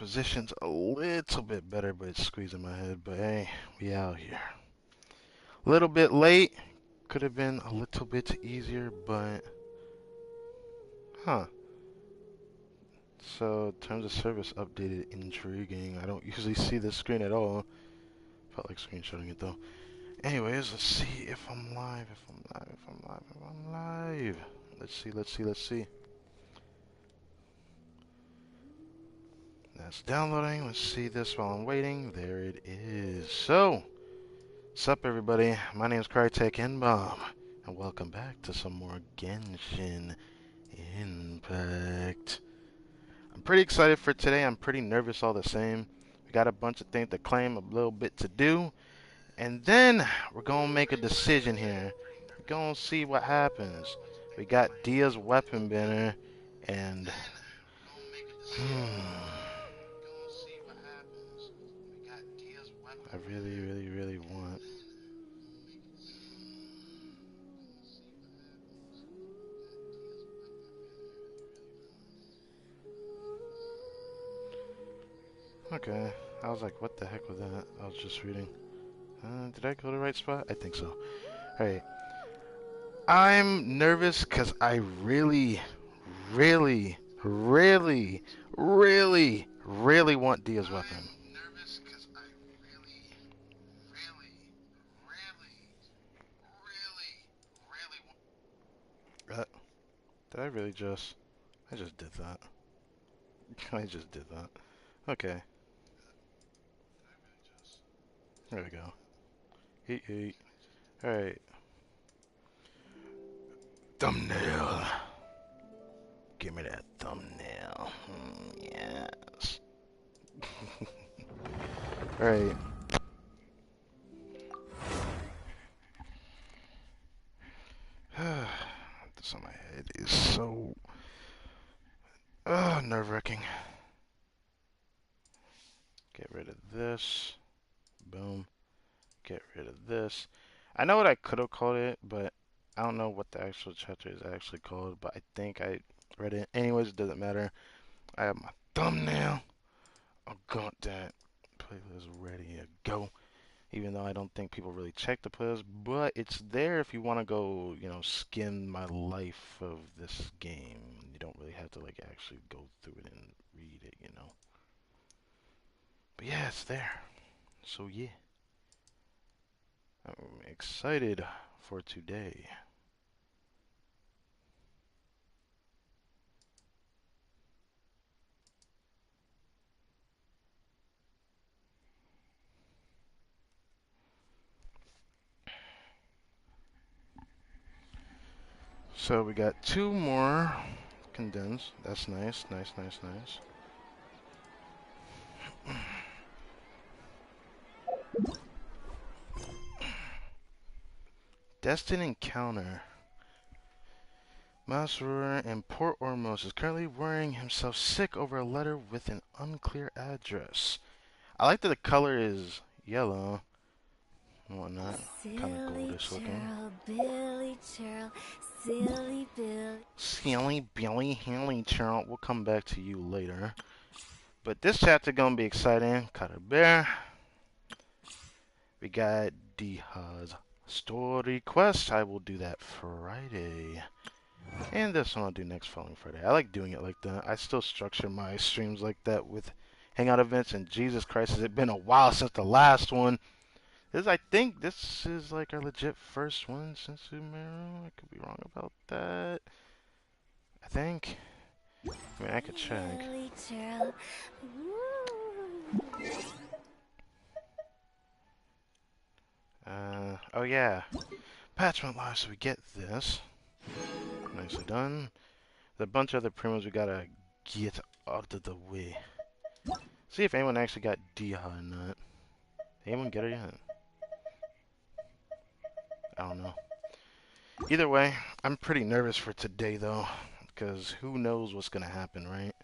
position's a little bit better, but it's squeezing my head. But hey, we out here. A little bit late. Could have been a little bit easier, but... Huh. So, terms of service updated. Intriguing. I don't usually see this screen at all. Felt like screenshotting it, though. Anyways, let's see if I'm live, if I'm live. Let's see. That's downloading. Let's see this while I'm waiting. There it is. So, what's up, everybody? My name is Caribert and welcome back to some more Genshin Impact. I'm pretty excited for today. I'm pretty nervous all the same. We got a bunch of things to claim, a little bit to do. And then we're going to make a decision here. We're going to see what happens. We got Dia's weapon banner, and... I really want... Okay, I was like, what the heck was that? I was just reading. Did I go to the right spot? I think so. Alright. I'm nervous because I really want Dia's weapon. Did I really just... I just did that. I just did that. Okay. There we go. Eat. Alright. Thumbnail. Give me that thumbnail. Yes. Alright. This on my head is so nerve-wracking. Get rid of this. Boom. Get rid of this. I know what I could have called it, but I don't know what the actual chapter is actually called, but I think I read it. Anyways, it doesn't matter. I have my thumbnail. I got that playlist ready to go. Even though I don't think people really check the playlist, but it's there if you want to go, you know, skim my life of this game. You don't really have to, like, actually go through it and read it, you know. But yeah, it's there. So yeah. I'm excited for today. So we got 2 more condensed. That's nice. Destined encounter. Masrur in Port Ormos is currently worrying himself sick over a letter with an unclear address. I like that the color is yellow and whatnot. Kind of goldish looking. Billy Churl, silly Billy. Silly Billy Haley Churl. We'll come back to you later. But this chapter gonna be exciting. Caribert. We got Dia's story quest. I will do that Friday. And this one I'll do next following Friday. I like doing it like that. I still structure my streams like that with hangout events. And Jesus Christ, has it been a while since the last one. I think this is like our legit first one since Sumeru. I could be wrong about that. I think. I mean, I could check. Oh yeah. Patch went live, so we get this. Nicely done. There's a bunch of other primos we gotta get out of the way. See if anyone actually got Dia or not. Did anyone get her yet? I don't know. Either way, I'm pretty nervous for today though, because who knows what's gonna happen, right?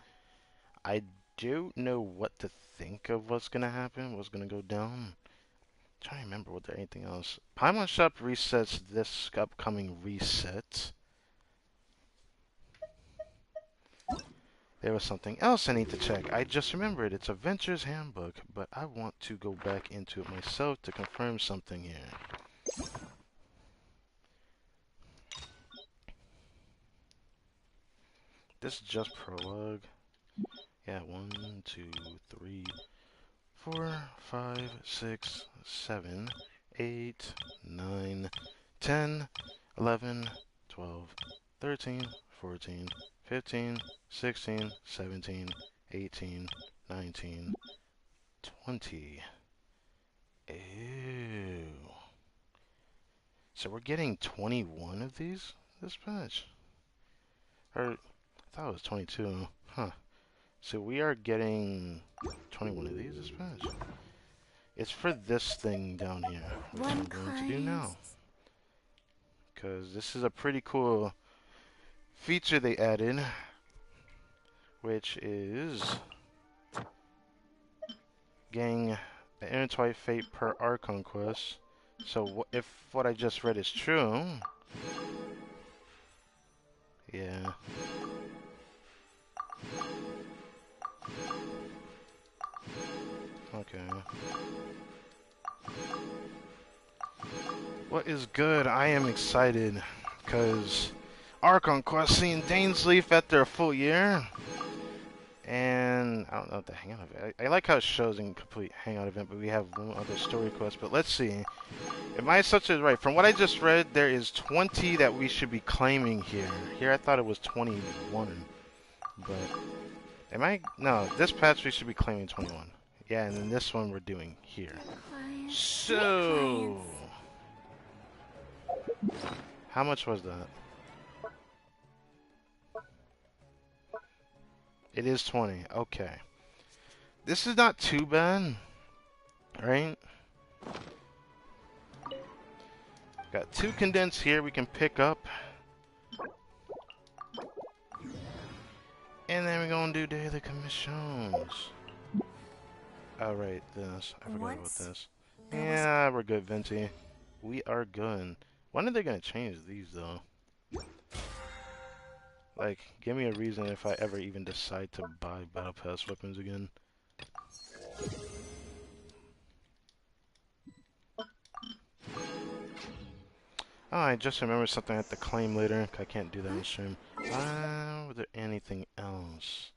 I don't know what to think of what's gonna happen, what's gonna go down. I'm trying to remember what there anything else. Paimon Shop resets this upcoming reset. There was something else I need to check. I just remembered it's a Venture's Handbook, but I want to go back into it myself to confirm something here. This is just prologue. Yeah, 1, 2, 3, 4, 5, 6, 7, 8, 9, 10, 11, 12, 13, 14, 15, 16, 17, 18, 19, 20. Ew. So we're getting 21 of these this patch? Or, I thought it was 22. Huh. So we are getting 21 of these this patch. It's for this thing down here, which I'm going to do now. Because this is a pretty cool feature they added, which is getting an intertwined fate per ARCHON quest. So if what I just read is true, yeah. Okay. What is good? I am excited because ARCHON quest seeing Dainsleif after a full year. And I don't know what the hangout event. I like how it shows incomplete hangout event, but we have one other story quest. But let's see. If my assumption is right, from what I just read, there is 20 that we should be claiming here. Here I thought it was 21, but am I? No, this patch we should be claiming 21. Yeah, and then this one we're doing here. So, how much was that? It is 20. Okay. This is not too bad, right? Got 2 condensed here we can pick up. And then we're gonna do daily commissions. Alright, this. I forgot about this. Yeah, we're good, Venti. We are good. When are they gonna change these, though? Like, give me a reason if I ever even decide to buy Battle Pass weapons again. Oh, I just remembered something I have to claim later. I can't do that on stream. Was there anything else?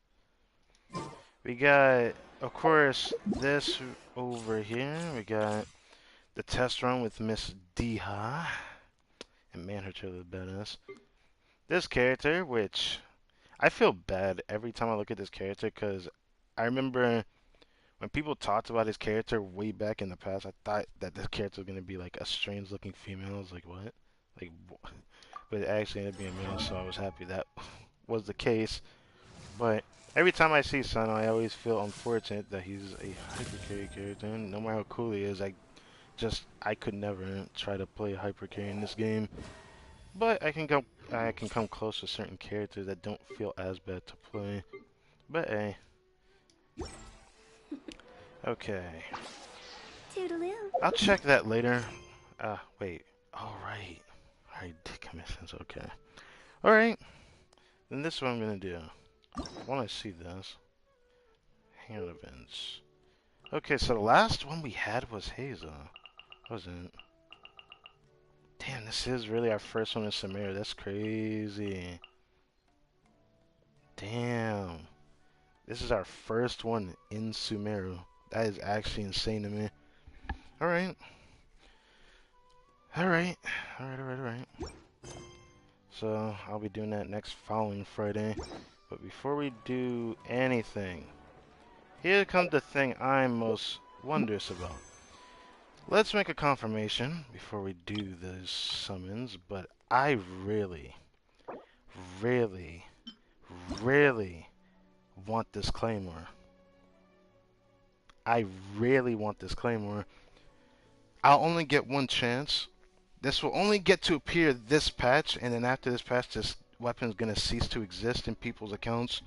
We got, of course, this over here. We got the test run with Miss Diha. And man, her trailer is badass. This character, which I feel bad every time I look at this character, because I remember when people talked about his character way back in the past, I thought that this character was going to be like a strange looking female. I was like, what? Like, but it actually ended up being male, so I was happy that was the case. But every time I see Sano, I always feel unfortunate that he's a hyper-carry character. And no matter how cool he is, I could never try to play hyper-carry in this game. But I can come close to certain characters that don't feel as bad to play. But hey. Okay. Toodaloo. I'll check that later. Wait. Alright. Alright, commissions, okay. Alright. Then this is what I'm gonna do. I wanna see this. Hand events. Okay, so the last one we had was Hazel. Wasn't. Damn, this is really our first one in Sumeru. That's crazy. Damn. This is our first one in Sumeru. That is actually insane to me. Alright. Alright. Alright. So, I'll be doing that next following Friday. But before we do anything, here comes the thing I'm most wondrous about. Let's make a confirmation before we do those summons, but I really want this Claymore. I really want this Claymore. I'll only get one chance. This will only get to appear this patch, and then after this patch, this weapon is going to cease to exist in people's accounts.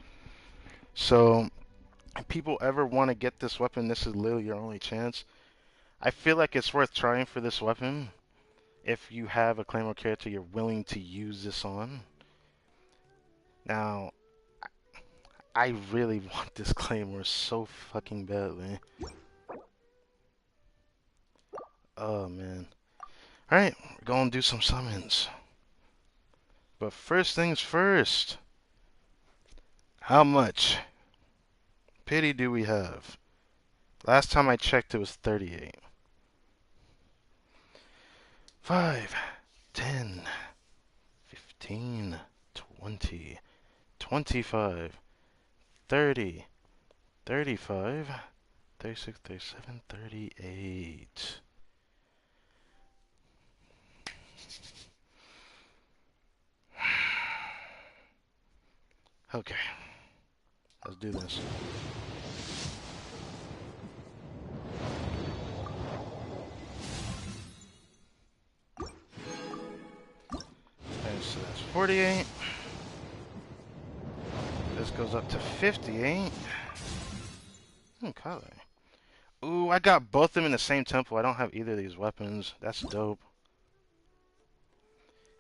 So, if people ever want to get this weapon, this is literally your only chance. I feel like it's worth trying for this weapon. If you have a Claymore character you're willing to use this on. Now, I really want this claymore so fucking badly. Oh man. Alright, we're gonna do some summons. But first things first. How much pity do we have? Last time I checked it was 38. 5, 10, 15, 20, 25, 30, 35, 36, 37, 38. Okay, let's do this. Okay, so that's 48. This goes up to 58. Okay. Ooh, I got both of them in the same temple. I don't have either of these weapons. That's dope.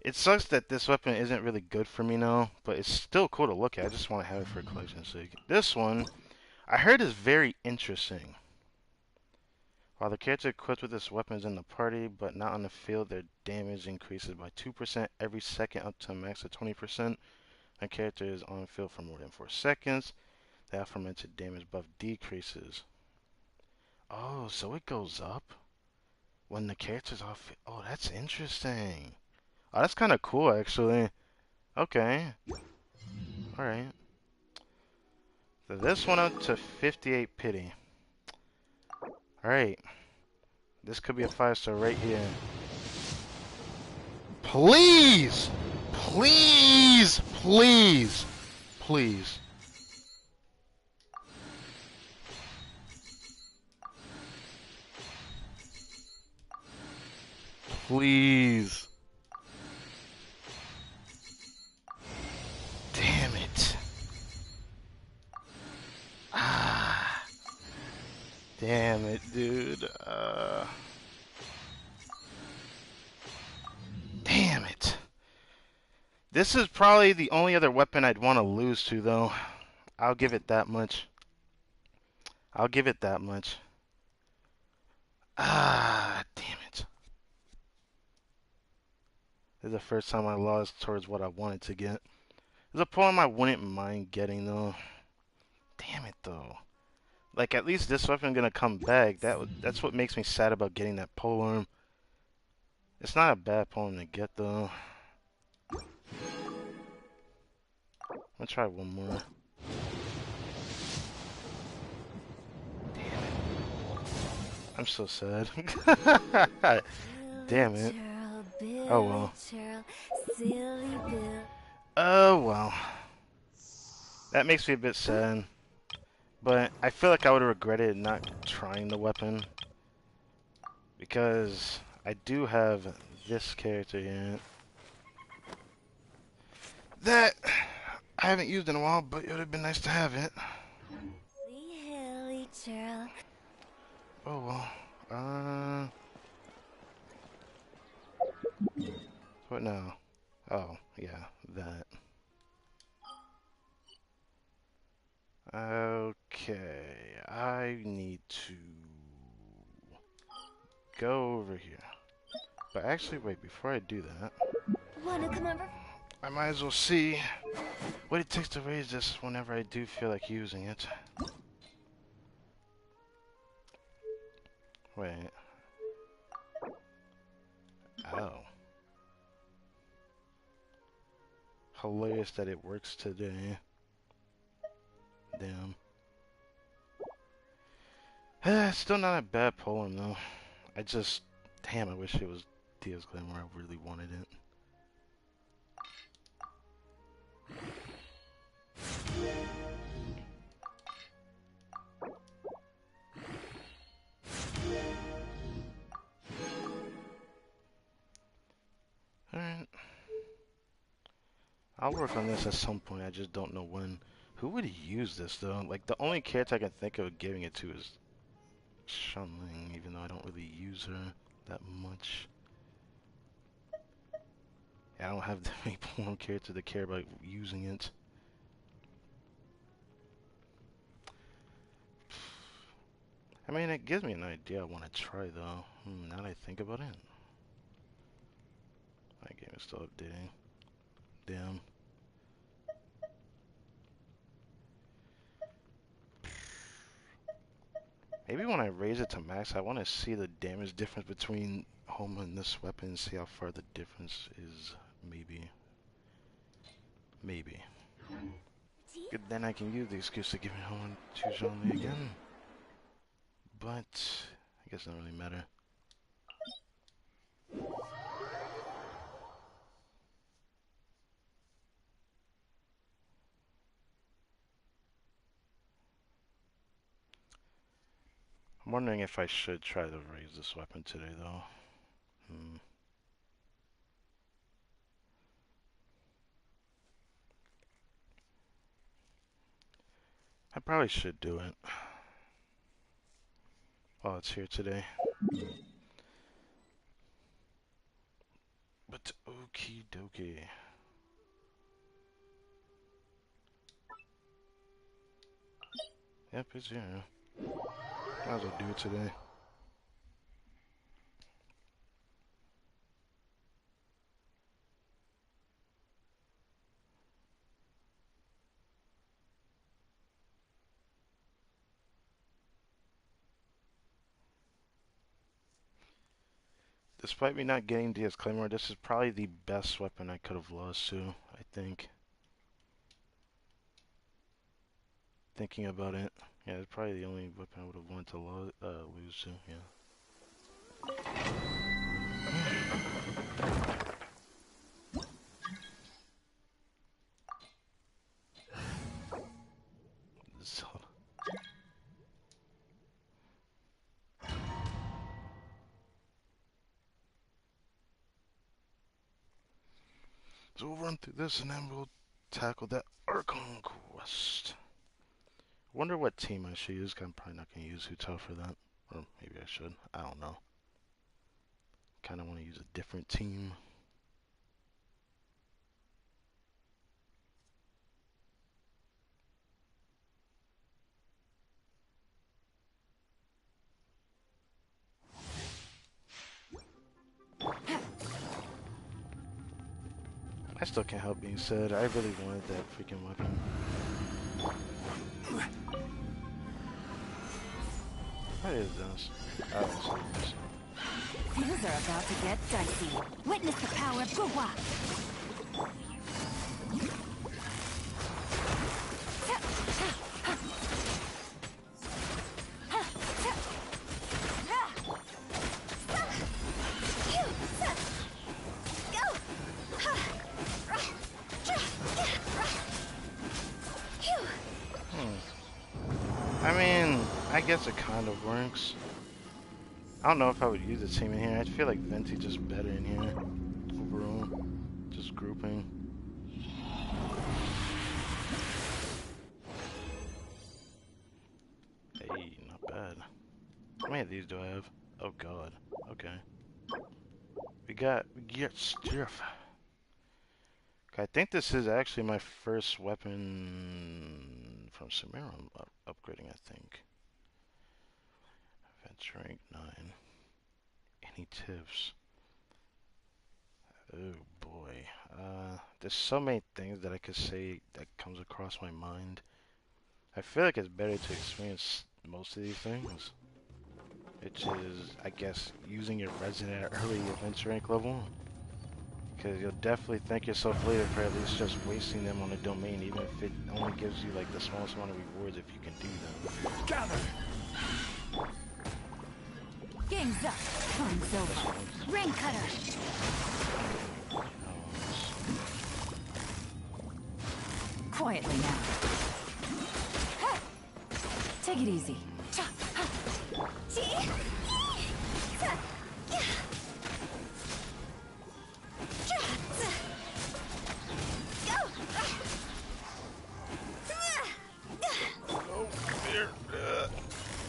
It sucks that this weapon isn't really good for me now, but it's still cool to look at. I just want to have it for collection's sake. This one, I heard is very interesting. While the character equipped with this weapon is in the party, but not on the field, their damage increases by 2% every second up to a max of 20%. When a character is on field for more than 4 seconds, the aforementioned damage buff decreases. Oh, so it goes up when the character's off. Oh, that's interesting. Oh, that's kind of cool, actually. Okay. Alright. So this one up to 58 pity. Alright. This could be a 5-star right here. Please! Please! Please! Please. Please. Damn it. Ah. Damn it, dude. Damn it. This is probably the only other weapon I'd want to lose to, though. I'll give it that much. I'll give it that much. Ah, damn it. This is the first time I lost towards what I wanted to get. There's a poem I wouldn't mind getting, though. Damn it, though. Like, at least this weapon gonna come back. That's what makes me sad about getting that polearm. It's not a bad poem to get, though. I'll try one more. Damn it. I'm so sad. Damn it. Oh well. Oh well. That makes me a bit sad. But I feel like I would have regretted not trying the weapon. Because I do have this character here. That I haven't used in a while, but it would have been nice to have it. Oh well. What now? Oh, yeah, that. Okay, I need to go over here. But actually, wait, before I do that, Wanna come over? I might as well see what it takes to raise this whenever I do feel like using it. Wait. Oh. Hilarious that it works today. Damn. Still not a bad poem, though. I just... Damn, I wish it was Dia's Glamour. I really wanted it. Alright. I'll work on this at some point, I just don't know when. Who would use this, though? Like, the only character I can think of giving it to is Shunling, even though I don't really use her that much. Yeah, I don't have that many Pokemon characters that care about using it. I mean, it gives me an idea I want to try, though. Now that I think about it. My game is still updating. Damn. Maybe when I raise it to max, I want to see the damage difference between home and this weapon, see how far the difference is. Maybe. Maybe. Good, then I can use the excuse to give me home to Jean Lee again. But I guess it doesn't really matter. I'm wondering if I should try to raise this weapon today, though. I probably should do it. While it's here today. But okie dokie. Yep, it's here. Might as well do it today. Despite me not getting DS Claymore, this is probably the best weapon I could have lost to, I think. Thinking about it. Yeah, it's probably the only weapon I would have wanted to lose to, yeah. So, we'll run through this and then we'll tackle that ARCHON quest. Wonder what team I should use, 'cause I'm probably not going to use Hutel for that. Or maybe I should. I don't know. Kind of want to use a different team. I still can't help being sad. I really wanted that freaking weapon. What is this? Oh, it's this. Things are about to get dicey. Witness the power of Gua. I mean, I guess it kind of works. I don't know if I would use the team in here. I feel like Venti just better in here overall. Just grouping. Hey, not bad. How many of these do I have? Oh god. Okay. We get stuff. I think this is actually my first weapon from Sumeru upgrading, I think. Adventure rank 9. Any tips? Oh boy. There's so many things that I could say that comes across my mind. I feel like it's better to experience most of these things. Which is, I guess, using your resident at early adventure rank level. Because you'll definitely thank yourself later for at least just wasting them on a domain, even if it only gives you like the smallest amount of rewards if you can do them. Gather! Game's up. Fun's over. Ring cutter. Quietly now. Take it easy.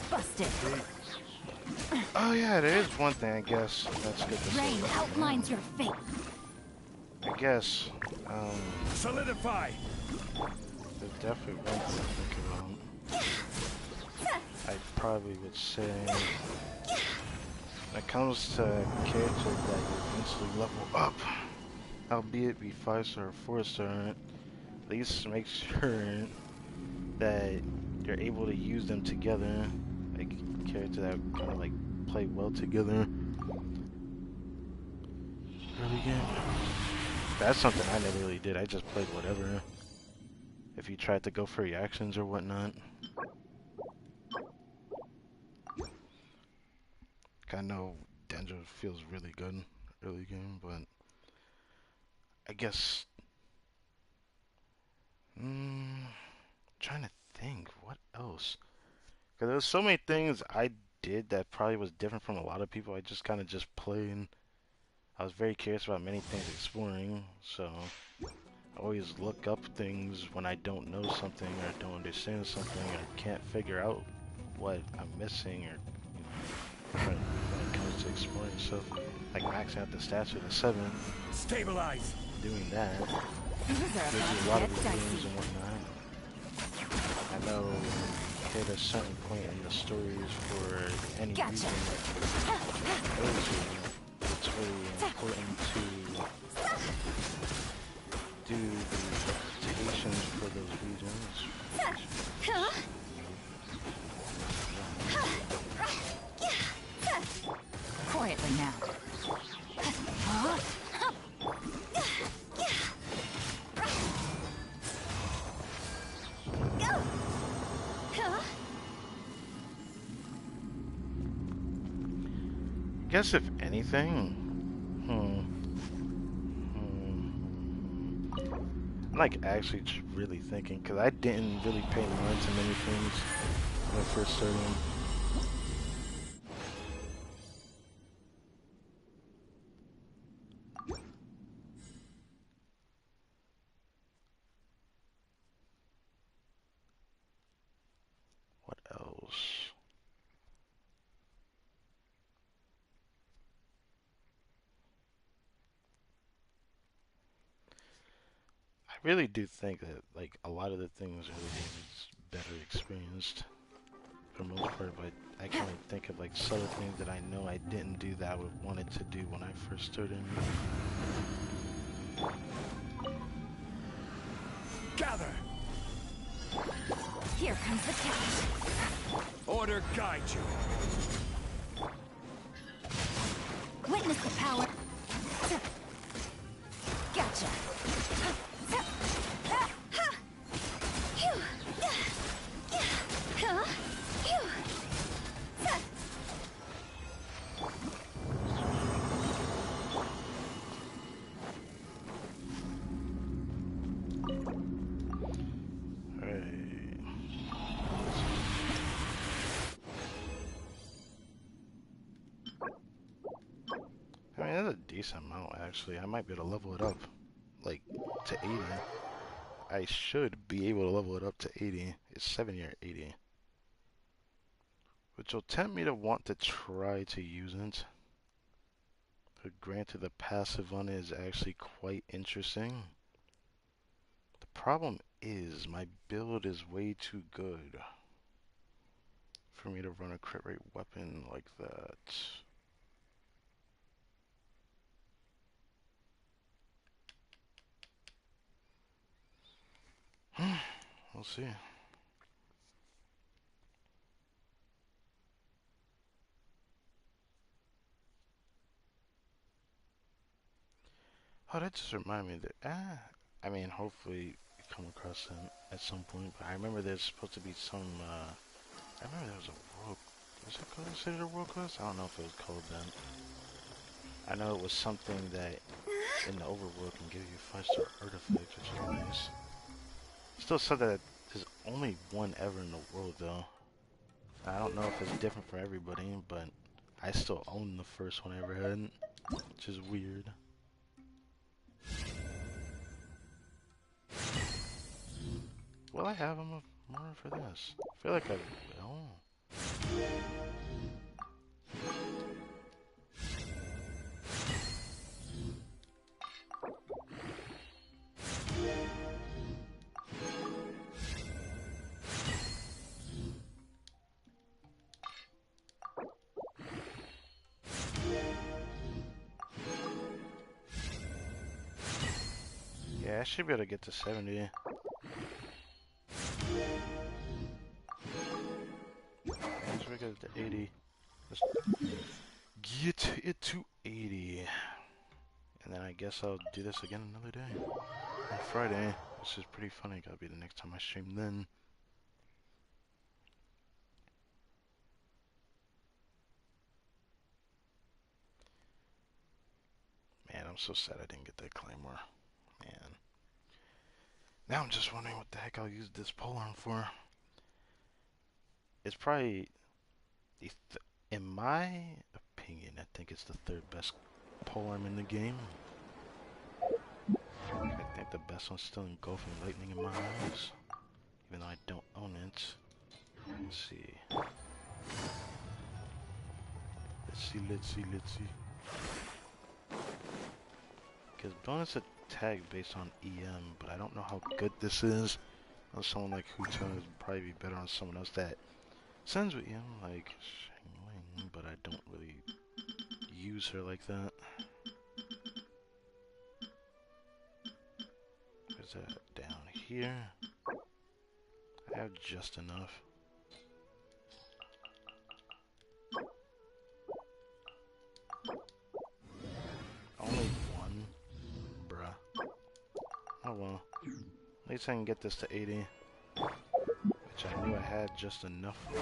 Busted. Oh yeah, there is one thing I guess that's good to say. Rain outlines your fate. I guess, Solidify! there's definitely one thing to think about. I I probably would say when it comes to characters that you eventually level up, albeit be 5-star or 4-star, at least make sure that you're able to use them together, like characters that kind of like play well together early game. That's something I never really did. I just played whatever. If you tried to go for reactions or whatnot. I know Danger feels really good early game, but I guess trying to think what else. Because there was so many things I did that probably was different from a lot of people. I just kind of just played. I was very curious about many things exploring, so I always look up things when I don't know something or don't understand something or can't figure out what I'm missing or, when it comes to exploring stuff. Like maxing out the stats with a 7. Stabilize. Doing that Things are gives about you a to lot get of reviews dicey. and whatnot. I know hit a certain point in the stories for any Gotcha. reason, it's really important to do the representations for those regions. Quietly now. Guess if anything, I'm like actually really thinking because I didn't really pay mind to many things when I first started. What else? I really do think that like a lot of the things really is better experienced for the most part, but I can't really think of like subtle things that I know I didn't do that I would wanted to do when I first started. Gather. Here comes the cash. Order guide you. Witness the power. Gotcha. I mean, that's a decent amount, actually. I might be able to level it up, like, to 80. I should be able to level it up to 80. It's 70 or 80. Which will tempt me to want to try to use it. But granted, the passive on it is actually quite interesting. The problem is, my build is way too good for me to run a crit rate weapon like that. We'll see. Oh, that just reminded me that, I mean, hopefully you come across them at some point, but I remember there's supposed to be some, I remember there was a world, was it considered a world quest? I don't know if it was called that. I know it was something that in the overworld can give you 5-star artifacts, which is nice. Still something that there's only one ever in the world, though. I don't know if it's different for everybody, but I still own the first one I ever had, which is weird. Will I have them more for this? I feel like I will. I should be able to get to 70. Once we get to 80, let's get it to 80. And then I guess I'll do this again another day. On Friday, which is pretty funny. Gotta be the next time I stream then. Man, I'm so sad I didn't get that Claymore. Man. Now I'm just wondering what the heck I'll use this polearm for. It's probably, in my opinion, I think it's the third best polearm in the game. I think the best one's still Engulfing Lightning in my eyes, even though I don't own it. Let's see. Let's see. Because bonus attack based on EM, but I don't know how good this is. On someone like Huta would probably be better on someone else that sends with EM, like Shangling, but I don't really use her like that. Where's that? Down here. I have just enough. Only one? Bruh. Oh well. At least I can get this to 80. Which I knew I had just enough for.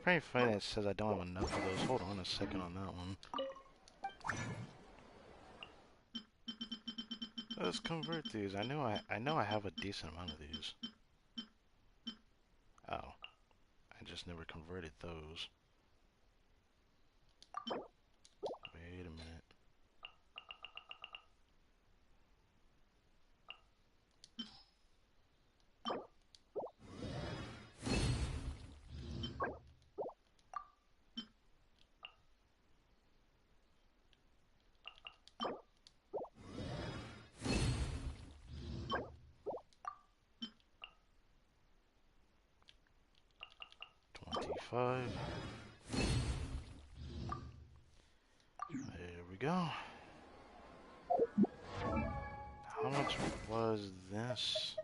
Pretty funny it says I don't have enough of those. Hold on a second on that one. Let's convert these. I know I have a decent amount of these. Oh. I just never converted those. Wait a minute. There we go. How much was this?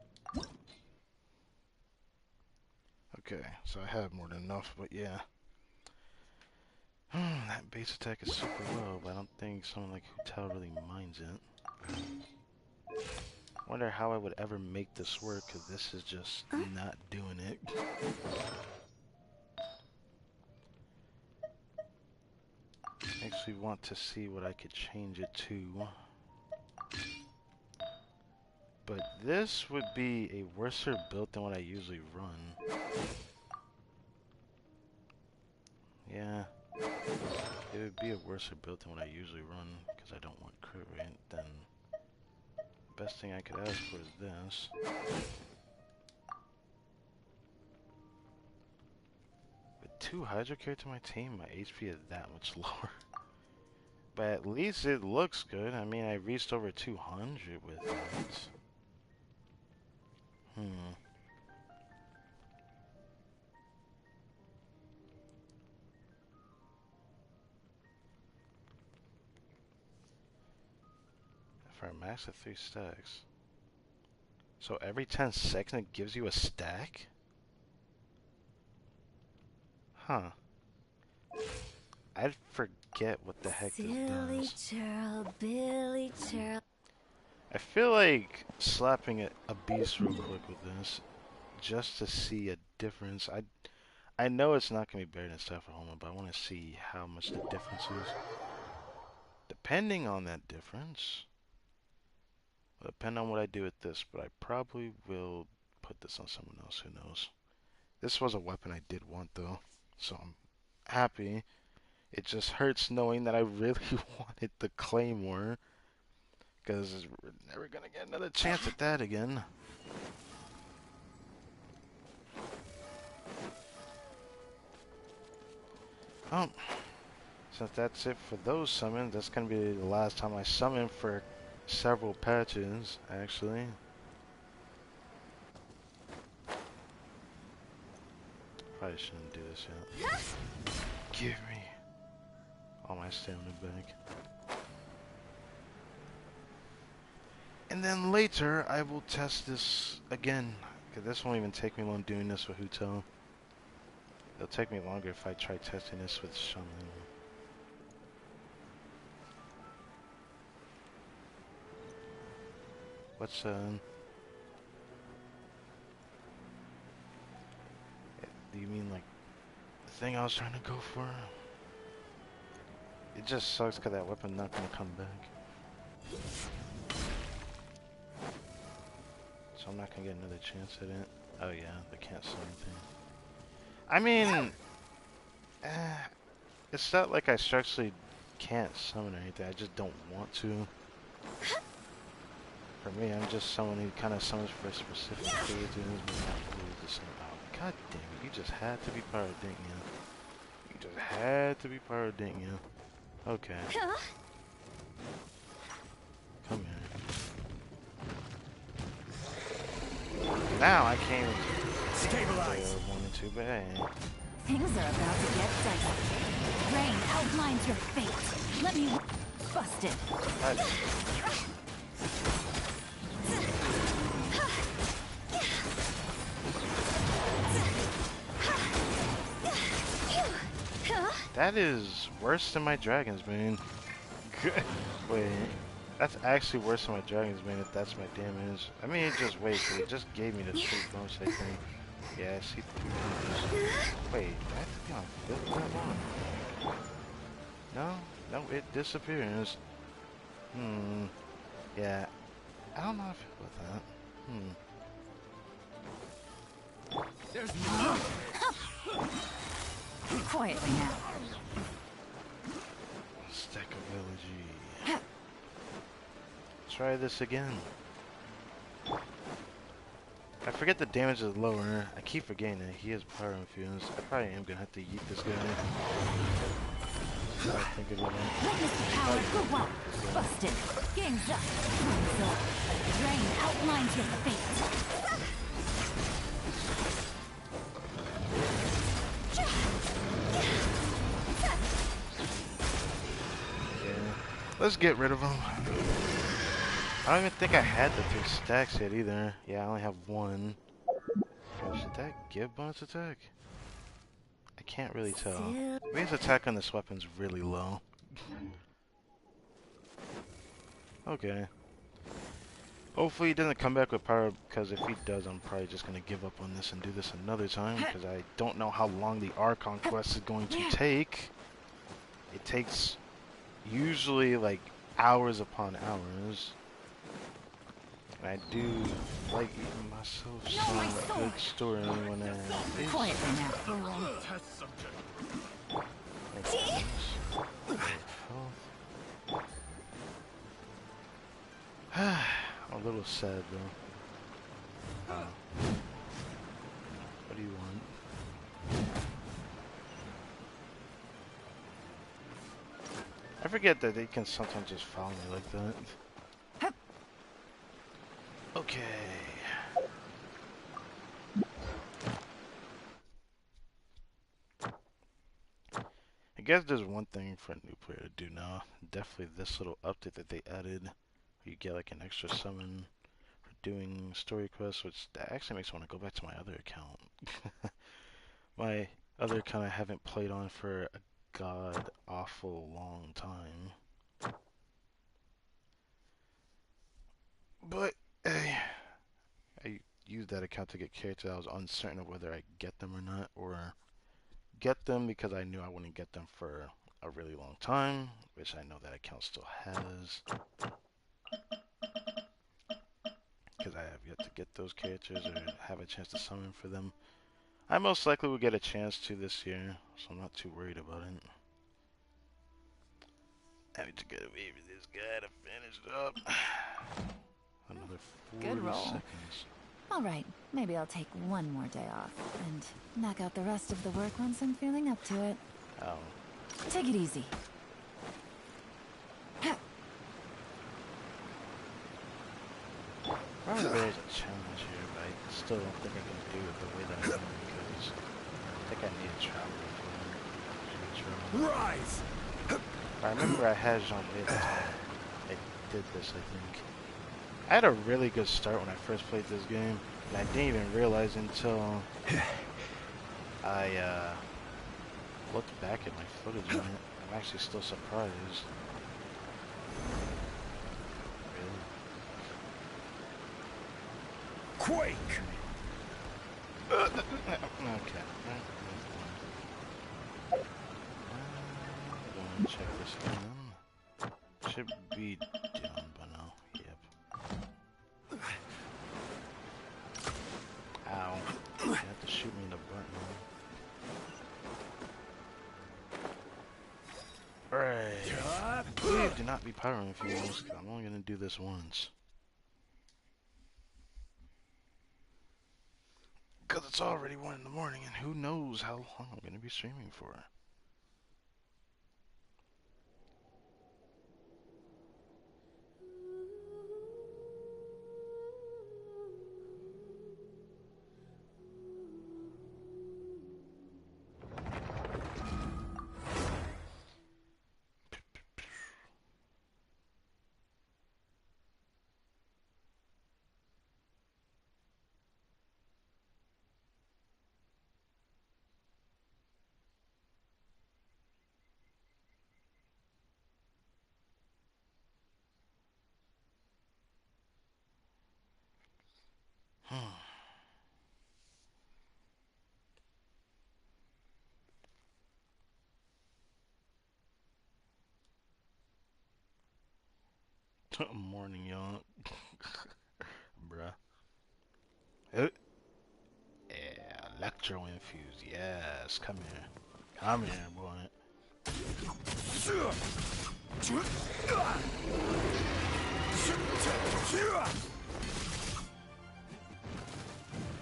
Okay, so I have more than enough, but yeah. That base attack is super low, but I don't think someone like Hutel really minds it. Wonder how I would ever make this work, because this is just not doing it. Actually want to see what I could change it to. But this would be a worser build than what I usually run. Yeah. It would be a worser build than what I usually run, because I don't want crit rate. Then the best thing I could ask for is this. With 2 Hydro Carry to my team, my HP is that much lower. But at least it looks good. I mean, I reached over 200 with it. For a max of 3 stacks. So every 10 seconds it gives you a stack? Huh. I forget what the heck this does. Billy Churl. I feel like slapping a beast real quick with this, just to see a difference. I know it's not going to be better than Staff of Homa, but I want to see how much the difference is. Depending on that difference, will depend on what I do with this, but I probably will put this on someone else, who knows. This was a weapon I did want though, so I'm happy. It just hurts knowing that I really wanted the Claymore, because we're never going to get another chance at that again. So if that's it for those summons, that's going to be the last time I summon for several patches, actually. Probably shouldn't do this yet. Give me all my stamina back. And then later, I will test this again. Because this won't even take me long doing this with Huto. It'll take me longer if I try testing this with Shaman. What's, do you mean, like, the thing I was trying to go for? It just sucks because that weapon not gonna come back. So I'm not gonna get another chance at it. Oh yeah, they can't sell anything. I mean, it's not like I structurally can't summon or anything, I just don't want to. For me, I'm just someone who kind of summons for specific phases, but not really the same. Oh, god damn it, you just had to be powered, didn't you? You just had to be powered, didn't you? Okay. Come here. Now I can't Stabilize. wanted to, but hey. Things are about to get dicey. Rain outlines your fate. Let me bust it. That is worse than my Dragon's Bane. Wait, that's actually worse than my Dragon's Bane if that's my damage. I mean, just wait, cause it just gave me the 3 bonus, I think. Yeah, I see 3 bonus. Wait, do I have to be on field for that long? No, it disappears. Yeah, I don't know how I feel about that. There's no. Quietly now. Stack of elegy. Try this again. I forget the damage is lower. I keep forgetting that he has power infused. I probably am gonna have to yeet this guy. I think about it. Witness the power of good one. Busted. Game's up. Time's up. Rain outlines your fate. Let's get rid of him. I don't even think I had the 3 stacks yet either. Yeah, I only have 1. Should that give bonus attack? I can't really tell. Maybe his attack on this weapon's really low. Okay. Hopefully he doesn't come back with power, because if he does, I'm probably just going to give up on this and do this another time, because I don't know how long the ARCHON quest is going to take. It takes usually like hours upon hours. And I do like eating myself some good story when I Quietly now. Test subject. I'm a little sad though. What do you want? I forget that they can sometimes just follow me like that. Okay. I guess there's one thing for a new player to do now. Definitely this little update that they added. Where you get like an extra summon for doing story quests, which that actually makes me want to go back to my other account. My other account I haven't played on for a god awful long time. But hey, I used that account to get characters. I was uncertain of whether I get them or not, or get them because I knew I wouldn't get them for a really long time, which I know that account still has. Because I have yet to get those characters or have a chance to summon for them. I most likely will get a chance to this year, so I'm not too worried about it. I need to get away with this guy to finish it up. Another 40 Good roll. seconds. Alright, maybe I'll take one more day off and knock out the rest of the work once I'm feeling up to it. Oh. Take it easy. Probably there's a challenge here, but I still don't think I can do it the way that I want because I think I need a traveler for it. Rise! I remember I had Jean at the time. I did this, I think. I had a really good start when I first played this game, and I didn't even realize until I looked back at my footage on it. I'm actually still surprised. Really? Quake! Okay. Go and check this again. Should be done by now. Yep. Ow. You have to shoot me in the butt now. Alright. Please do not be pyro infused. I'm only gonna do this once. Because it's already 1 in the morning and who knows how long I'm gonna be streaming for. Morning, y'all. Bruh. Yeah, electro infused. Yes, come here. Come here, boy.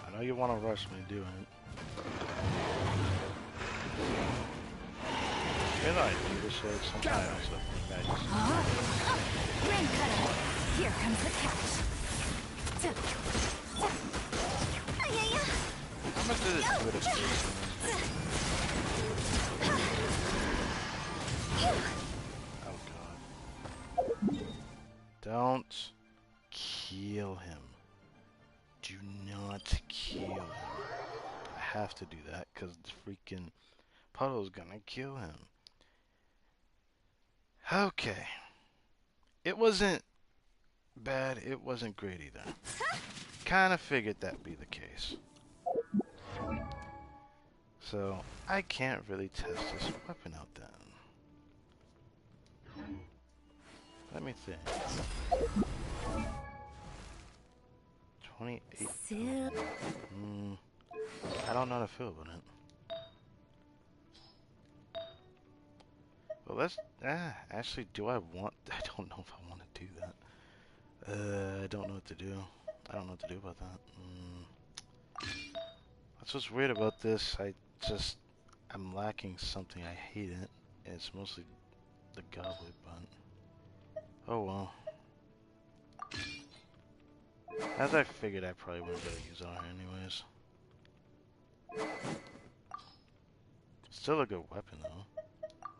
I know you want to rush me, do it. You know I do this shit sometimes. So I just... Rain cutter. Here comes the catch. How much did it do it at Oh god. Don't kill him. Do not kill him. I have to do that because the freaking puddle's gonna kill him. Okay. It wasn't bad, it wasn't great either. Kinda figured that'd be the case. So, I can't really test this weapon out then. Let me think. 28. I don't know how to feel about it. Well, let's... actually, do I want... I don't know if I want to do that. I don't know what to do. I don't know what to do about that. That's what's weird about this. I'm lacking something. I hate it. And it's mostly the goblet, but... Oh well. As I figured, I probably wouldn't be able to use it on her anyways. Still a good weapon, though.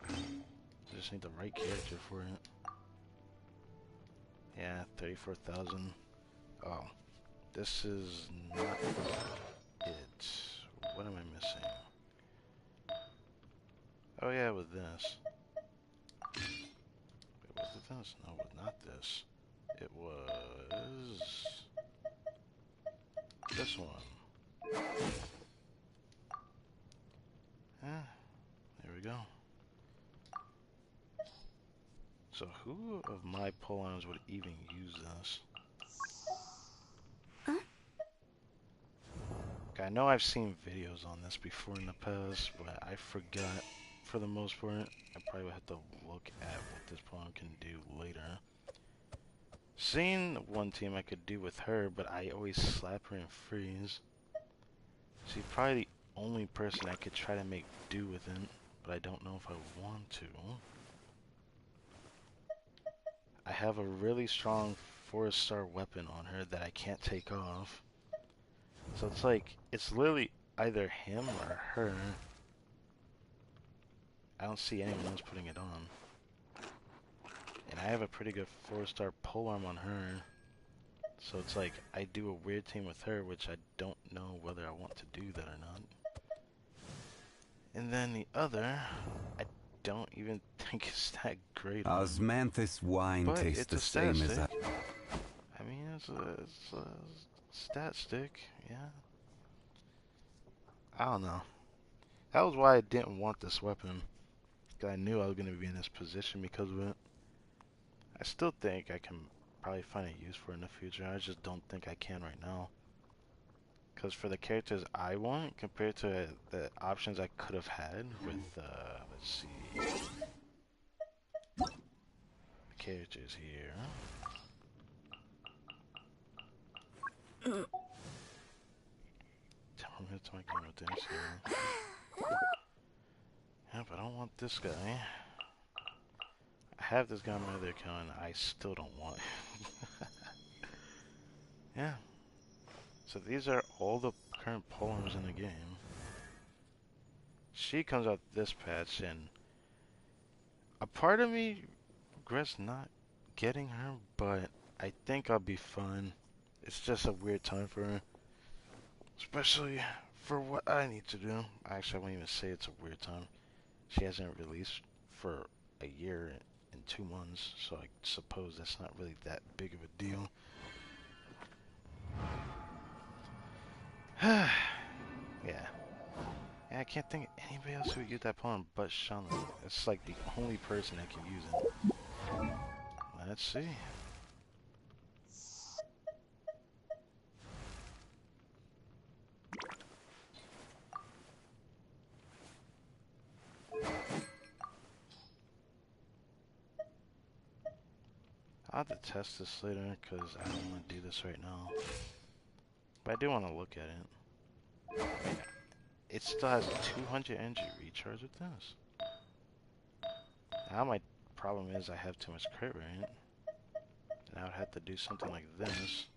I just need the right character for it. Yeah, 34,000. Oh. This is not it. What am I missing? Oh yeah, with this. Wait, was it this? No, not this. It was... this one. Yeah, there we go. So who of my pole-arms would even use this? Okay, I know I've seen videos on this before in the past, but I forgot for the most part. I probably would have to look at what this pole-arm can do later. Seen one team I could do with her, but I always slap her and freeze. She's probably the only person I could try to make do with it, but I don't know if I want to. I have a really strong 4-star weapon on her that I can't take off. So it's like, it's literally either him or her. I don't see anyone else putting it on. And I have a pretty good 4-star polearm on her. So it's like, I do a weird team with her, which I don't know whether I want to do that or not. And then the other, I don't even think it's that great on. Osmanthus wine But tastes it's the a stat same as stick. that. I mean, it's a stat stick, yeah. I don't know. That was why I didn't want this weapon. Because I knew I was going to be in this position because of it. I still think I can probably find a use for it in the future. I just don't think I can right now. Because for the characters I want, compared to the options I could have had with, let's see, the characters here. Tell me to my game with this here. Yep, I don't want this guy. I have this guy on my other account and I still don't want him. Yeah. So these are all the current polearms in the game. She comes out this patch and a part of me regrets not getting her, but I think I'll be fine. It's just a weird time for her. Especially for what I need to do. Actually, I won't even say it's a weird time. She hasn't released for a year and 2 months, so I suppose that's not really that big of a deal. Yeah. I can't think of anybody else who would use that poem but Shauna. It's like the only person that can use it. Let's see. I'll have to test this later because I don't want to do this right now. But I do want to look at it. I mean, it still has 200 energy recharge with this. Now my problem is I have too much crit rate. And I would have to do something like this.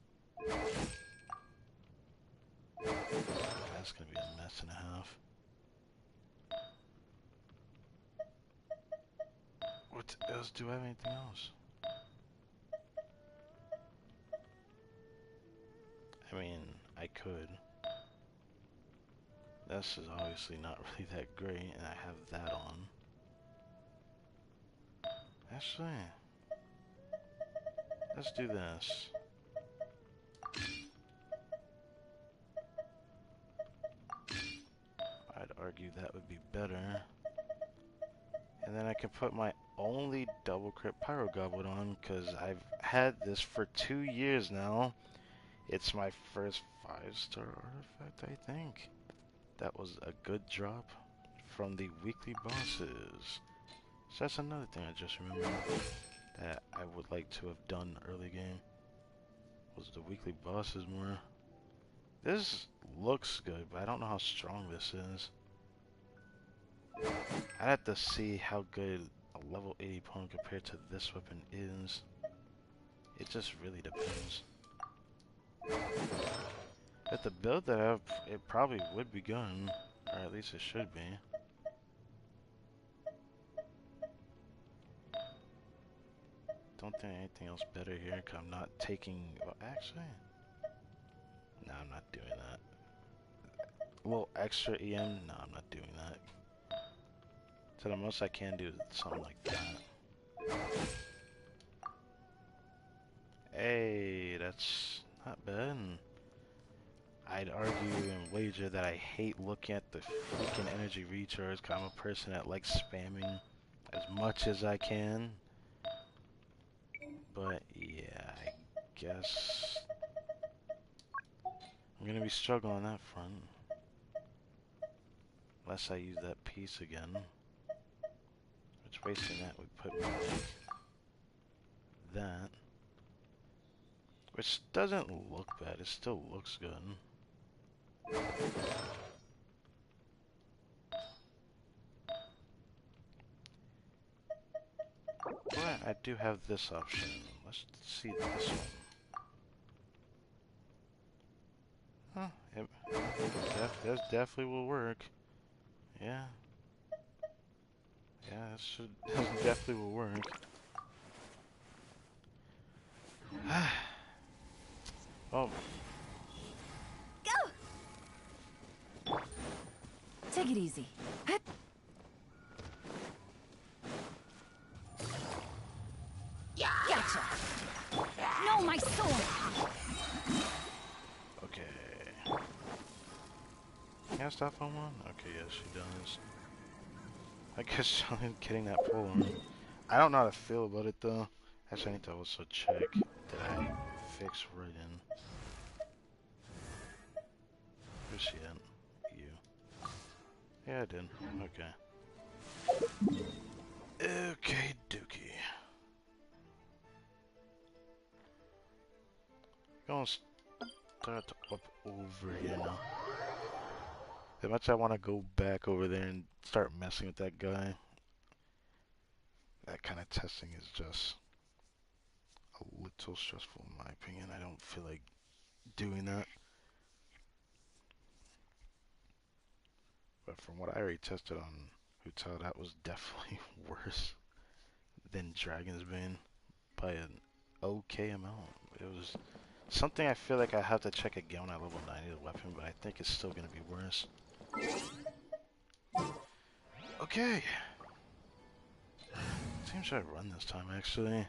That's gonna be a mess and a half. What else? Do I have anything else? I mean, I could. This is obviously not really that great, and I have that on. Actually, let's do this. I'd argue that would be better. And then I can put my only double crit Pyro Goblet on, because I've had this for 2 years now. It's my first 5-star artifact, I think. That was a good drop from the weekly bosses. So that's another thing I just remembered that I would like to have done early game. Was the weekly bosses more. This looks good, but I don't know how strong this is. I'd have to see how good a level 80 opponent compared to this weapon is. It just really depends. At the build that I have, it probably would be good, or at least it should be. Don't think anything else better here, because I'm not taking... Well, actually... No, I'm not doing that. A little extra EM? No, I'm not doing that. So the most I can do is something like that. Hey, that's not bad. I'd argue and wager that I hate looking at the freaking energy recharge, because I'm a person that likes spamming as much as I can. But yeah, I guess I'm gonna be struggling on that front. Unless I use that piece again. Which wasting that would put me like that. Which doesn't look bad, it still looks good. But I do have this option. Let's see this one. That definitely will work. Yeah. Yeah, that should definitely will work. Oh, Go! Take it easy. Gotcha! No, my sword! okay. Can I stop on one? Okay, yes, she does. I guess I'm getting that pull on. I don't know how to feel about it though. Actually, I need to also check that I fix right in. Where's she at? You. Yeah, I did. Okay. Okay, dookie. Gonna start up over here now. As much as I want to go back over there and start messing with that guy, that kind of testing is just a little stressful in my opinion. I don't feel like doing that. But from what I already tested on Hotel, that was definitely worse than Dragon's Bane by an okay amount. It was something I feel like I have to check again when I level 90 the weapon, but I think it's still gonna be worse. Okay. What team should I run this time actually?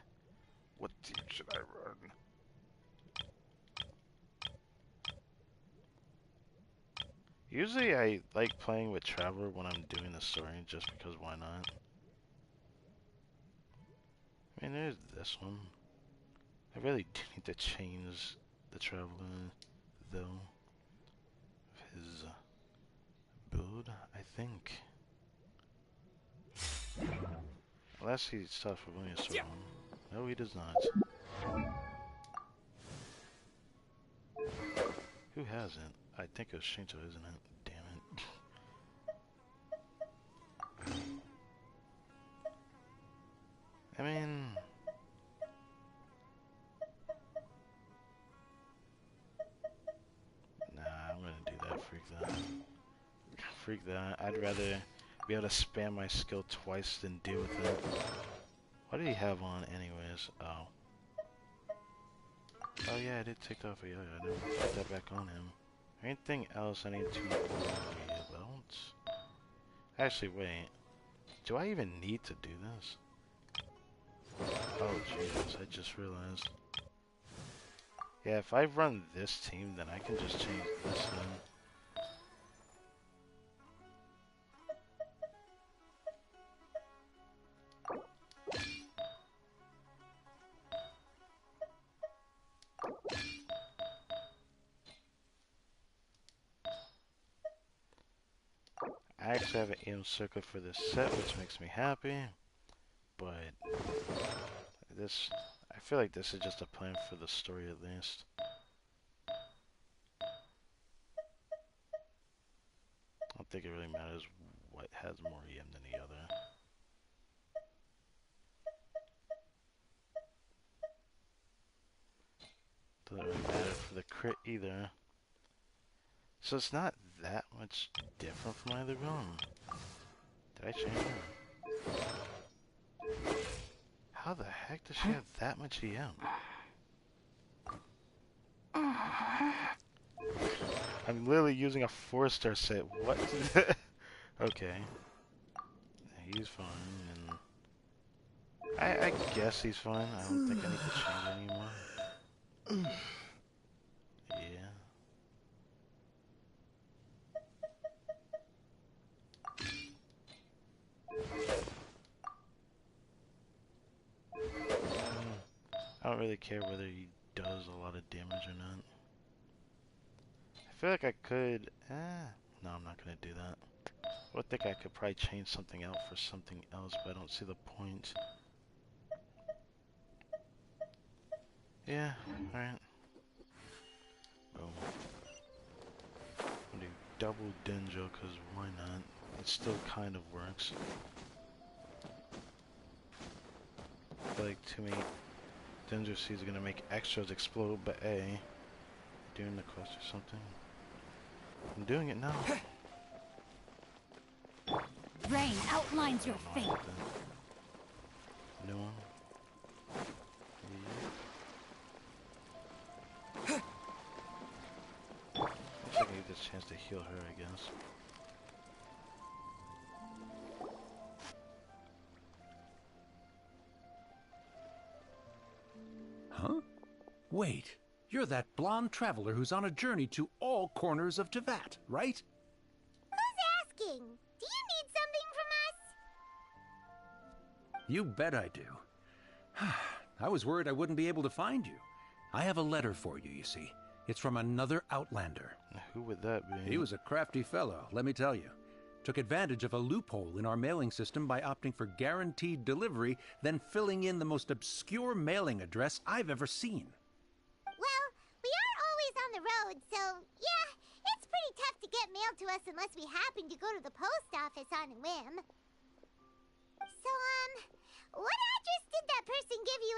What team should I run? Usually I like playing with Traveler when I'm doing the story just because why not? I mean there's this one. I really do need to change the Traveler though. His build, I think. Unless he starts with only a sword on. No, he does not. Who hasn't? I think it was Shinto, isn't it? Damn it. I mean... Nah, I'm gonna do that. Freak that. Freak that. I'd rather be able to spam my skill twice than deal with it. What did he have on anyways? Oh. Oh yeah, I did take that off of Yo-Yo. I never put that back on him. Anything else I need to worry about? Actually, wait. Do I even need to do this? Oh Jesus, I just realized. Yeah, if I run this team, then I can just change this then. I actually have an aim circle for this set, which makes me happy. But this, I feel like this is just a plan for the story at least. I don't think it really matters what has more EM than the other. Doesn't really matter for the crit either. So it's not that much different from either one. Did I change it? How the heck does she have that much EM? I'm literally using a 4-star set. What? Okay. He's fine, and I guess he's fine. I don't think I need to change anymore. Yeah. I don't really care whether he does a lot of damage or not. I feel like I could... no, I'm not going to do that. I would think I could probably change something out for something else, but I don't see the point. Yeah, alright. Boom. I'm gonna do double Denjo, because why not? It still kind of works. I feel like too many Denjo seeds are gonna make extras explode, but A, during the quest or something. I'm doing it now. Rain outlines your fate. No. Looks like I get this chance to heal her, I guess. Huh? Wait, you're that blonde traveler who's on a journey to all corners of Teyvat, right? Who's asking? Do you need something from us? You bet I do. I was worried I wouldn't be able to find you. I have a letter for you, you see. It's from another Outlander. Who would that be? He was a crafty fellow, let me tell you. Took advantage of a loophole in our mailing system by opting for guaranteed delivery, then filling in the most obscure mailing address I've ever seen. Well, we are always on the road, so yeah, it's pretty tough to get mail to us unless we happen to go to the post office on a whim. So, what address did that person give you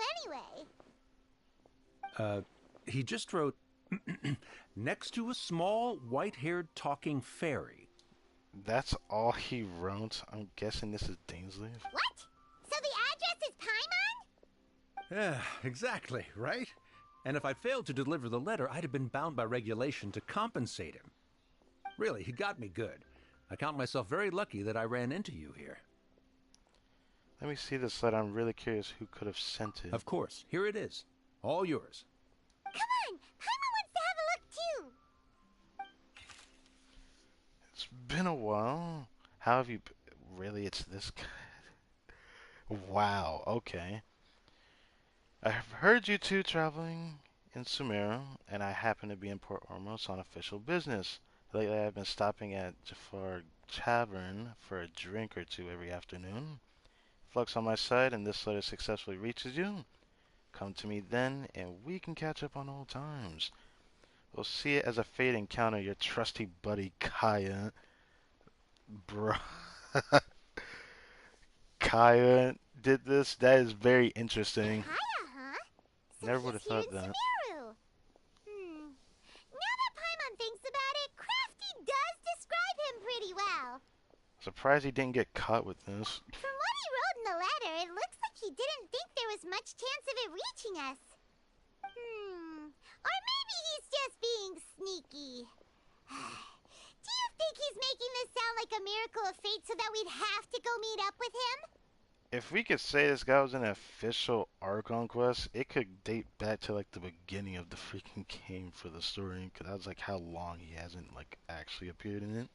anyway? He just wrote, next to a small, white-haired talking fairy. That's all he wrote? I'm guessing this is Dainsleif. What? So the address is Paimon? Yeah, exactly, right? And if I failed to deliver the letter, I'd have been bound by regulation to compensate him. Really, he got me good. I count myself very lucky that I ran into you here. Let me see this letter. I'm really curious who could have sent it. Of course, here it is. All yours. Come on, Paimon wants to have a look too. It's been a while. How have you... Really, it's this guy? Wow, okay. I've heard you two traveling in Sumeru, and I happen to be in Port Ormos on official business. Lately, I've been stopping at Jafar Tavern for a drink or two every afternoon. If luck's on my side and this letter successfully reaches you, come to me then, and we can catch up on old times. We'll see it as a fate encounter, your trusty buddy Kaya. Bro. Kaya did this? That is very interesting. Kaya, huh? So Never would have he's here thought in that. Sumeru. Now that Paimon thinks about it, Crafty does describe him pretty well. Surprised he didn't get caught with this. From what he wrote in the letter, it looks like he didn't think there was much chance of it reaching us. Or maybe he's just being sneaky. Do you think he's making this sound like a miracle of fate so that we'd have to go meet up with him? If we could say this guy was an official ARCHON quest, it could date back to like the beginning of the freaking game for the story, because that's like how long he hasn't like actually appeared in it.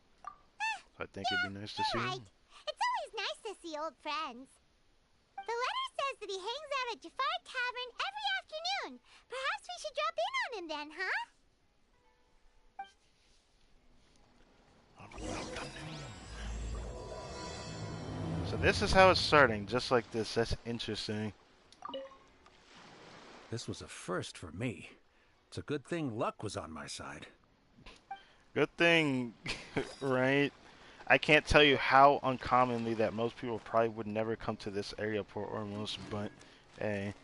So I think it'd be nice to see Right. him. It's always nice to see old friends. The letter says that he hangs out at Jafar Tavern every afternoon. Perhaps we should drop in on him then, huh? So this is how it's starting, just like this. That's interesting. This was a first for me. It's a good thing luck was on my side. Good thing, right? I can't tell you how uncommonly that most people probably would never come to this area of Port Ormos, but hey,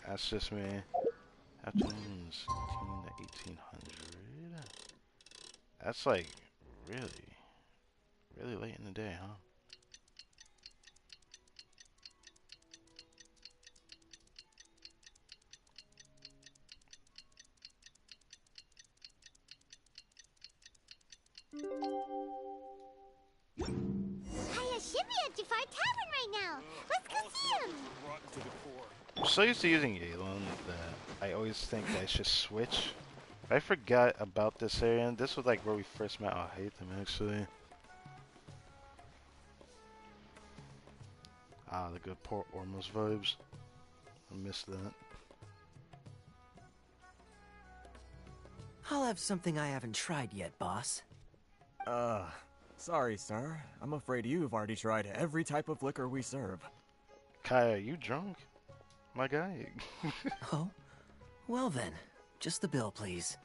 that's just me. Afternoons, 18 to 1800. That's like really late in the day, huh? Kaya should be at Jafar Tavern right now. Let's go see him. I'm so used to using Yelan that I always think I should switch. I forgot about this area. This was like where we first met. Oh, I hate them actually. Ah, the good Port Ormos vibes. I missed that. I'll have something I haven't tried yet, boss. Sorry, sir. I'm afraid you've already tried every type of liquor we serve. Kaya, you drunk? My guy. Oh? Well then, just the bill, please.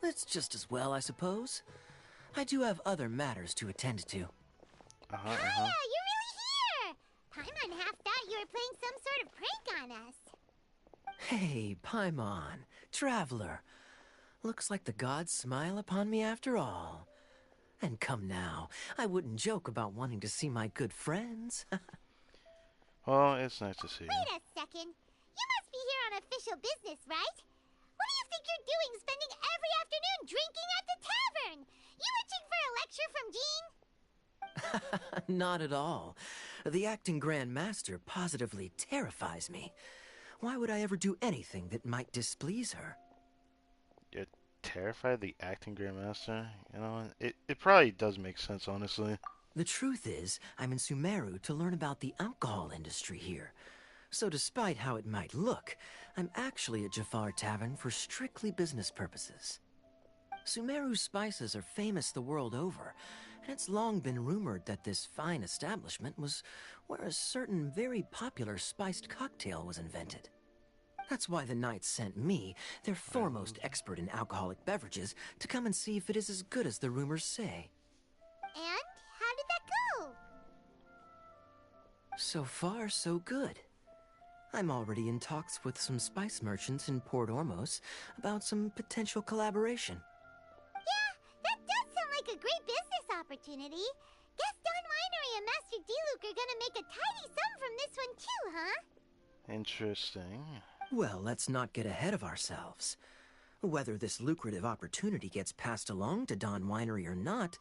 That's just as well, I suppose. I do have other matters to attend to. Kaya, you're really here. Paimon half thought you were playing some sort of prank on us. Hey, Paimon, Traveler. Looks like the gods smile upon me after all. And come now, I wouldn't joke about wanting to see my good friends. Well, it's nice to see you. Wait a second. You must be here on official business, right? What do you think you're doing spending every afternoon drinking at the tavern? You itching for a lecture from Jean? Not at all. The acting Grand Master positively terrifies me. Why would I ever do anything that might displease her? You're terrified of the acting Grandmaster? You know, it probably does make sense, honestly. The truth is, I'm in Sumeru to learn about the alcohol industry here. So despite how it might look, I'm actually at Jafar Tavern for strictly business purposes. Sumeru spices are famous the world over, and it's long been rumored that this fine establishment was where a certain very popular spiced cocktail was invented. That's why the Knights sent me, their foremost expert in alcoholic beverages, to come and see if it is as good as the rumors say. And how did that go? So far, so good. I'm already in talks with some spice merchants in Port Ormos about some potential collaboration. Yeah, that does sound like a great business opportunity. Guess Don Winery and Master D-Luke are gonna make a tidy sum from this one too, huh? Interesting. Well, let's not get ahead of ourselves. Whether this lucrative opportunity gets passed along to Don Winery or not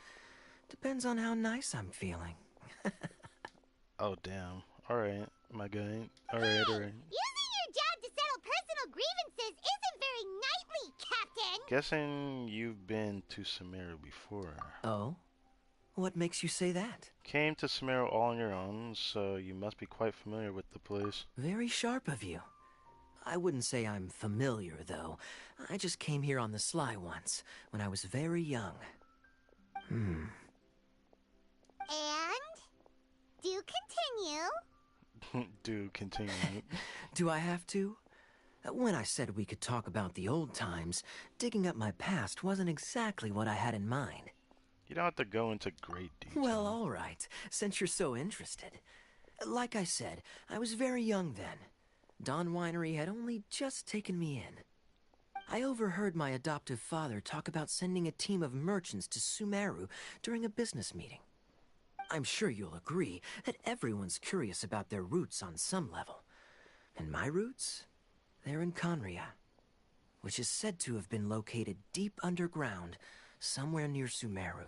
depends on how nice I'm feeling. Oh, damn. Alright, my guy. Alright. Using your job to settle personal grievances isn't very knightly, Captain! Guessing you've been to Sumeru before. Oh? What makes you say that? Came to Sumeru all on your own, so you must be quite familiar with the place. Very sharp of you. I wouldn't say I'm familiar, though. I just came here on the sly once, when I was very young. And? Do continue. Do continue. Do I have to? When I said we could talk about the old times, digging up my past wasn't exactly what I had in mind. You don't have to go into great detail. Well, all right, since you're so interested. Like I said, I was very young then. Don Winery had only just taken me in. I overheard my adoptive father talk about sending a team of merchants to Sumeru during a business meeting. I'm sure you'll agree that everyone's curious about their roots on some level. And my roots? They're in Conria, which is said to have been located deep underground, somewhere near Sumeru.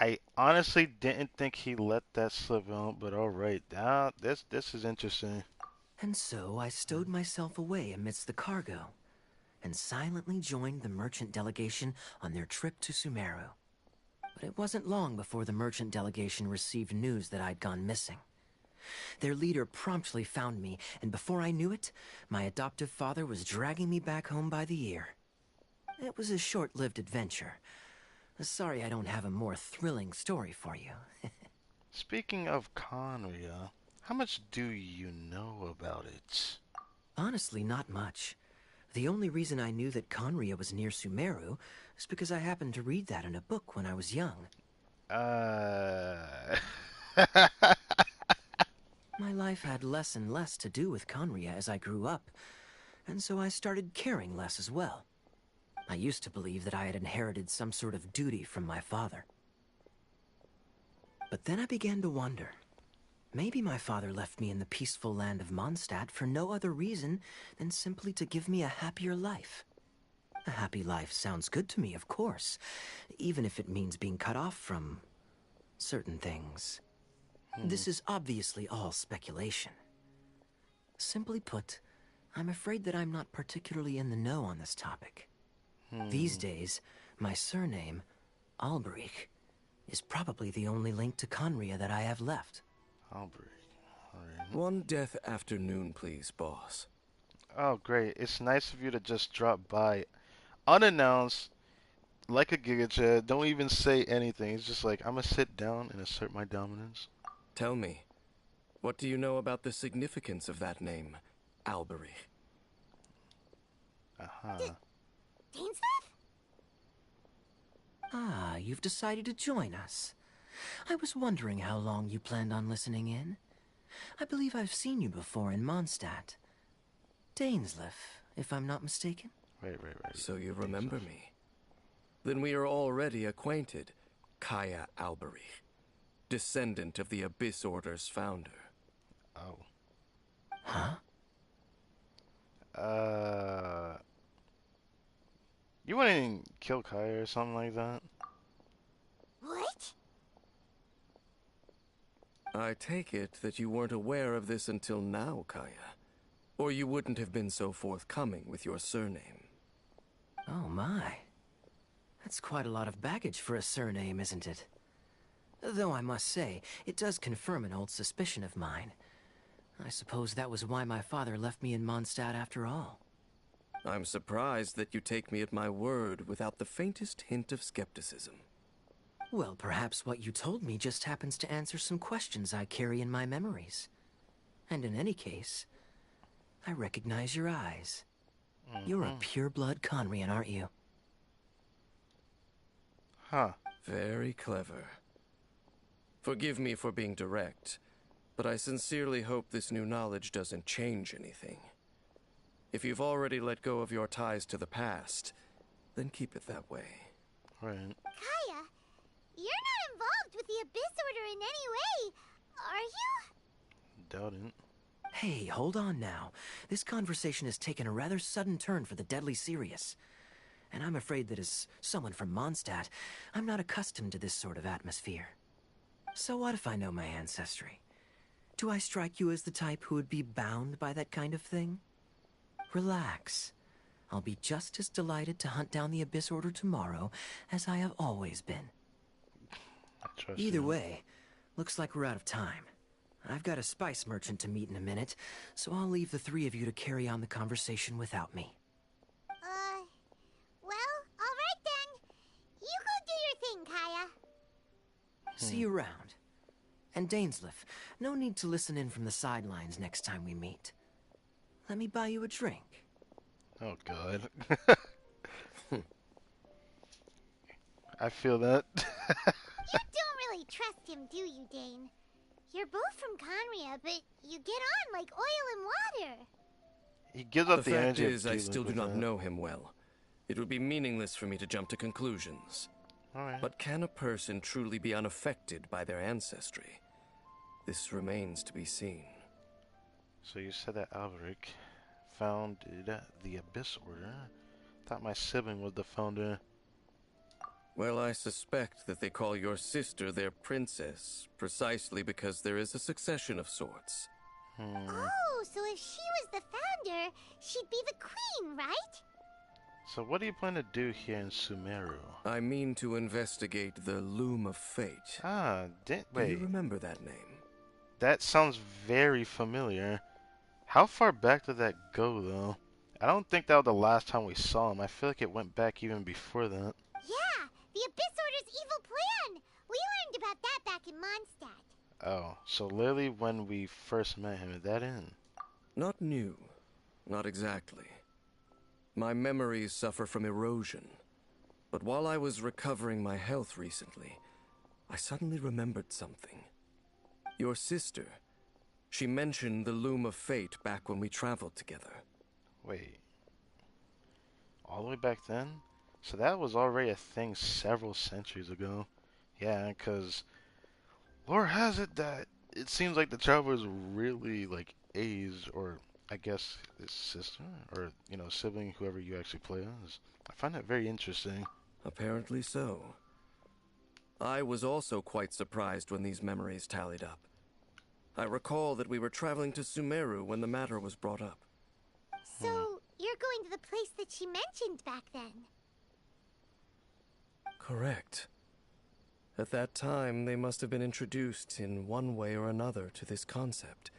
I honestly didn't think he let that slip out, but alright. Now, this is interesting. And so I stowed myself away amidst the cargo, and silently joined the merchant delegation on their trip to Sumeru. But it wasn't long before the merchant delegation received news that I'd gone missing. Their leader promptly found me, and before I knew it, my adoptive father was dragging me back home by the ear. It was a short-lived adventure. Sorry I don't have a more thrilling story for you. Speaking of Conria, how much do you know about it? Honestly, not much. The only reason I knew that Conria was near Sumeru is because I happened to read that in a book when I was young. My life had less and less to do with Conria as I grew up, and so I started caring less as well. I used to believe that I had inherited some sort of duty from my father. But then I began to wonder. Maybe my father left me in the peaceful land of Mondstadt for no other reason than simply to give me a happier life. A happy life sounds good to me, of course, even if it means being cut off from certain things. This is obviously all speculation. Simply put, I'm afraid that I'm not particularly in the know on this topic. These days, my surname, Alberich, is probably the only link to Conria that I have left. Alberich. Alright. One death afternoon, please, boss. Oh, great. It's nice of you to just drop by unannounced, like a Giga Chad. Don't even say anything. It's just like, I'm gonna sit down and assert my dominance. Tell me, what do you know about the significance of that name, Alberich? Dainsleif? Ah, you've decided to join us. I was wondering how long you planned on listening in. I believe I've seen you before in Mondstadt. Dainsleif, if I'm not mistaken. Right. So you remember me. Then we are already acquainted. Kaya Alberich, descendant of the Abyss Order's founder. Oh. Huh? You wouldn't kill Kaya or something like that? What? I take it that you weren't aware of this until now, Kaya. Or you wouldn't have been so forthcoming with your surname. Oh my. That's quite a lot of baggage for a surname, isn't it? Though I must say, it does confirm an old suspicion of mine. I suppose that was why my father left me in Mondstadt after all. I'm surprised that you take me at my word without the faintest hint of skepticism. Well, perhaps what you told me just happens to answer some questions I carry in my memories. And in any case, I recognize your eyes. You're a pure-blood Conrian, aren't you? Huh. Very clever. Forgive me for being direct, but I sincerely hope this new knowledge doesn't change anything. If you've already let go of your ties to the past, then keep it that way. Right. Kaya, you're not involved with the Abyss Order in any way, are you? Doubting. Hey, hold on now. This conversation has taken a rather sudden turn for the deadly serious. And I'm afraid that as someone from Mondstadt, I'm not accustomed to this sort of atmosphere. So what if I know my ancestry? Do I strike you as the type who would be bound by that kind of thing? Relax. I'll be just as delighted to hunt down the Abyss Order tomorrow as I have always been. I trust Either you. way, looks like we're out of time. I've got a spice merchant to meet in a minute, so I'll leave the three of you to carry on the conversation without me. Well, alright then. You go do your thing, Kaya. See you around. And Dainsleif, no need to listen in from the sidelines next time we meet. Let me buy you a drink. Oh god. I feel that. You don't really trust him, do you, Dane? You're both from Conria, but you get on like oil and water. He gives up The the fact energy. is, I still do not know him well. It would be meaningless for me to jump to conclusions. Alright. But can a person truly be unaffected by their ancestry? This remains to be seen. So you said that Alberich founded the Abyss Order. Thought my sibling was the founder. Well, I suspect that they call your sister their princess, precisely because there is a succession of sorts. Oh, so if she was the founder, she'd be the queen, right? So what do you plan to do here in Sumeru? I mean to investigate the Loom of Fate. Do you wait. remember that name? That sounds very familiar. How far back did that go, though? I don't think that was the last time we saw him. I feel like it went back even before that. Yeah, the Abyss Order's evil plan. We learned about that back in Mondstadt. Oh, so literally when we first met him, is that in? Not new. Not exactly. My memories suffer from erosion. But while I was recovering my health recently, I suddenly remembered something. Your sister. She mentioned the Loom of Fate back when we traveled together. Wait. All the way back then? So that was already a thing several centuries ago. Yeah, because lore has it that it seems like the travelers really like A's, or I guess his sister, or, you know, sibling, whoever you actually play as. I find that very interesting. Apparently so. I was also quite surprised when these memories tallied up. I recall that we were traveling to Sumeru when the matter was brought up. So, you're going to the place that she mentioned back then? Correct. At that time, they must have been introduced in one way or another to this concept.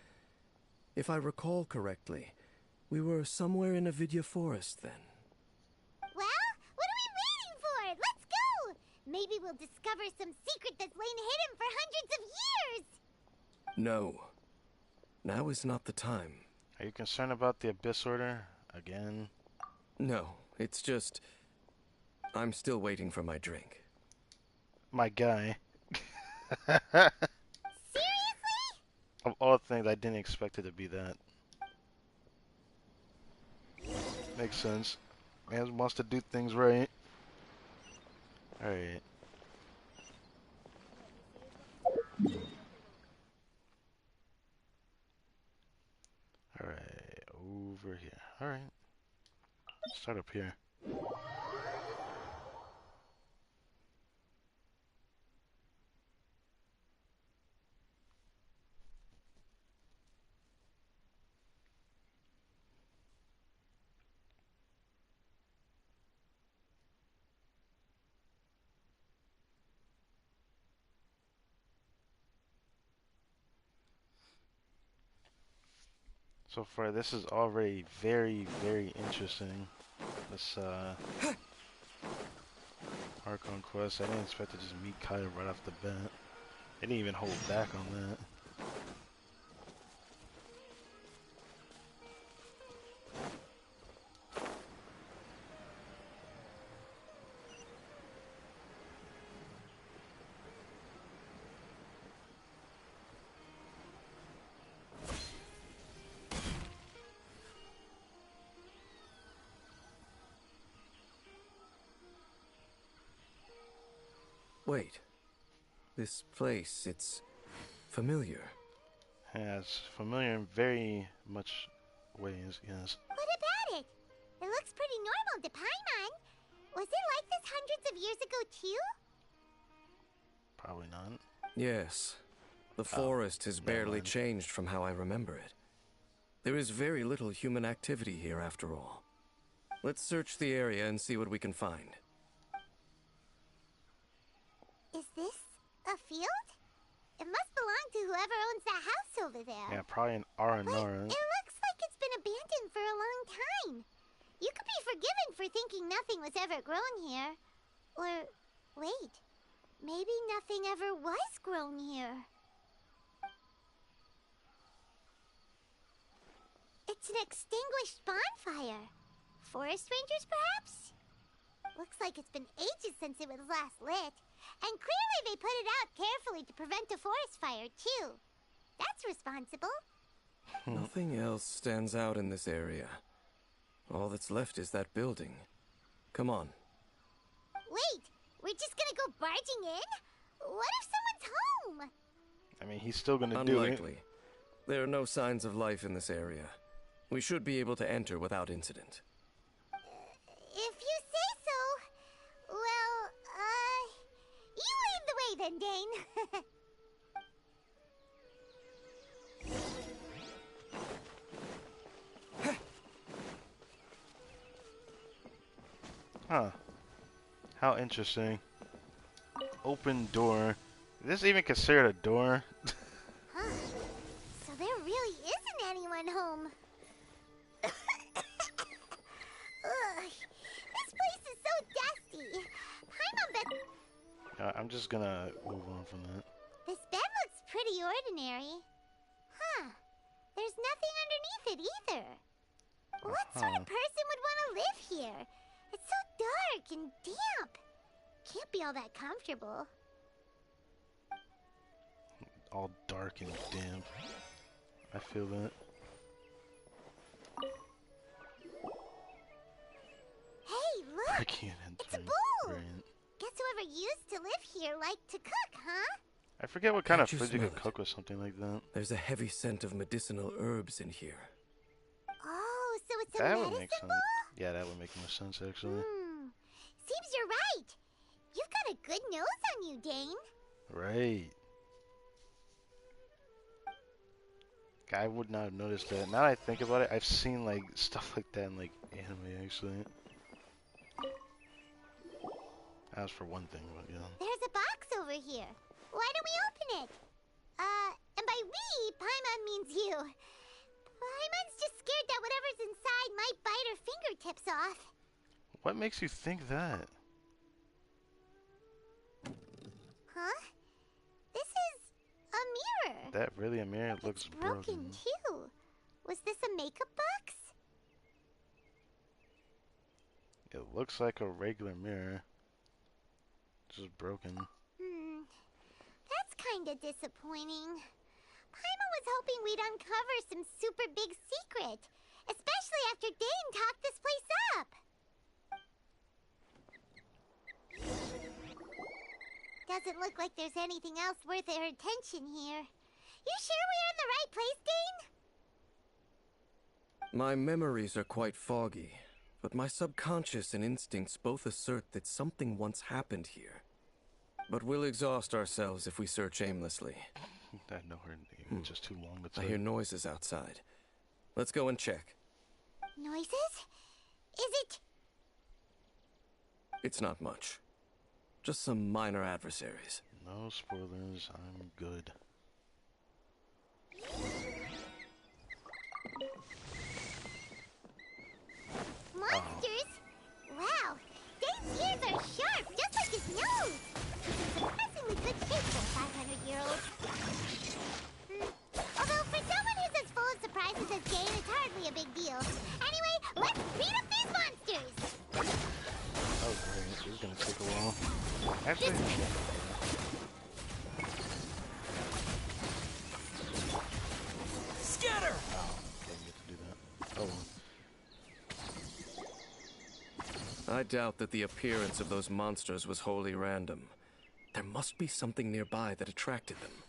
If I recall correctly, we were somewhere in Avidya Forest then. Well, what are we waiting for? Let's go! Maybe we'll discover some secret that's lain hidden for hundreds of years! No. Now is not the time. Are you concerned about the Abyss Order? Again? No, it's just... I'm still waiting for my drink. My guy. Seriously? Of all things, I didn't expect it to be that. Makes sense. Man wants to do things right. Alright. Alright, over here. Alright. Start up here. So far, this is already very, very interesting. This, ARCHON quest. I didn't expect to just meet Kaya right off the bat. They didn't even hold back on that. Wait. This place, it's familiar. Yeah, it's familiar in very much ways, yes. What about it? It looks pretty normal to Paimon. Was it like this hundreds of years ago too? Probably not. Yes. The forest has barely changed from how I remember it. There is very little human activity here after all. Let's search the area and see what we can find. Is this a field? It must belong to whoever owns that house over there. Yeah, probably an But Aranara. it looks like it's been abandoned for a long time. You could be forgiven for thinking nothing was ever grown here. Or, wait, maybe nothing ever was grown here. It's an extinguished bonfire. Forest rangers, perhaps? Looks like it's been ages since it was last lit. And clearly they put it out carefully to prevent a forest fire, too. That's responsible. Nothing else stands out in this area. All that's left is that building. Come on. Wait, we're just gonna go barging in? What if someone's home? I mean, he's still gonna do it. Unlikely. There are no signs of life in this area. We should be able to enter without incident. If you say so. Well, you lead the way then, Dane. Huh. How interesting. Open door. Is this even considered a door? Huh. So there really isn't anyone home. Ugh. This place is so dusty. Paimon bet I'm just gonna move on from that. this bed looks pretty ordinary. Huh. There's nothing underneath it either. What sort of person would want to live here? It's so dark and damp. Can't be all that comfortable. All dark and damp. I feel that. Hey, I look! can't It's a enter. bowl! Right. Guess whoever used to live here liked to cook, huh? I forget what kind of Can't you food you smell can it? cook with something like that. There's a heavy scent of medicinal herbs in here. Oh, so it's a That would medicine make sense. bowl? Yeah, that would make more sense actually. Seems you're right. You've got a good nose on you, Dane. Right. I would not have noticed that. Now that I think about it, I've seen like stuff like that in like anime actually. As for one thing, but yeah. There's a box over here. Why don't we open it? And by we, Paimon means you. Paimon's just scared that whatever's inside might bite her fingertips off. What makes you think that? Huh? This is a mirror. That really a mirror? It looks It's broken too. Was this a makeup box? It looks like a regular mirror. Just broken. That's kinda disappointing. Paimon was hoping we'd uncover some super big secret. Especially after Dane talked this place up. Doesn't look like there's anything else worth our attention here. You sure we're in the right place, Dane? My memories are quite foggy, but my subconscious and instincts both assert that something once happened here. But we'll exhaust ourselves if we search aimlessly. I know her name. It's just too long to I type. hear noises outside. Let's go and check. Noises? Is it... It's not much. Just some minor adversaries. No spoilers. I'm good. Monsters? Wow, Dane's ears are sharp, just like his nose. Surprisingly good shape for a 500-year-old. Although for someone who's as full of surprises as Dane, it's hardly a big deal. Anyway, let's beat up these monsters! Oh, great. This is gonna take a while. Actually, Scatter! oh, didn't get to do that. Oh well. I doubt that the appearance of those monsters was wholly random. There must be something nearby that attracted them.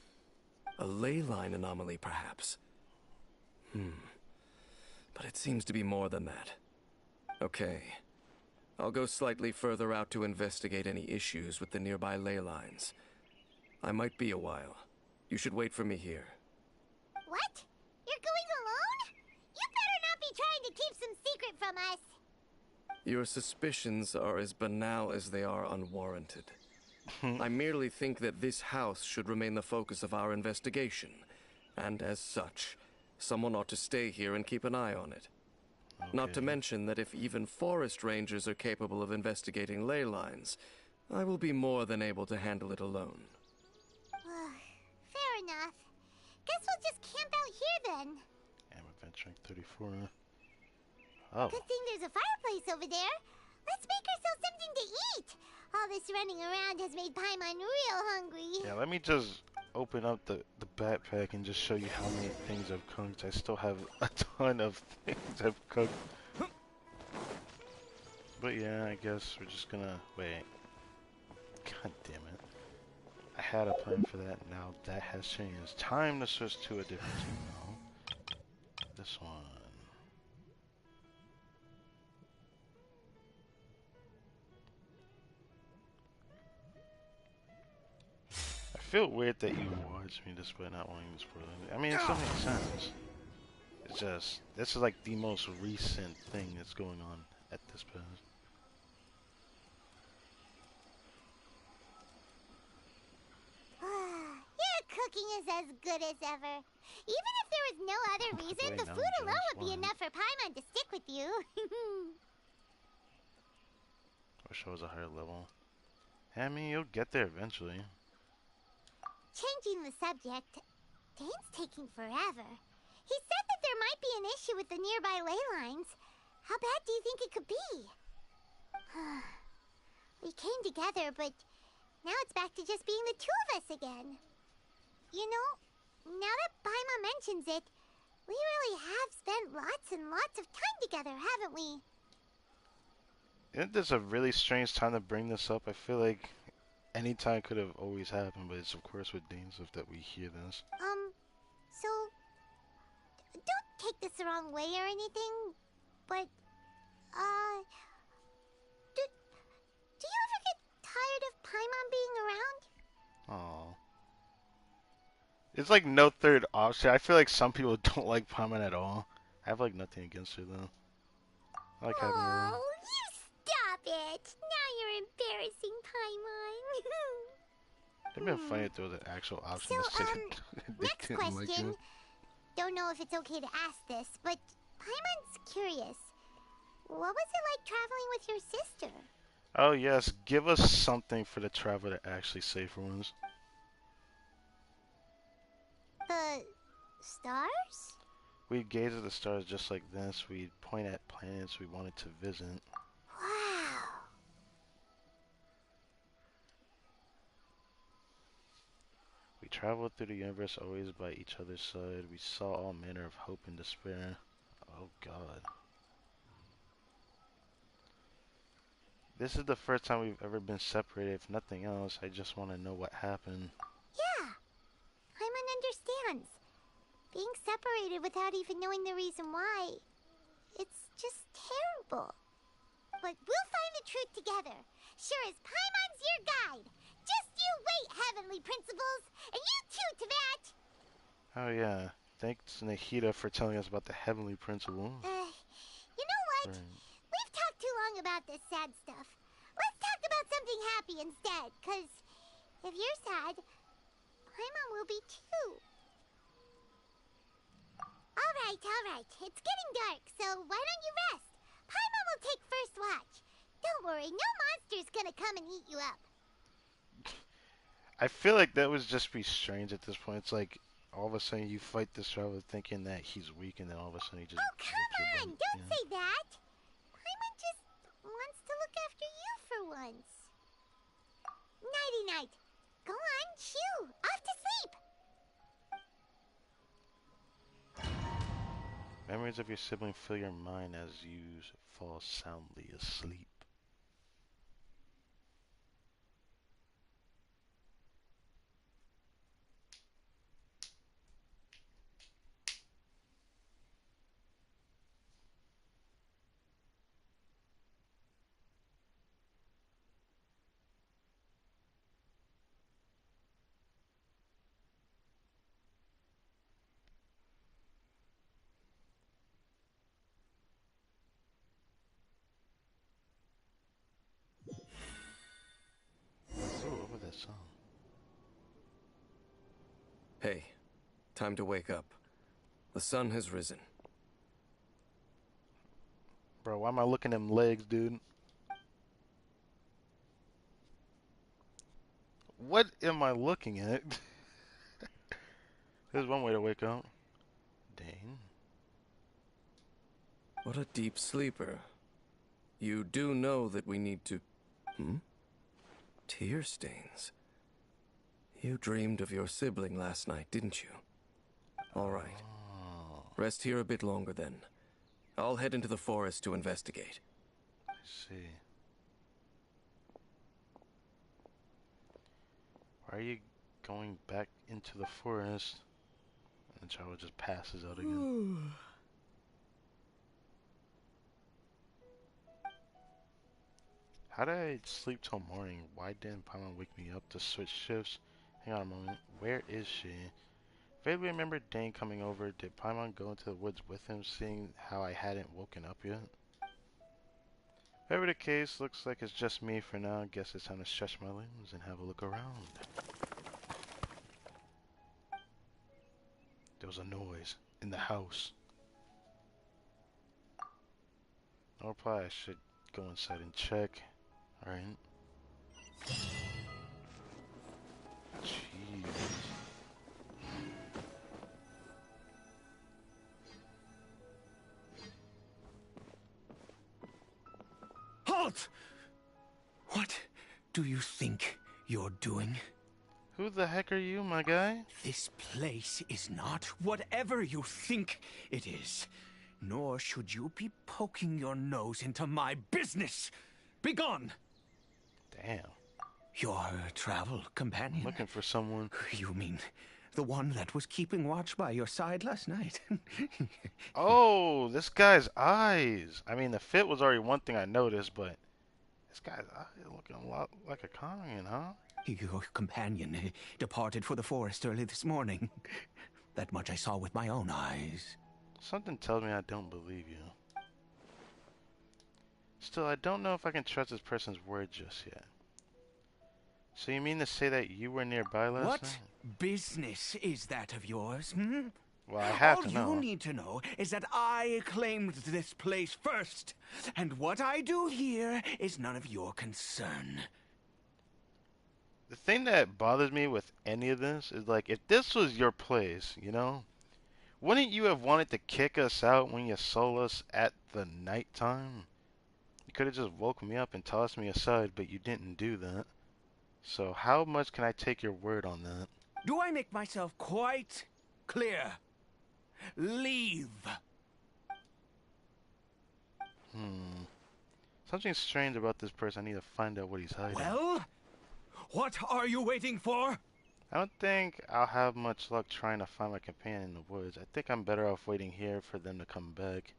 A ley line anomaly, perhaps. But it seems to be more than that. Okay. I'll go slightly further out to investigate any issues with the nearby ley lines. I might be a while. You should wait for me here. What? You're going alone? You better not be trying to keep some secret from us. Your suspicions are as banal as they are unwarranted. I merely think that this house should remain the focus of our investigation, and as such, someone ought to stay here and keep an eye on it. Okay. Not to mention that if even forest rangers are capable of investigating ley lines, I will be more than able to handle it alone. Fair enough. Guess we'll just camp out here then. I'm adventuring 34. Oh. Good thing there's a fireplace over there. Let's make ourselves something to eat. All this running around has made Paimon real hungry. Yeah, let me just open up the backpack and just show you how many things I've cooked. I still have a ton of things I've cooked. But yeah, I guess we're just gonna wait. God damn it. I had a plan for that, now that has changed. Time to switch to a different team now. This one. I feel weird that you watch me despite not wanting to spoil it. I mean, it still makes sense. It's just, this is like the most recent thing that's going on at this point. Your cooking is as good as ever. Even if there was no other reason, Wait, the now food I'm alone just would be one. enough for Paimon to stick with you. Wish I was a higher level. I mean, you'll get there eventually. Changing the subject, Dane's taking forever. He said that there might be an issue with the nearby ley lines. How bad do you think it could be? We came together, but now it's back to just being the two of us again. You know, now that Paimon mentions it, we really have spent lots and lots of time together, haven't we? Isn't this a really strange time to bring this up? I feel like any time could have always happened, but it's of course with Dainsleif that we hear this. So, don't take this the wrong way or anything, but, do you ever get tired of Paimon being around? Aww. It's like no third option. I feel like some people don't like Paimon at all. I have like nothing against her though. I like having her around. Oh, you stop it! Now you're embarrassing Paimon. It'd been funny if there was an actual option to say that they Next didn't like question. her. Don't know if it's okay to ask this, but Paimon's curious. What was it like traveling with your sister? Oh yes, give us something for the travel to actually say for once. The stars? We'd gaze at the stars just like this. We'd point at planets we wanted to visit. Wow. We traveled through the universe always by each other's side. We saw all manner of hope and despair. Oh god. This is the first time we've ever been separated. If nothing else, I just want to know what happened. Yeah, Paimon understands. Being separated without even knowing the reason why, it's just terrible. But we'll find the truth together. Sure as Paimon's your guide. Just you wait, Heavenly Principles, and you too, Teyvat. Oh yeah, thanks Nahida for telling us about the heavenly principle. You know what? Right. We've talked too long about this sad stuff. Let's talk about something happy instead, cause if you're sad, Paimon will be too. Alright. It's getting dark, so why don't you rest? Paimon will take first watch. Don't worry, no monster's gonna come and eat you up. I feel like that would just be strange at this point. It's like all of a sudden you fight this traveler thinking that he's weak, and then all of a sudden he just. Oh, come on! Don't say that! Paimon just wants to look after you for once. Nighty-night. Go on, chew. Off to sleep. Memories of your sibling fill your mind as you fall soundly asleep. Ooh, what was that song? Hey, time to wake up. The sun has risen. Bro, why am I looking at them legs, dude? What am I looking at? There's one way to wake up. Dang. What a deep sleeper. You do know that we need to... Tear stains. You dreamed of your sibling last night, didn't you? All right. Oh, Rest here a bit longer then. I'll head into the forest to investigate. I see. Why are you going back into the forest? And the child just passes out again. How did I sleep till morning? Why didn't Paimon wake me up to switch shifts? Hang on a moment. Where is she? Vaguely remember Dane coming over. Did Paimon go into the woods with him, seeing how I hadn't woken up yet? Whatever the case, looks like it's just me for now. Guess it's time to stretch my limbs and have a look around. There was a noise in the house. No reply. I should go inside and check. Alright. Jeez. Halt! What do you think you're doing? Who the heck are you, my guy? This place is not whatever you think it is. Nor should you be poking your nose into my business. Begone! Damn. Your travel companion? Looking for someone. You mean the one that was keeping watch by your side last night? Oh, this guy's eyes. I mean, the fit was already one thing I noticed, but this guy's eyes looking a lot like a Konian, huh? Your companion departed for the forest early this morning. That much I saw with my own eyes. Something tells me I don't believe you. Still, I don't know if I can trust this person's word just yet. So you mean to say that you were nearby last What night? business is that of yours, Well, I have All to know. you need to know is that I claimed this place first. And what I do here is none of your concern. The thing that bothers me with any of this is, like, if this was your place, you know, wouldn't you have wanted to kick us out when you saw us at the nighttime? You could have just woke me up and tossed me aside, but you didn't do that. So how much can I take your word on that? Do I make myself quite clear? Leave. Something strange about this person. I need to find out what he's hiding. Well, what are you waiting for? I don't think I'll have much luck trying to find my companion in the woods. I think I'm better off waiting here for them to come back.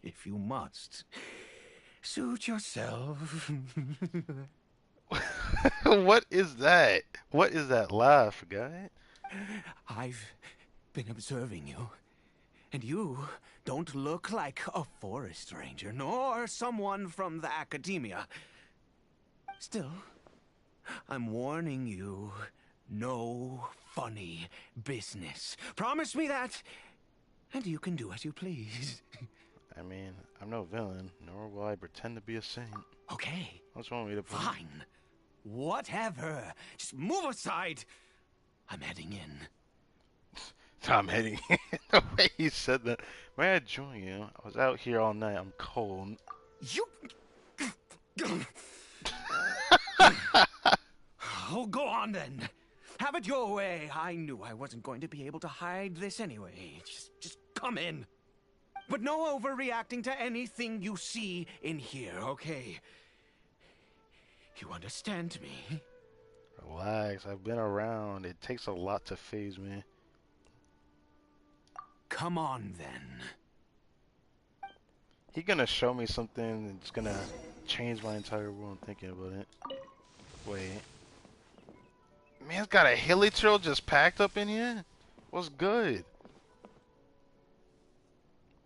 If you must, suit yourself. What is that? What is that laugh, guy? I've been observing you, and you don't look like a forest ranger, nor someone from the academia. Still, I'm warning you, no funny business. Promise me that, and you can do as you please. I mean, I'm no villain, nor will I pretend to be a saint. Okay. What's wrong with me to put? Fine. Whatever. Just move aside. I'm heading in. I'm heading in. The way he said that. May I join you? I was out here all night. I'm cold. You... Oh, go on then. Have it your way. I knew I wasn't going to be able to hide this anyway. Just come in. But no overreacting to anything you see in here, okay? You understand me? Relax. I've been around. It takes a lot to phase me. Come on then. He gonna show me something that's gonna change my entire world. I'm thinking about it. Wait. Man's got a hilly trail just packed up in here? What's good?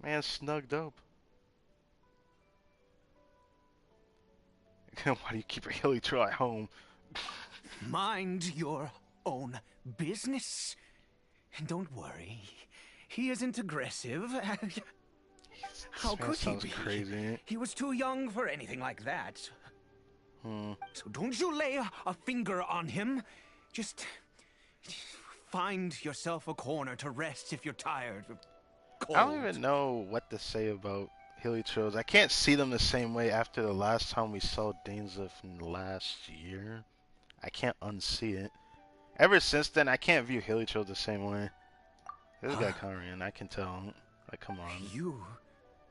Man, snugged up. Why do you keep a hilly trail at home? Mind your own business. And don't worry, he isn't aggressive. How could he be? Crazy. He was too young for anything like that. So don't you lay a finger on him. Just find yourself a corner to rest if you're tired. Cold. I don't even know what to say about hilly trails. I can't see them the same way after the last time we saw Dainsleif in last year. I can't unsee it. Ever since then, I can't view hilly trails the same way. This guy Conrian, I can tell. Like, come on. You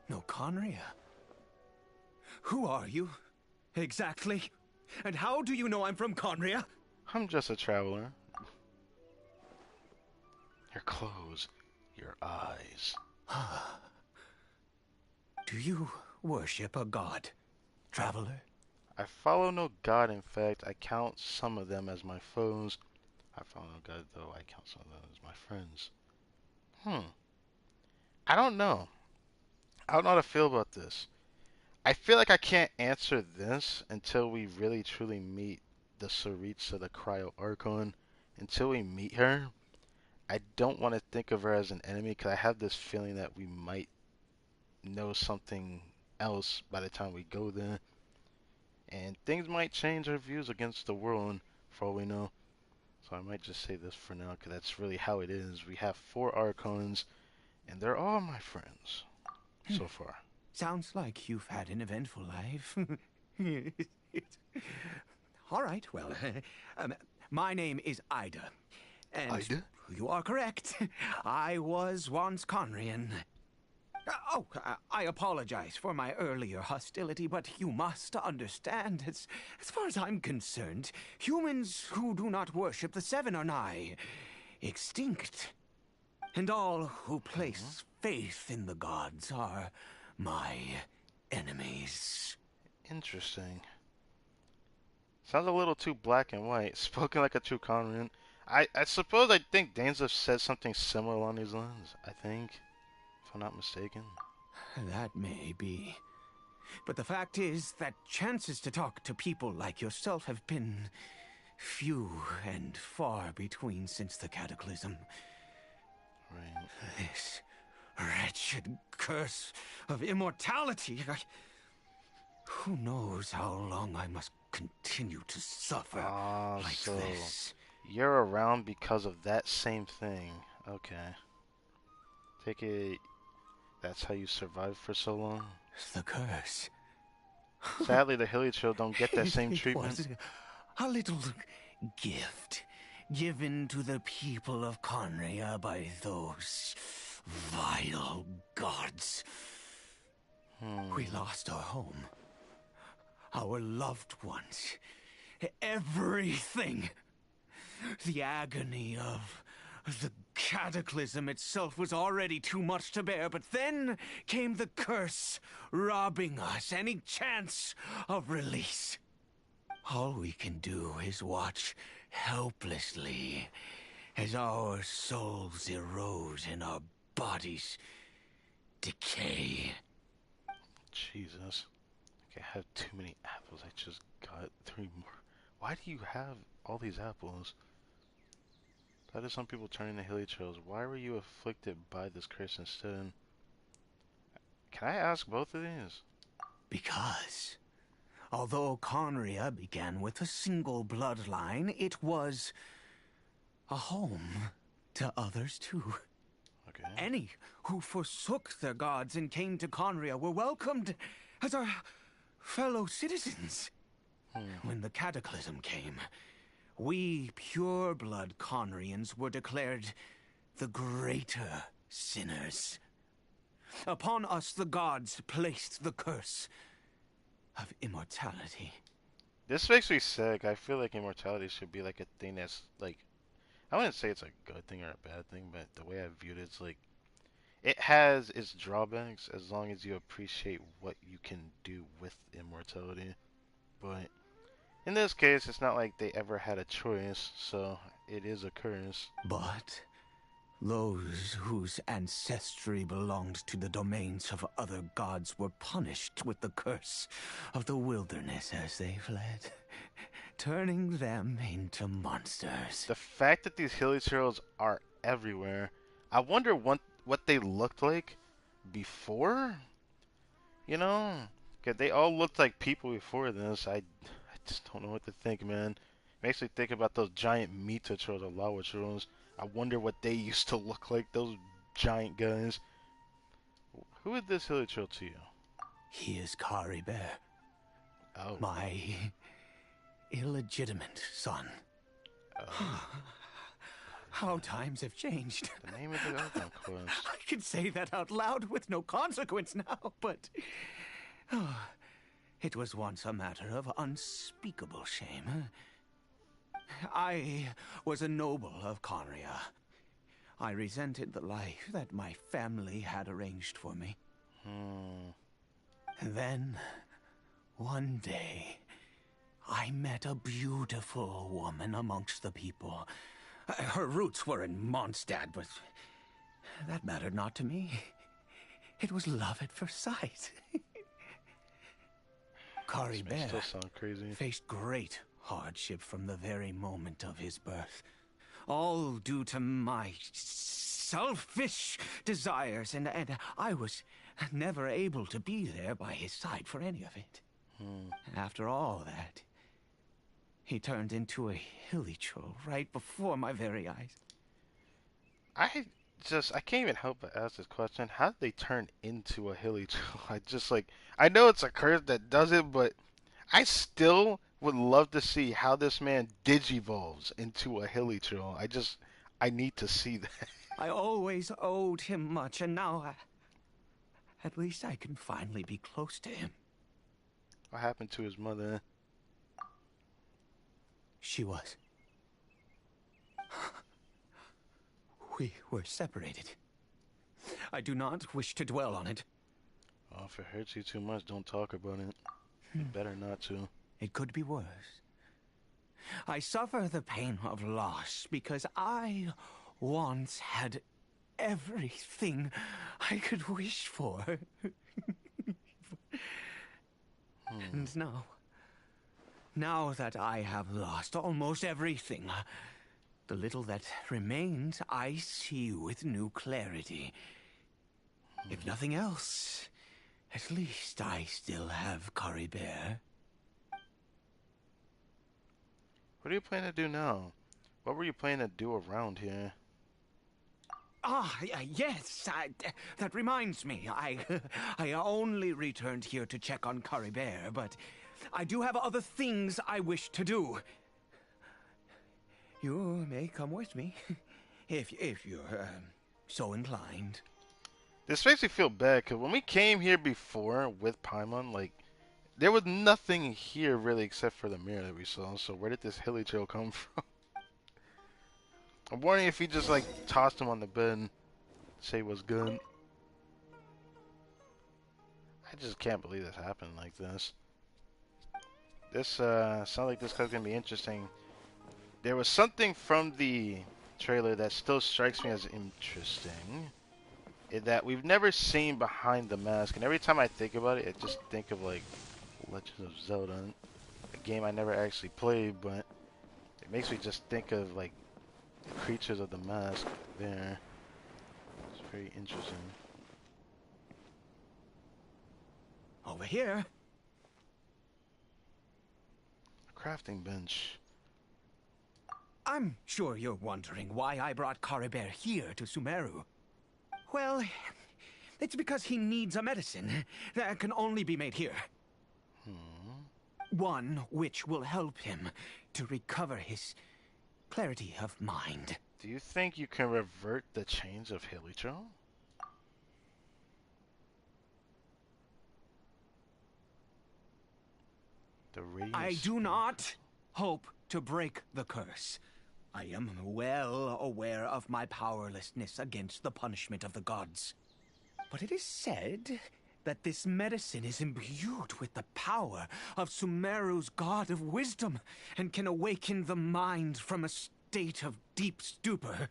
know Conria? Who are you? Exactly. And how do you know I'm from Conria? I'm just a traveler. Your clothes, your eyes. Do you worship a god, traveler? I follow no god, in fact. I count some of them as my foes. I follow no god, though. I count some of them as my friends. I don't know. I don't know how to feel about this. I feel like I can't answer this until we really truly meet the Tsaritsa, the Cryo Archon. Until we meet her, I don't want to think of her as an enemy because I have this feeling that we might know something else by the time we go there. And things might change our views against the world for all we know. So I might just say this for now because that's really how it is. We have 4 Archons and they're all my friends so far. Sounds like you've had an eventful life. All right, well, my name is Ida. And Ida? You are correct. I was once Conrian. I apologize for my earlier hostility, but you must understand, as far as I'm concerned, humans who do not worship the Seven are nigh extinct. And all who place faith in the gods are my enemies. Interesting. Sounds a little too black and white. Spoken like a true Conrian. I suppose I think Dainsleif said something similar along these lines, I think. If I'm not mistaken. That may be. But the fact is that chances to talk to people like yourself have been few and far between since the cataclysm. Right. This wretched curse of immortality. Who knows how long I must continue to suffer like so this. You're around because of that same thing. Okay. Take it that's how you survived for so long? The curse. Sadly, the Hilly Trail don't get that same It treatment. was a little gift given to the people of Conria by those vile gods. We lost our home, our loved ones, everything. The agony of the cataclysm itself was already too much to bear, but then came the curse, robbing us any chance of release. All we can do is watch helplessly as our souls erode and our bodies decay. Jesus. Okay, I have too many apples. I just got 3 more. Why do you have all these apples? How do some people turn into hilly trails? Why were you afflicted by this curse instead? Can I ask both of these? Because, although Conria began with a single bloodline, it was a home to others too. Okay. Any who forsook their gods and came to Conria were welcomed as our fellow citizens. When the cataclysm came, we pure-blood Conrians were declared the greater sinners. Upon us the gods placed the curse of immortality. This makes me sick. I feel like immortality should be like a thing that's like, I wouldn't say it's a good thing or a bad thing, but the way I viewed it, it's like, it has its drawbacks as long as you appreciate what you can do with immortality. But in this case, it's not like they ever had a choice, so it is a curse. But those whose ancestry belonged to the domains of other gods were punished with the curse of the wilderness as they fled, turning them into monsters. The fact that these hilly trails are everywhere, I wonder what they looked like before? You know? Because they all looked like people before this. I just don't know what to think, man. Makes me think about those giant Mita trolls or lava trolls. I wonder what they used to look like, those giant guys. Who is this hilly troll to you? He is Caribert, Oh. my illegitimate son. How times have changed. The name of the album quest. I can say that out loud with no consequence now, but it was once a matter of unspeakable shame. I was a noble of Conria. I resented the life that my family had arranged for me. Then, one day, I met a beautiful woman amongst the people. Her roots were in Mondstadt, but that mattered not to me. It was love at first sight. Caribert Still sound crazy. faced great hardship from the very moment of his birth. All due to my selfish desires, and I was never able to be there by his side for any of it. After all that, he turned into a hilly troll right before my very eyes. I can't even help but ask this question. How did they turn into a hilly troll? I know it's a curse that does it, but I still would love to see how this man digivolves into a hilly troll. I need to see that. I always owed him much, and now at least I can finally be close to him. What happened to his mother? She was. We were separated. I do not wish to dwell on it. Oh, if it hurts you too much, don't talk about it. You better not to. It could be worse. I suffer the pain of loss because I once had everything I could wish for. And now that I have lost almost everything, the little that remains I see with new clarity. If nothing else, at least I still have Caribert. What are you planning to do now? What were you planning to do around here? Yes, that reminds me. I only returned here to check on Caribert, but I do have other things I wish to do. You may come with me, if you're so inclined. This makes me feel bad because when we came here before with Paimon, like there was nothing here really except for the mirror that we saw. So where did this hilly trail come from? I'm wondering if he just like tossed him on the bed and say it was good. I just can't believe this happened like this. This sounds like this is gonna be interesting. There was something from the trailer that still strikes me as interesting. That we've never seen behind the mask, and every time I think about it, I just think of like Legend of Zelda, a game I never actually played, but it makes me just think of like the creatures of the mask there. It's very interesting. Over here. A crafting bench. I'm sure you're wondering why I brought Caribert here to Sumeru. Well, it's because he needs a medicine that can only be made here. One which will help him to recover his clarity of mind. Do you think you can revert the chains of Hilichurl? I do not hope to break the curse. I am well aware of my powerlessness against the punishment of the gods. But it is said that this medicine is imbued with the power of Sumeru's god of wisdom and can awaken the mind from a state of deep stupor.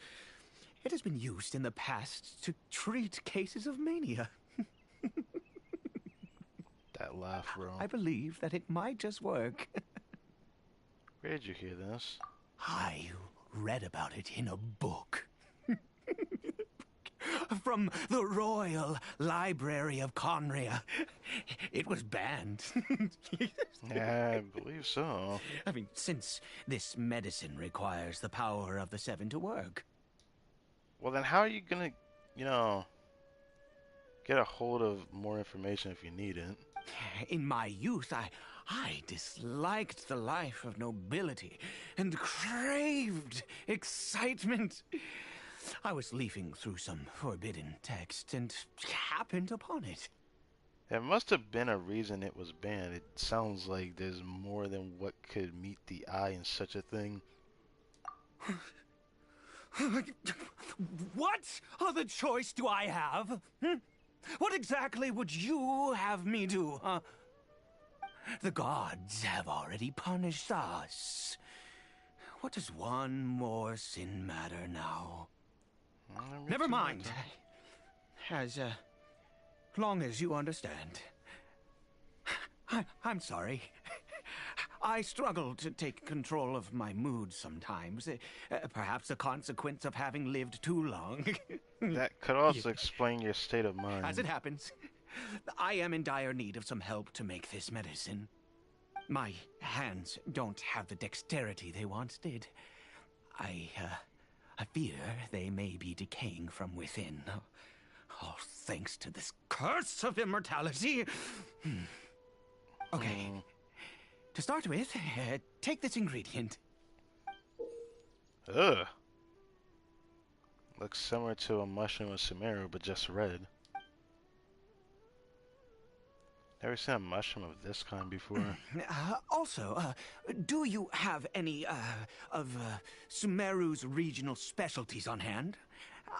It has been used in the past to treat cases of mania. That laugh, bro. I believe that it might just work. Where did you hear this? I read about it in a book. From the Royal Library of Conria. It was banned. Yeah, I believe so. I mean, since this medicine requires the power of the Seven to work. Well, then how are you gonna, get a hold of more information if you need it? In my youth, I disliked the life of nobility and craved excitement. I was leafing through some forbidden text and happened upon it. There must have been a reason it was banned. It sounds like there's more than what could meet the eye in such a thing. What other choice do I have? What exactly would you have me do, huh? The gods have already punished us. What does one more sin matter now? Never mind. As long as you understand. I'm sorry. I struggle to take control of my mood sometimes. Perhaps a consequence of having lived too long. That could also explain your state of mind. As it happens, I am in dire need of some help to make this medicine. My hands don't have the dexterity they once did. I fear they may be decaying from within. All thanks to this curse of immortality. Okay. To start with, take this ingredient. Ugh. Looks similar to a mushroom of Sumeru, but just red. Never seen a mushroom of this kind before. Also, do you have any of Sumeru's regional specialties on hand?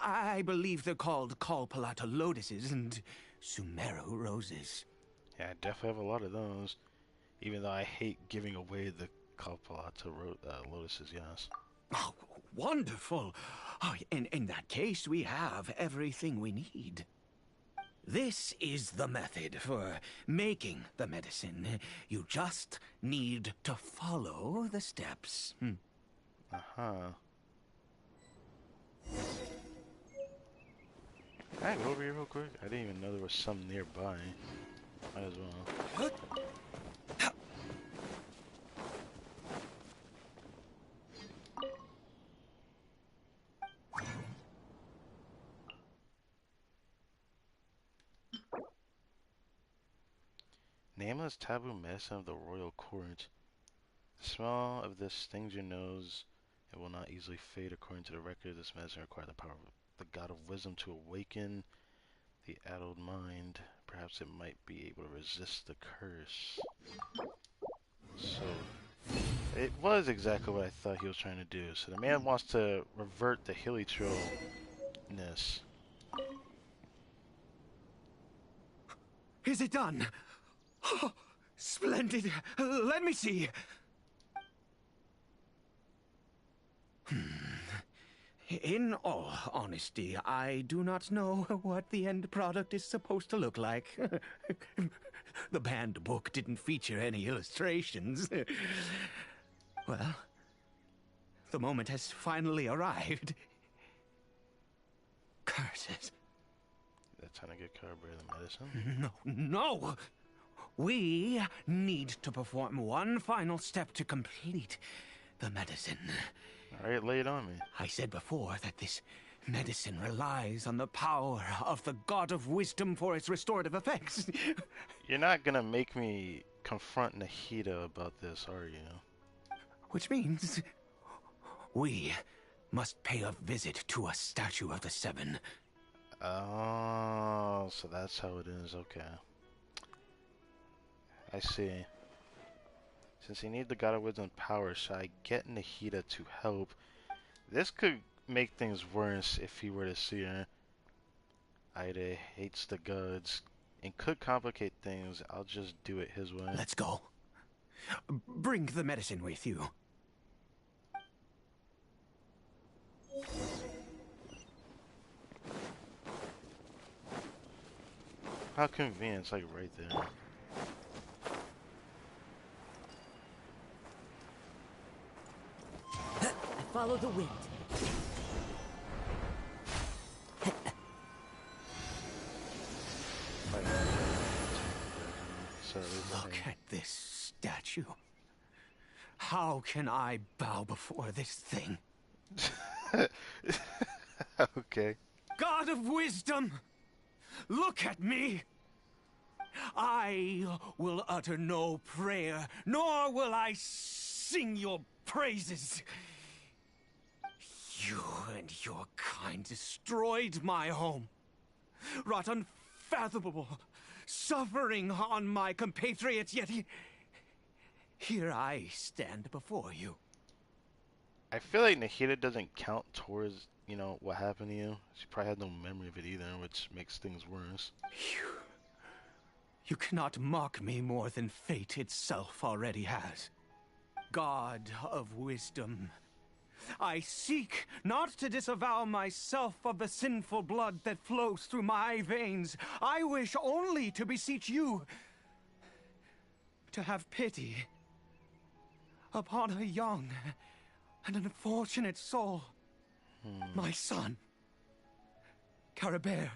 I believe they're called Kalpalata lotuses and Sumeru roses. Yeah, I definitely have a lot of those. Even though I hate giving away the Kalpalata lotuses, yes. Oh, wonderful! Oh, in that case, we have everything we need. This is the method for making the medicine. You just need to follow the steps. Uh-huh. Can I go over here real quick? I didn't even know there was some nearby. Might as well. Nameless taboo medicine of the royal court. The smell of this stings your nose. It will not easily fade. According to the record, this medicine requires the power of the god of wisdom to awaken. The addled mind. Perhaps it might be able to resist the curse. So, it was exactly what I thought he was trying to do. So the man wants to revert the hilichurl-ness. Is it done? Oh, splendid. Let me see. In all honesty, I do not know what the end product is supposed to look like. The banned book didn't feature any illustrations. Well, the moment has finally arrived. Curses. That's how to get Caribert the medicine? No, no! We need to perform one final step to complete the medicine. Alright, lay it on me. I said before that this medicine relies on the power of the God of Wisdom for its restorative effects. You're not gonna make me confront Nahida about this, are you? Which means we must pay a visit to a statue of the Seven. Oh, so that's how it is, okay. I see. Since you need the God of Wisdom power, should I get Nahida to help? This could make things worse if he were to see her. Ida hates the gods and could complicate things. I'll just do it his way. Let's go. Bring the medicine with you. How convenient, it's like right there. Follow the wind. Look at this statue. How can I bow before this thing? Okay. God of Wisdom, look at me. I will utter no prayer, nor will I sing your praises. You and your kind destroyed my home, wrought unfathomable suffering on my compatriots, yet here I stand before you. I feel like Nahida doesn't count towards, you know, what happened to you. She probably had no memory of it either, which makes things worse. You cannot mock me more than fate itself already has. God of Wisdom, I seek not to disavow myself of the sinful blood that flows through my veins. I wish only to beseech you to have pity upon a young and unfortunate soul. My son, Caribert.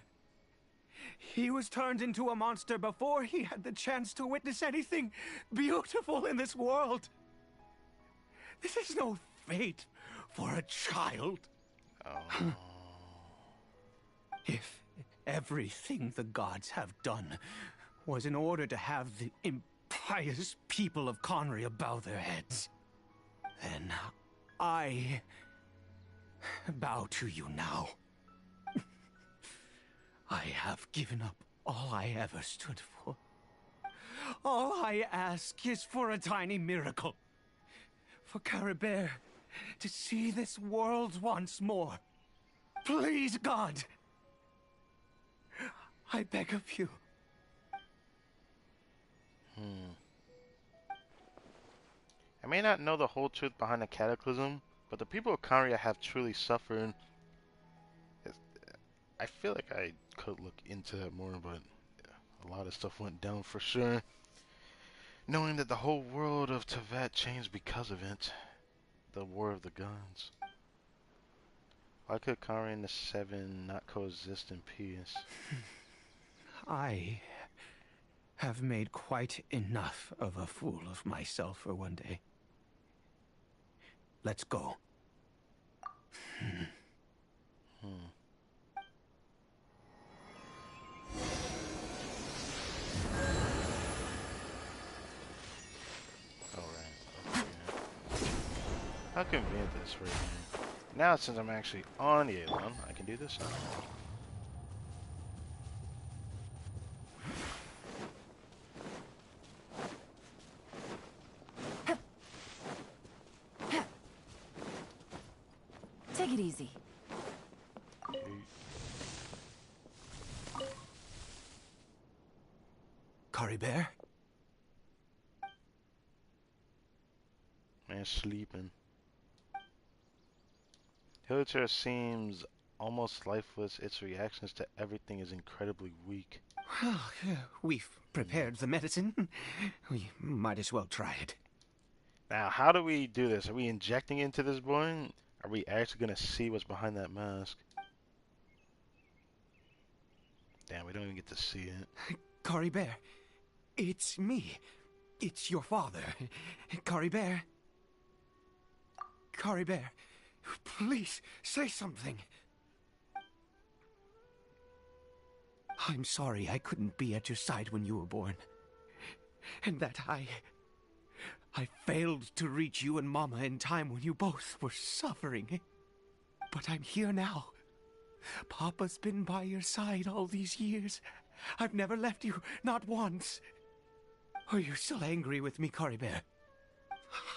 He was turned into a monster before he had the chance to witness anything beautiful in this world. This is no fate for a child. Oh. If everything the gods have done was in order to have the impious people of Conria bow their heads, then I bow to you now. I have given up all I ever stood for. All I ask is for a tiny miracle. For Caribert to see this world once more. Please, God. I beg of you. I may not know the whole truth behind the cataclysm, but the people of Conria have truly suffered. I feel like I could look into that more, but a lot of stuff went down for sure. Knowing that the whole world of Tevat changed because of it. The War of the Gods. Why could Conria and the Seven not coexist in peace? I have made quite enough of a fool of myself for one day. Let's go. How convenient this right here. Now since I'm actually on the A1, I can do this now. Caribert. Man, sleeping. Hillicher seems almost lifeless. Its reactions to everything is incredibly weak. Well, we've prepared the medicine. We might as well try it. Now, how do we do this? Are we injecting into this boy? Are we actually going to see what's behind that mask? Damn, we don't even get to see it. Caribert, it's me. It's your father. Caribert. Caribert, please say something. I'm sorry I couldn't be at your side when you were born. And that I failed to reach you and Mama in time when you both were suffering. But I'm here now. Papa's been by your side all these years. I've never left you, not once. Are you still angry with me, Caribert?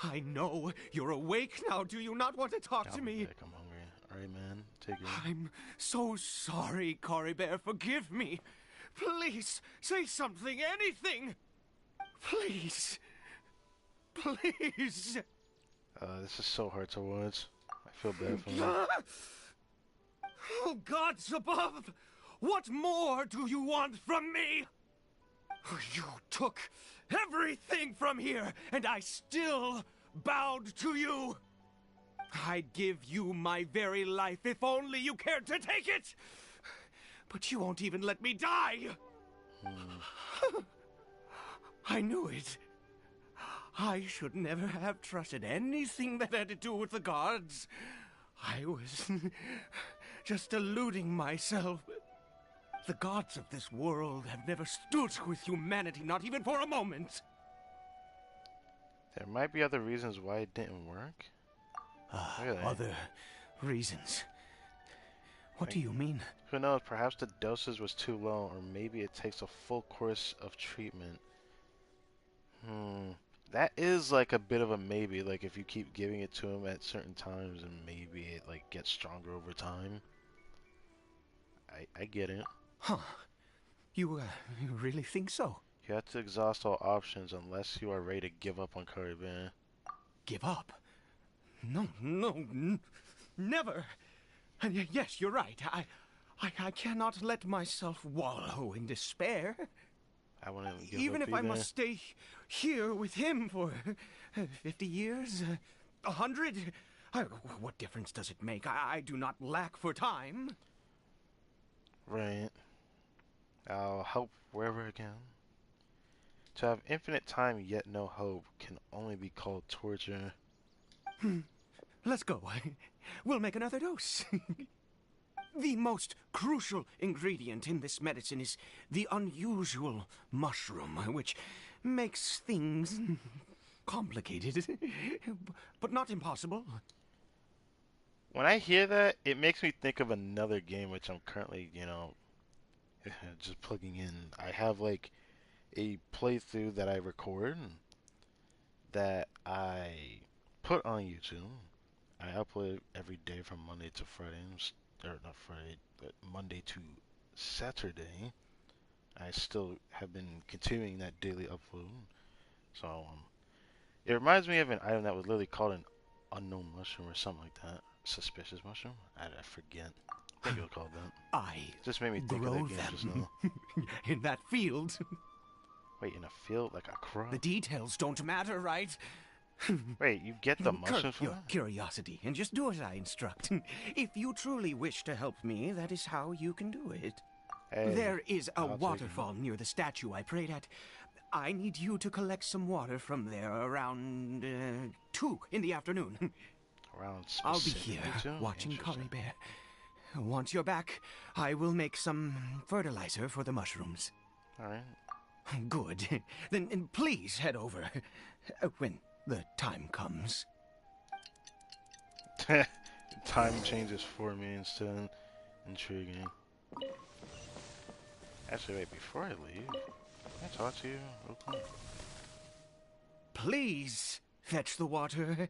I know you're awake now. Do you not want to talk to me? I'm hungry. All right, man. Take it. I'm so sorry, Caribert. Forgive me. Please, say something, anything. Please. Please. This is so hard to watch. I feel bad for him. Oh, gods above! What more do you want from me? You took everything from here, and I still bowed to you. I'd give you my very life if only you cared to take it. But you won't even let me die. I knew it. I should never have trusted anything that had to do with the gods. I was just eluding myself. The gods of this world have never stood with humanity, not even for a moment. There might be other reasons why it didn't work. Really? Other reasons? What do you mean? Who knows? Perhaps the dosage was too low, or maybe it takes a full course of treatment. That is like a bit of a maybe. Like if you keep giving it to him at certain times, and maybe it like gets stronger over time. I get it. Huh? You really think so? You have to exhaust all options unless you are ready to give up on Caribert. Give up? No, never. And yes, you're right. I cannot let myself wallow in despair. I wouldn't give Even up if I either. must stay here with him for 50 years, 100. What difference does it make? I do not lack for time. Right. I'll help wherever I can. To have infinite time yet no hope can only be called torture. Let's go. We'll make another dose. The most crucial ingredient in this medicine is the unusual mushroom, which makes things complicated, but not impossible. When I hear that, it makes me think of another game which I'm currently, just plugging in. I have like a playthrough that I record that I put on YouTube. I upload every day from Monday to Friday, or not Friday, but Monday to Saturday. I still have been continuing that daily upload. So it reminds me of an item that was literally called an unknown mushroom or something like that. Suspicious mushroom? I forget. I think it was called that. I Just made me think grow of that game just them now. in that field. Wait, in a field like a crow? The details don't matter, right? Wait, you get the mushroom from your that? curiosity and just do as I instruct. If you truly wish to help me, that is how you can do it. Hey, There is a I'll take it. waterfall near the statue I prayed at. I need you to collect some water from there around 2 in the afternoon. Around I'll be specifically here too? watching Interesting. Caribert. Once you're back, I will make some fertilizer for the mushrooms. Alright. Good. Then please head over when the time comes. Time changes for me instead. Intriguing. Actually, wait, before I leave, can I talk to you real quick? Please fetch the water.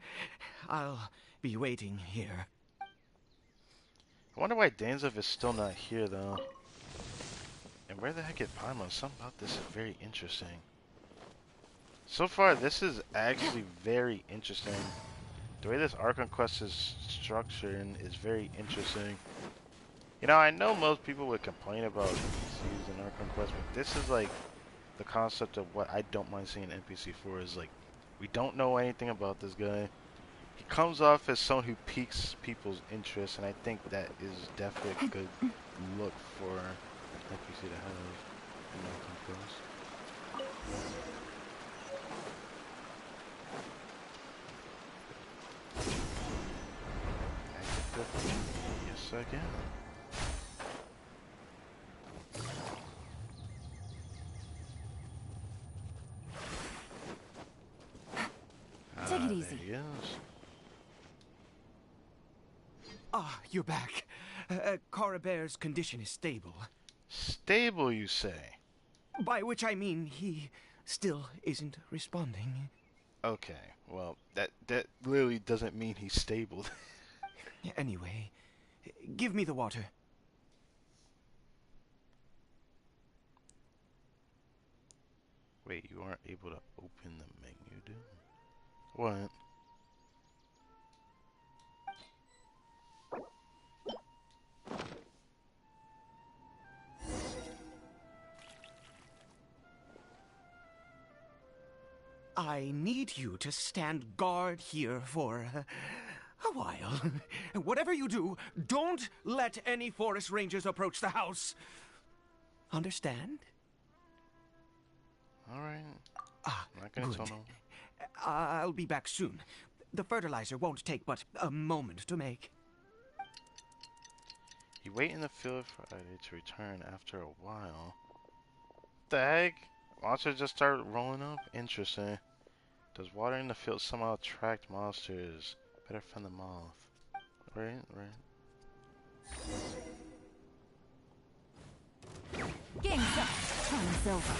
I'll be waiting here. I wonder why Dainsleif is still not here, though. And where the heck is Paimon? Something about this is very interesting. So far, this is actually very interesting. The way this ARCHON quest is structured is very interesting. You know, I know most people would complain about NPCs and ARCHON quests, but this is like the concept of what I don't mind seeing NPC for is like, we don't know anything about this guy. He comes off as someone who piques people's interest, and I think that is definitely a good look for NPC to have in ARCHON quest. Give me a second. Take it easy. There he is. Ah, you're back. Caribert's condition is stable. Stable, you say? By which I mean he still isn't responding. Okay, well, that literally doesn't mean he's stable. Anyway, give me the water. Wait, you aren't able to open the menu, dude? What? I need you to stand guard here for a while. Whatever you do, don't let any forest rangers approach the house. Understand? Alright. Ah, I'm not gonna good. tell no. I'll be back soon. The fertilizer won't take but a moment to make. You wait in the field for Ida to return after a while. What the heck? Monsters just start rolling up? Interesting. Does water in the field somehow attract monsters? Better find them off. Right. Game's up. Time's over.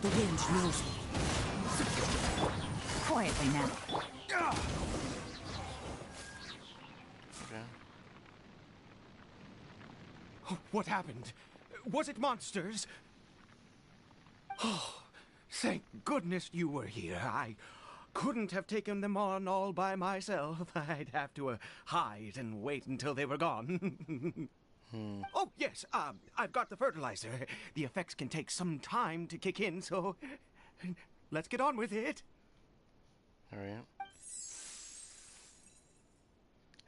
The wind knows me. Quietly now. Okay. What happened? Was it monsters? Oh, thank goodness you were here. I couldn't have taken them on all by myself. I'd have to hide and wait until they were gone. Oh, yes, I've got the fertilizer. The effects can take some time to kick in, so let's get on with it. Alright.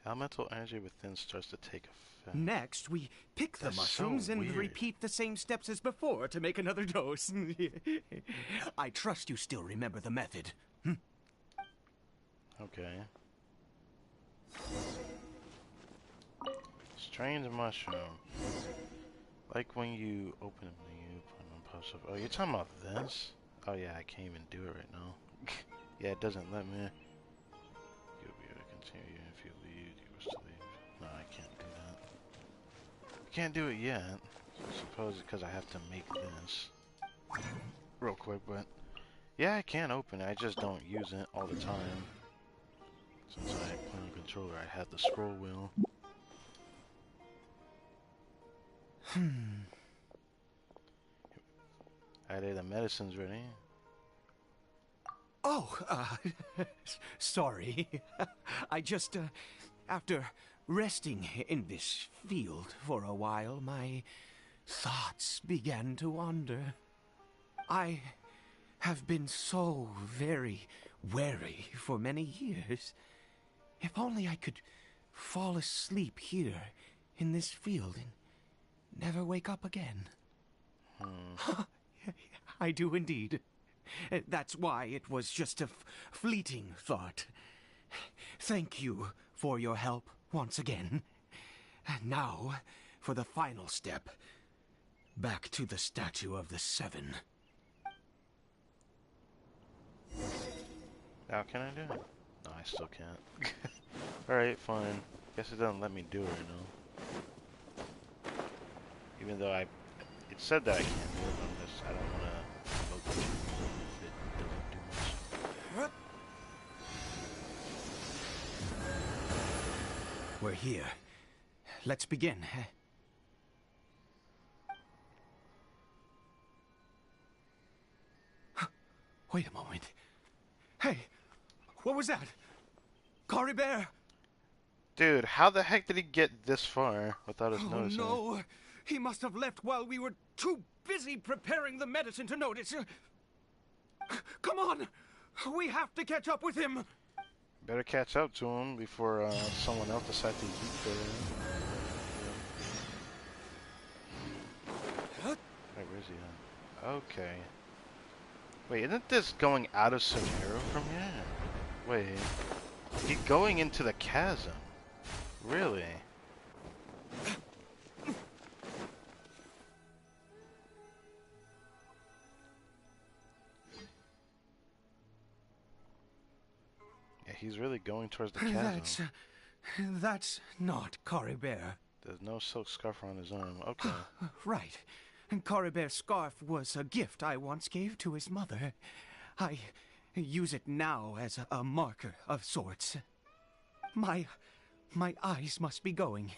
Elemental energy within starts to take effect. Next, we pick the That's mushrooms so and weird. repeat the same steps as before to make another dose. I trust you still remember the method. Okay. Strange mushroom. Like when you open a menu, put on pops up. Oh, you're talking about this? Oh yeah, I can't even do it right now. Yeah, it doesn't let me. You'll be able to continue if you leave. You wish to leave. No, I can't do that. I can't do it yet. I suppose it's because I have to make this real quick, but yeah, I can open it. I just don't use it all the time. Since I play on controller, I have the scroll wheel. Alright, the medicine's ready. Oh, sorry. I just, after resting in this field for a while, my thoughts began to wander. I have been so very wary for many years. If only I could fall asleep here in this field and never wake up again. I do indeed. That's why it was just a fleeting thought. Thank you for your help once again. And now, for the final step. Back to the Statue of the Seven. Now can I do it? No, I still can't. Alright, fine. Guess it doesn't let me do it right now. Even though it said that I can't do it, but I don't want to look if it doesn't here. Let's begin. Wait a moment. Hey, what was that? Caribert! Dude, how the heck did he get this far without us Oh noticing? no! He must have left while we were too busy preparing the medicine to notice. Come on! We have to catch up with him! Better catch up to him before someone else decides to eat the... Hey, where's he at? Okay. Wait, isn't this going out of Sumeru from here? Wait. He's going into the chasm. Really? Yeah, he's really going towards the chasm. That's not Caribert. There's no silk scarf on his arm. Okay. Right. Caribert's scarf was a gift I once gave to his mother. I use it now as a marker of sorts. My eyes must be going.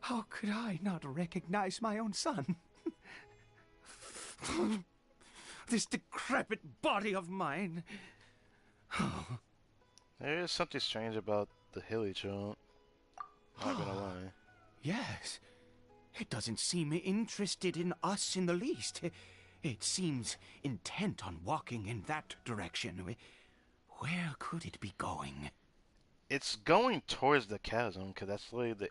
How could I not recognize my own son? This decrepit body of mine. There is something strange about the hilly chunk. Not gonna lie. Yes. It doesn't seem interested in us in the least. It seems intent on walking in that direction. Where could it be going? It's going towards the chasm, because that's really the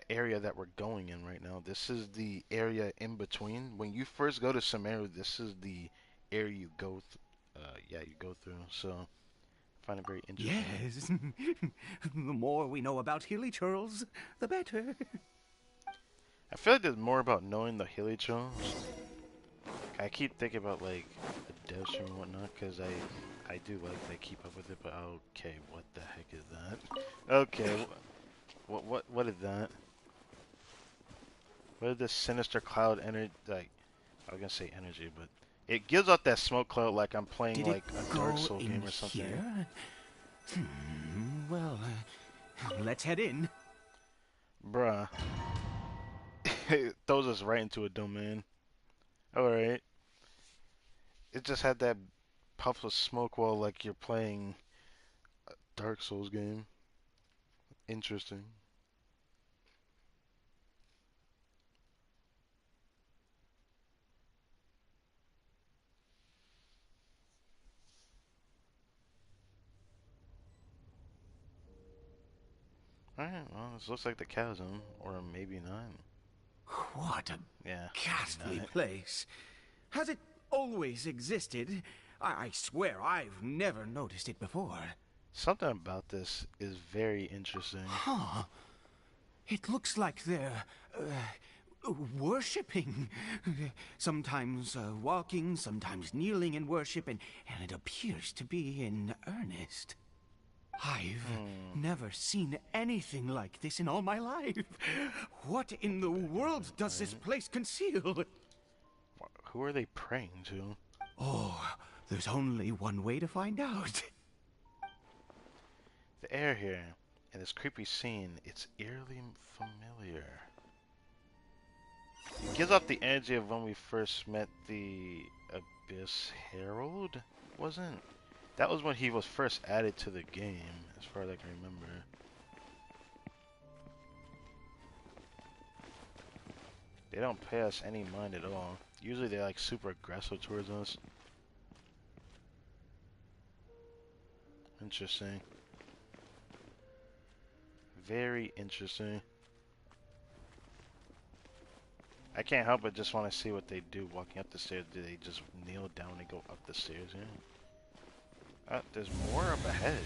area that we're going in right now. This is the area in between. When you first go to Sumeru, this is the area you go you go through. So, I find it very interesting. Yes. The more we know about hilly churls, the better. I feel like there's more about knowing the hilly churls. I keep thinking about, like, the dev stream and whatnot, because I do like they keep up with it, but okay, what the heck is that? Okay, what is that? What is this sinister cloud energy? Like, I was gonna say energy, but it gives out that smoke cloud like I'm playing like a Dark Souls game or something. Here? Well, let's head in. Bruh. It throws us right into a domain. Alright. It just had that puff of smoke while like you're playing a Dark Souls game. Interesting. Alright, well, this looks like the chasm, or maybe not. What a Yeah, ghastly not. place. Has it always existed? I swear I've never noticed it before. Something about this is very interesting. Huh. It looks like they're worshipping. Sometimes walking, sometimes kneeling in worship, and it appears to be in earnest. I've never seen anything like this in all my life. What in the world does this place conceal? Who are they praying to? Oh, there's only one way to find out. The air here, and this creepy scene, it's eerily familiar. It gives off the energy of when we first met the Abyss Herald, wasn't? That was when he was first added to the game, as far as I can remember. They don't pay us any mind at all. Usually they're like super aggressive towards us. Interesting. Very interesting. I can't help but just want to see what they do walking up the stairs. Do they just kneel down and go up the stairs? Yeah. There's more up ahead.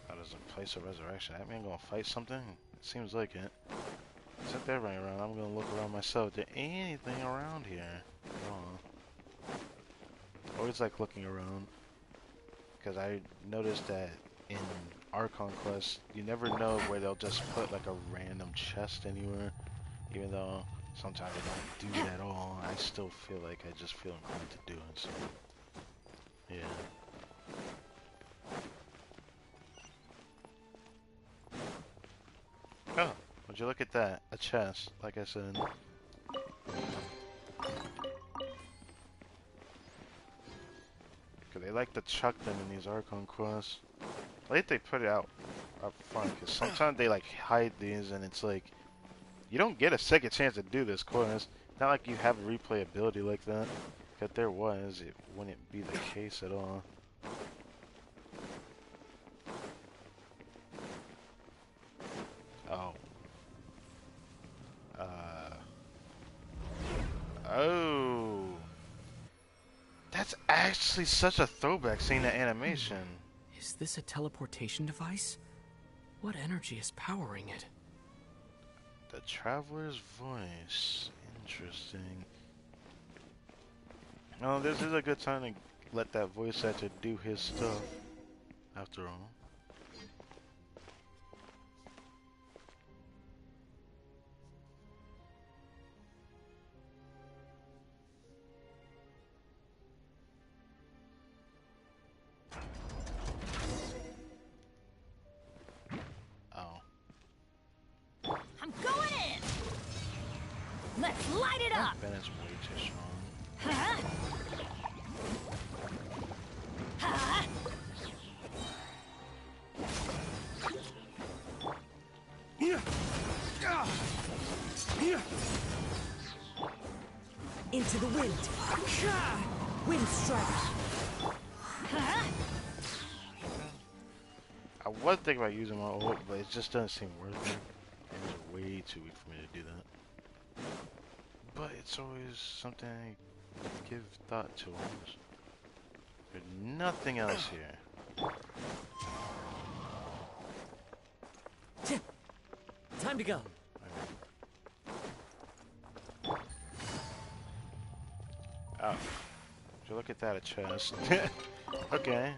Oh, there's a place of resurrection. That man gonna fight something? It seems like it. Set that running around. I'm gonna look around myself. Is there anything around here? Oh. Always like looking around. Because I noticed that in ARCHON quests, you never know where they'll just put like a random chest anywhere. Even though sometimes they don't do that at all. I still feel like I just feel inclined to do it. So, yeah. Would you look at that? A chest, like I said. Cause they like to chuck them in these Archon quests. I think they put it out up front, cause sometimes they like hide these, and it's like you don't get a second chance to do this quest. Not like you have replayability like that. If there was, it wouldn't be the case at all. Oh. Oh. That's actually such a throwback seeing that animation. Is this a teleportation device? What energy is powering it? The Traveler's Voice. Interesting. Oh, this is a good time to let that voice actor do his stuff, after all. I'm going in! Let's light it up! Bennett's way too strong. Huh? Huh? Into the wind. Wind strike. Huh? I was thinking about using my ult, but it just doesn't seem worth it. It's way too weak for me to do that. But it's always something I give thought to. There's nothing else here. Time to go. Oh. Would you look at that, a chest. Okay.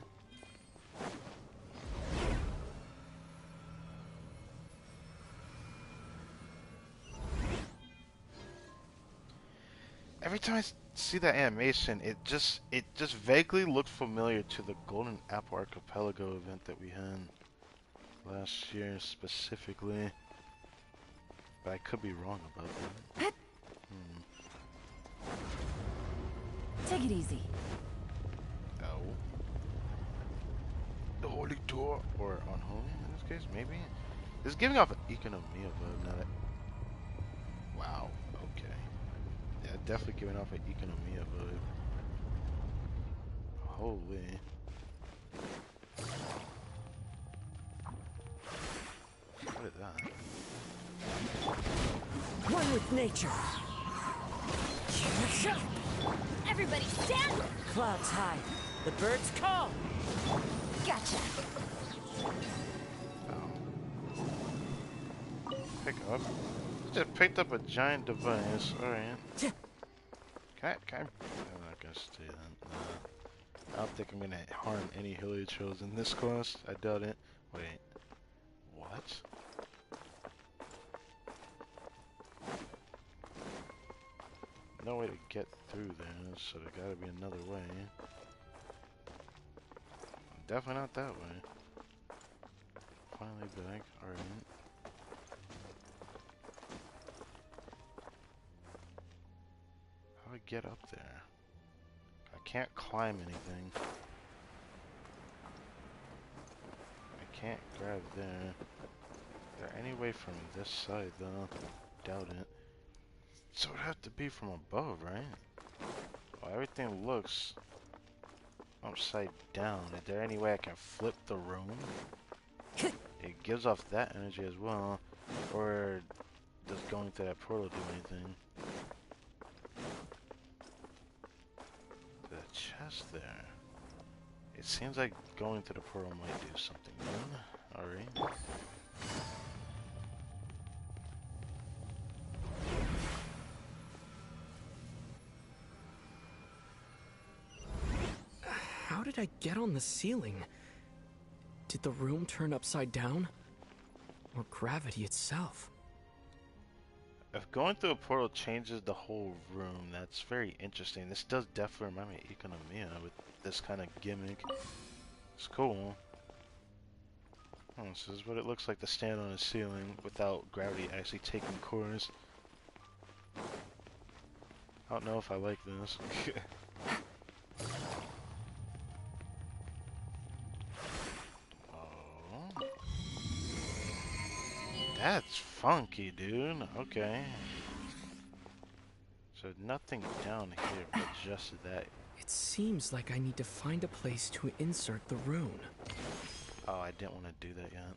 Every time I see that animation, it just vaguely looked familiar to the Golden Apple Archipelago event that we had last year specifically. But I could be wrong about that. Take it easy. Oh. The Holy Door, or Unholy in this case, maybe? It's giving off an Economia vibe, not a... Wow, okay. Yeah, definitely giving off an Economia vibe. Holy. What is that? One with nature. Everybody stand! Clouds high. The birds call. Gotcha. Oh. Pick up. Just picked up a giant device. Alright. Can I? I'm not gonna stay then. I don't think I'm gonna harm any hilichurls in this quest. I doubt it. Wait. What? No way to get through there, so there gotta be another way. Definitely not that way. Finally back. Alright. How do I get up there? I can't climb anything. I can't grab there. Is there any way from this side though? Doubt it. So it would have to be from above, right? Well, everything looks upside down. Is there any way I can flip the room? It gives off that energy as well. Or does going to that portal do anything? The chest there. It seems like going to the portal might do something then. Alright. How did I get on the ceiling? Did the room turn upside down? Or gravity itself? If going through a portal changes the whole room, that's very interesting. This does definitely remind me of Economia with this kind of gimmick. It's cool. Oh, so this is what it looks like to stand on a ceiling without gravity actually taking course. I don't know if I like this. Oh. That's funky, dude. Okay. So nothing down here but just that. It seems like I need to find a place to insert the rune. Oh, I didn't want to do that yet.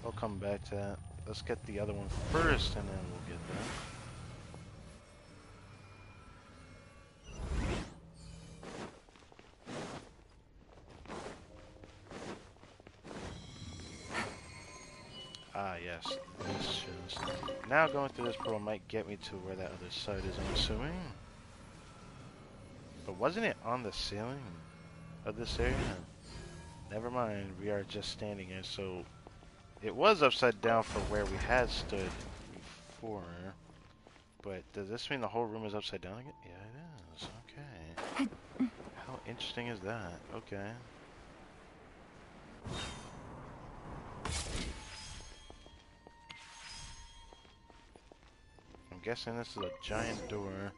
We'll come back to that. Let's get the other one first, and then we'll get that. Ah, yes. This chest. Now going through this portal might get me to where that other side is, I'm assuming. But wasn't it on the ceiling of this area? Never mind, we are just standing here, so it was upside down for where we had stood before. But does this mean the whole room is upside down again? Yeah, it is. Okay. How interesting is that? Okay. I'm guessing this is a giant door.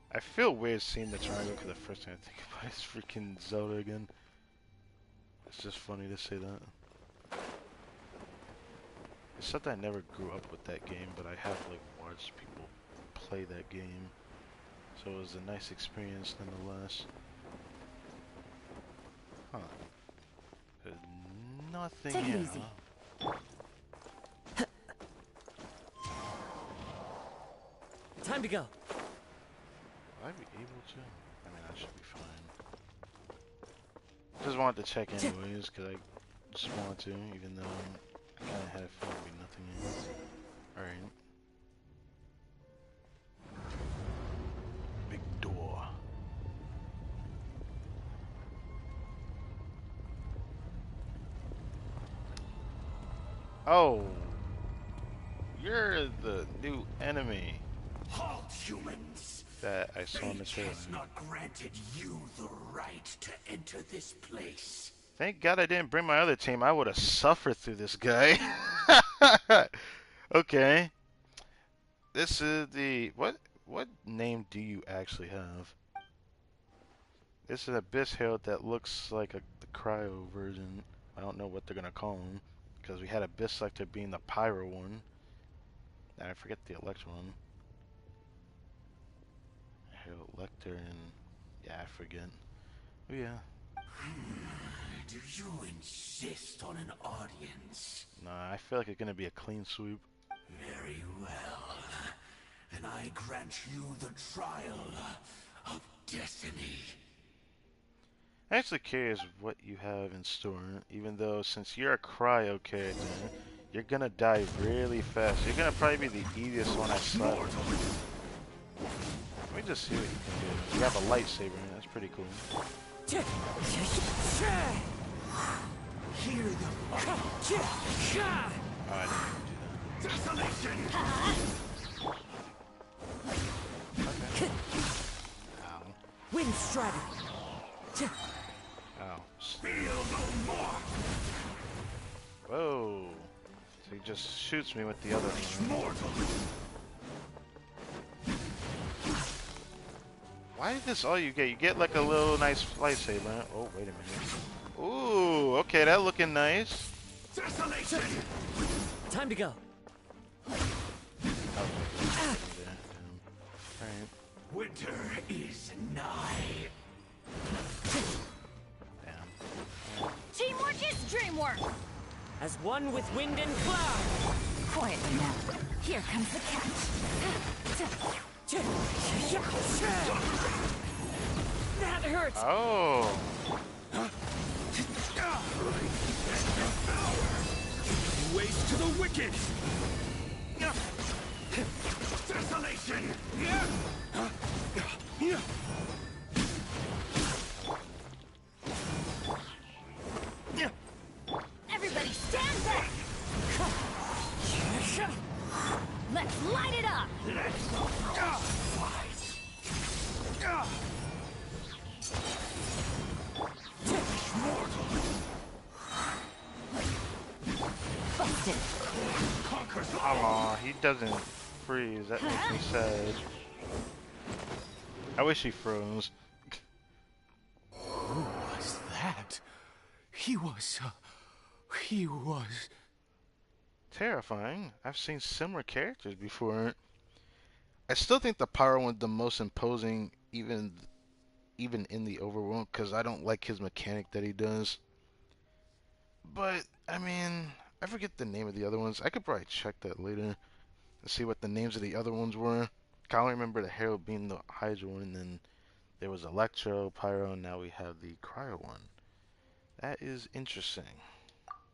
I feel weird seeing the triangle because the first thing I think about is freaking Zelda again. It's just funny to say that. It's something I never grew up with that game, but I have like watched people play that game. So it was a nice experience nonetheless. Huh. There's nothing Take it here. easy. Huh? Time to go. Will I be able to? I mean, I should be fine. Just wanted to check anyways, because I just wanted to, even though I kind of had a feeling there'd be nothing in. Alright. Big door. Oh! You're the new enemy Halt, humans! that I saw in the Fate trailer. has not granted you the right to enter this place. Thank God I didn't bring my other team. I would have suffered through this guy. Okay. This is the... What name do you actually have? This is Abyss Herald that looks like the Cryo version. I don't know what they're going to call him. Because we had Abyss Selector being the Pyro one. And I forget the Electro one. Herald Lecter and... Yeah, I forget. Oh yeah. Do you insist on an audience? Nah, I feel like it's going to be a clean sweep. Very well. Then I grant you the trial of destiny. I'm actually curious what you have in store, even though since you're a cryo character, you're gonna die really fast. You're gonna probably be the easiest one I slept. Let me just see what you can do. You have a lightsaber, that's pretty cool. Hear the Oh, I didn't even do that. desolation! Okay. Ow. Wind Strider. Ow. Feel no more! Whoa. So he just shoots me with the other one. Mortal! Why is this all you get? You get like a little nice lightsaber. Oh, wait a minute. Ooh, okay, that looking nice. Desolation! Time to go. Okay. Alright. Winter is nigh. Damn. Teamwork is dreamwork. As one with wind and cloud. Quietly now. Here comes the catch. That hurts. Oh. Waste to the wicked! Desolation! Everybody stand back. Let's light it up. Let's it. Aw, he doesn't freeze. That makes me sad. I wish he froze. Who was that? He was... Terrifying. I've seen similar characters before. I still think the Pyro one's the most imposing, even in the overworld, because I don't like his mechanic that he does. But, I mean, I forget the name of the other ones. I could probably check that later and see what the names of the other ones were. I only remember the Herald being the Hydra one, and then there was Electro, Pyro, and now we have the Cryo one. That is interesting.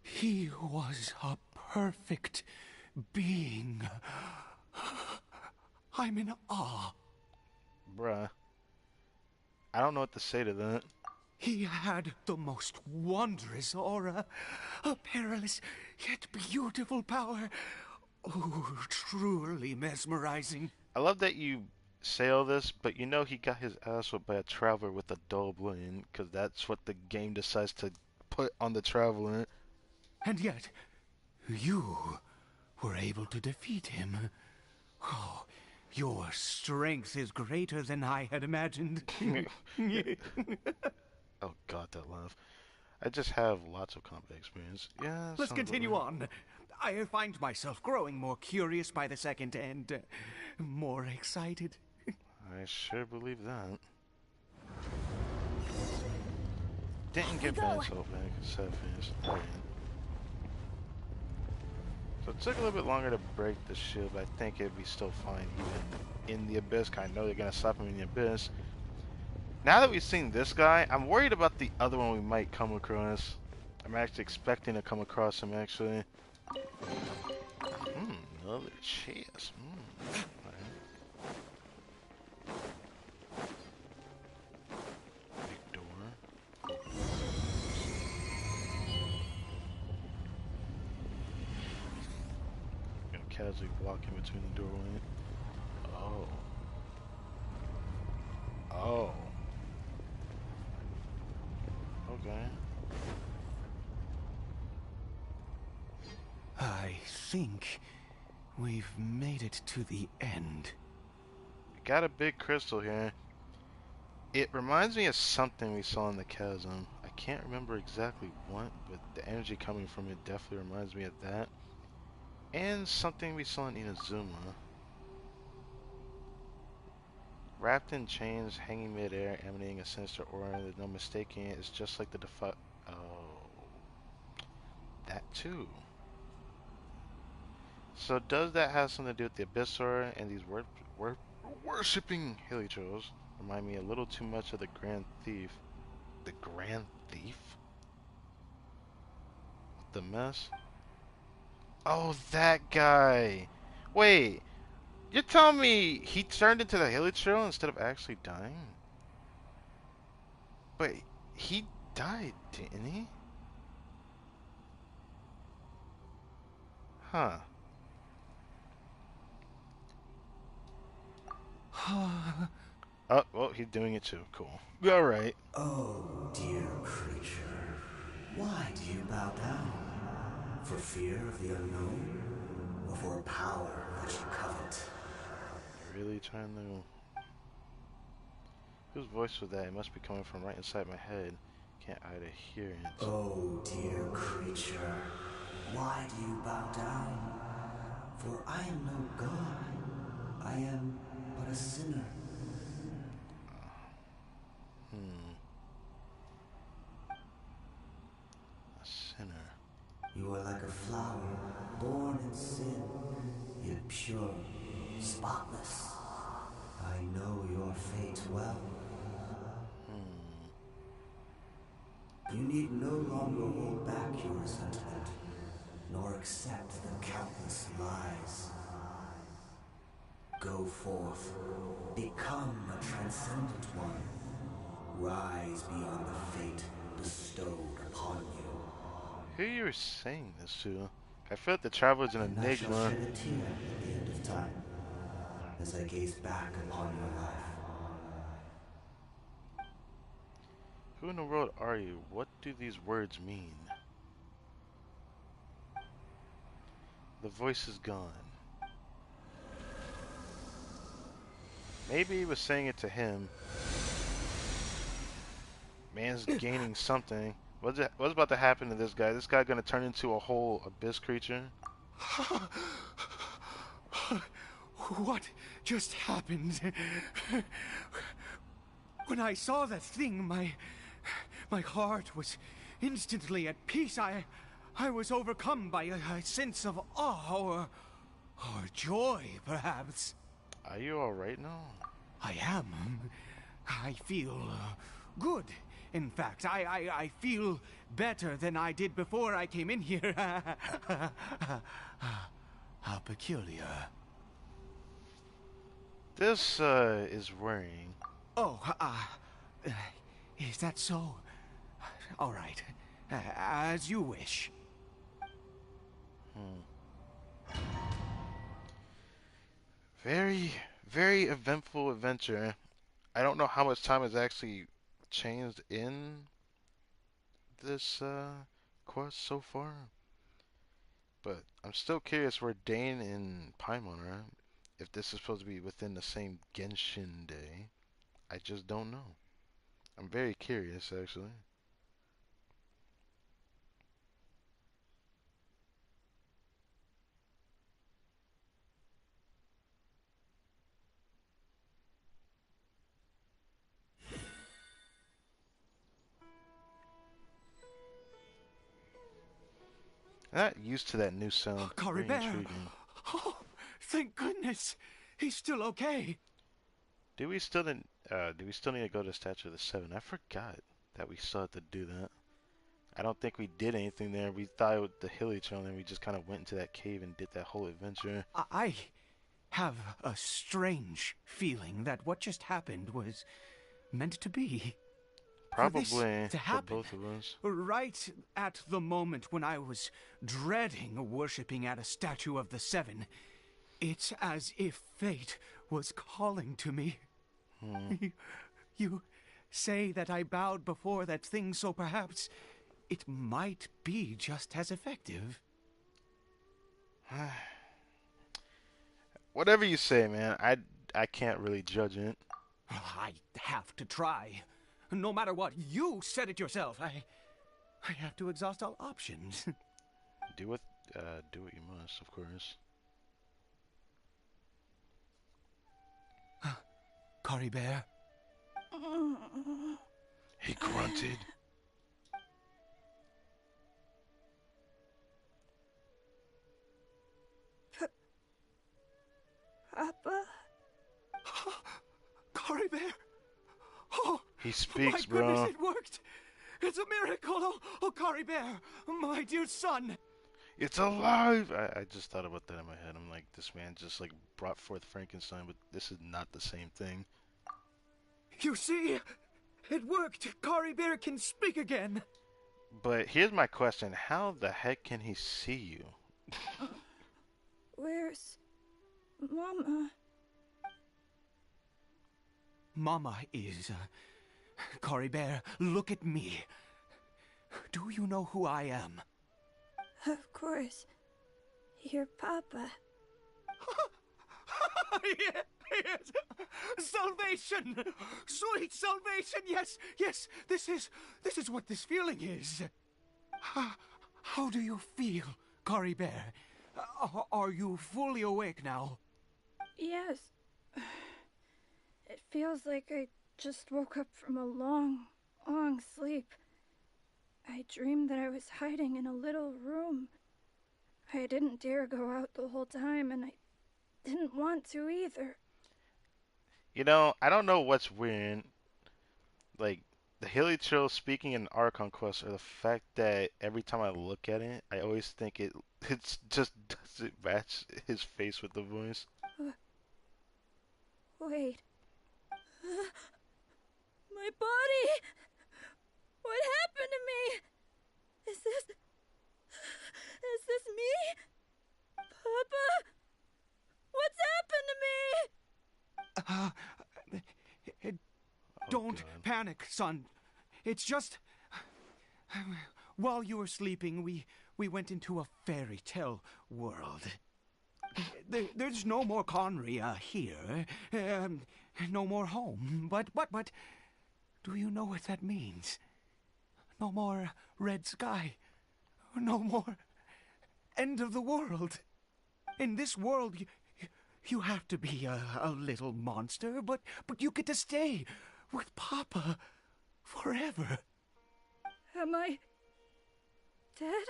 He was a perfect being. I'm in awe. Bruh. I don't know what to say to that. He had the most wondrous aura, a perilous yet beautiful power. Oh, truly mesmerizing. I love that you say all this, but you know he got his ass whipped by a traveler with a dull blade, because that's what the game decides to put on the traveler. And yet, you were able to defeat him. Oh, your strength is greater than I had imagined. Oh god, that laugh. I just have lots of combat experience. Yeah. Let's continue on. I find myself growing more curious by the second and more excited. I sure believe that. Didn't get bad so back. Sad face. Alright. So it took a little bit longer to break the shield, but I think it'd be still fine even in the abyss. I know they're gonna slap him in the abyss. Now that we've seen this guy, I'm worried about the other one we might come across. I'm actually expecting to come across him actually. Another chest. Big door. Gonna casually walk in between the doorway. Oh. Oh. Okay. I think we've made it to the end. We got a big crystal here. It reminds me of something we saw in the chasm. I can't remember exactly what, but the energy coming from it definitely reminds me of that. And something we saw in Inazuma. Wrapped in chains, hanging midair, emanating a sinister aura. There's no mistaking it. It's just like the Oh. That too. So does that have something to do with the Abyss Aura and these worshipping Helios? Remind me a little too much of the Grand Thief. The Grand Thief? What the mess? Oh, that guy! Wait, you're telling me he turned into the Helios instead of actually dying? But he died, didn't he? Huh. Oh, well, he's doing it too. Cool. Alright. Oh, dear creature. Why do you bow down? For fear of the unknown? Or for a power that you covet? Really trying to... Whose voice was that? It must be coming from right inside my head. Can't either hear it. Oh, dear creature. Why do you bow down? For I am no god. I am but a sinner. A sinner. You are like a flower, born in sin, yet pure, spotless. I know your fate well. You need no longer hold back your resentment, nor accept the countless lies. Go forth, become a transcendent one. Rise beyond the fate bestowed upon you. Who you were saying this to? I feel like the traveler's an And I shall enigma. shed a tear at the end of time, as I gaze back upon your life. Who in the world are you? What do these words mean? The voice is gone. Maybe he was saying it to him. Man's gaining something. What's about to happen to this guy? This guy gonna turn into a whole abyss creature? What just happened? When I saw that thing, my heart was instantly at peace. I was overcome by a sense of awe or joy, perhaps. Are you alright now? I am. I feel good. In fact, I feel better than I did before I came in here. How peculiar. This is worrying. Oh, is that so? All right. As you wish. Very, very eventful adventure. I don't know how much time has actually changed in this quest so far, but I'm still curious where Dane and Paimon are. If this is supposed to be within the same Genshin day, I just don't know. I'm very curious, actually. I'm not used to that new sound. Very Caribert! intriguing. Oh, thank goodness! He's still okay. Do we still need to go to Statue of the Seven? I forgot that we still had to do that. I don't think we did anything there. We thought it was the hilly trail, and we just kind of went into that cave and did that whole adventure. I have a strange feeling that what just happened was meant to be. Probably to happen, for both of us. Right at the moment when I was dreading worshipping at a statue of the Seven, it's as if fate was calling to me. You say that I bowed before that thing, so perhaps it might be just as effective. Whatever you say, man. I can't really judge it. I have to try. No matter what, you said it yourself. I have to exhaust all options. Do what you must, of course. Caribert? He grunted. Papa? Caribert? Oh, he speaks, my goodness, bro. it worked! It's a miracle! Oh, Caribert, my dear son! It's alive! I just thought about that in my head. I'm like, this man just like brought forth Frankenstein, but this is not the same thing. You see? It worked! Caribert can speak again! But here's my question. How the heck can he see you? Where's Mama? Mama is... Caribert, look at me. Do you know who I am? Of course. Your Papa. Yes! Salvation! Sweet salvation! Yes! This is what this feeling is. How do you feel, Caribert? Are you fully awake now? Yes. It feels like I just woke up from a long, long sleep. I dreamed that I was hiding in a little room. I didn't dare go out the whole time, and I didn't want to either. You know, I don't know what's weird. Like, the Hilly Trail speaking in Archon Quest, or the fact that every time I look at it, I always think it's just doesn't match his face with the voice. Wait. My body! What happened to me? Is this me? Papa? What's happened to me? Don't panic, son. It's just... While you were sleeping, we we went into a fairy tale world. There's no more Conria here. No more home. But, do you know what that means? No more red sky. No more end of the world. In this world, you have to be a little monster, but you get to stay with Papa forever. Am I dead?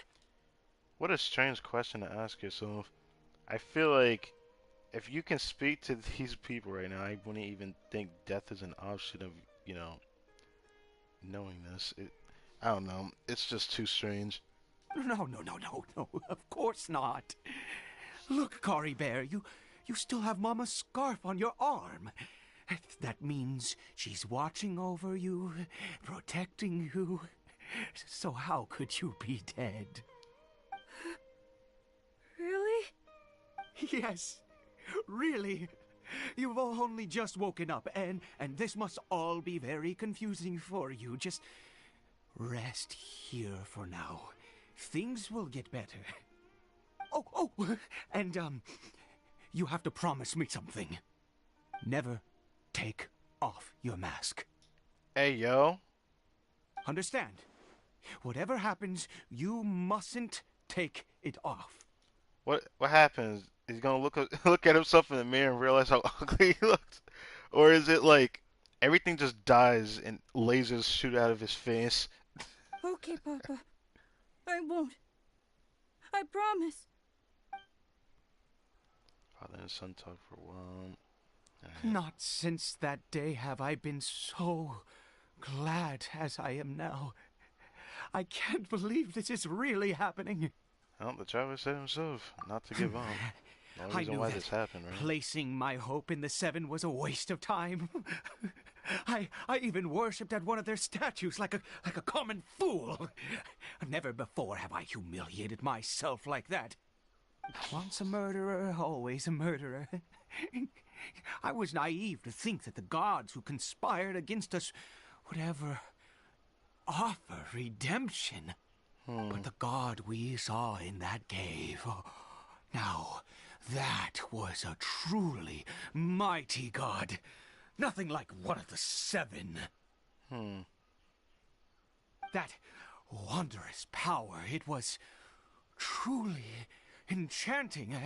What a strange question to ask yourself. I feel like if you can speak to these people right now, I wouldn't even think death is an option of, you know, knowing this. I don't know. It's just too strange. No, of course not. Look, Caribert, you still have Mama's scarf on your arm. That means she's watching over you, protecting you. So how could you be dead? Really? Yes, really. You've only just woken up, and this must all be very confusing for you. Just rest here for now. Things will get better. Oh, and, you have to promise me something. Never take off your mask. Hey, yo. Understand? Whatever happens, you mustn't take it off. What happens? He's gonna look at himself in the mirror and realize how ugly he looks? Or is it like everything just dies and lasers shoot out of his face? Okay, Papa. I won't. I promise. Father and son talk for a while. Right. Not since that day have I been so glad as I am now. I can't believe this is really happening. Well, the driver said himself not to give up. No reason why this happened, right? Placing my hope in the Seven was a waste of time. I even worshipped at one of their statues like a common fool. Never before have I humiliated myself like that. Once a murderer, always a murderer. I was naive to think that the gods who conspired against us would ever offer redemption. But the God we saw in that cave, now that was a truly mighty God. Nothing like one of the Seven. That wondrous power, it was truly enchanting.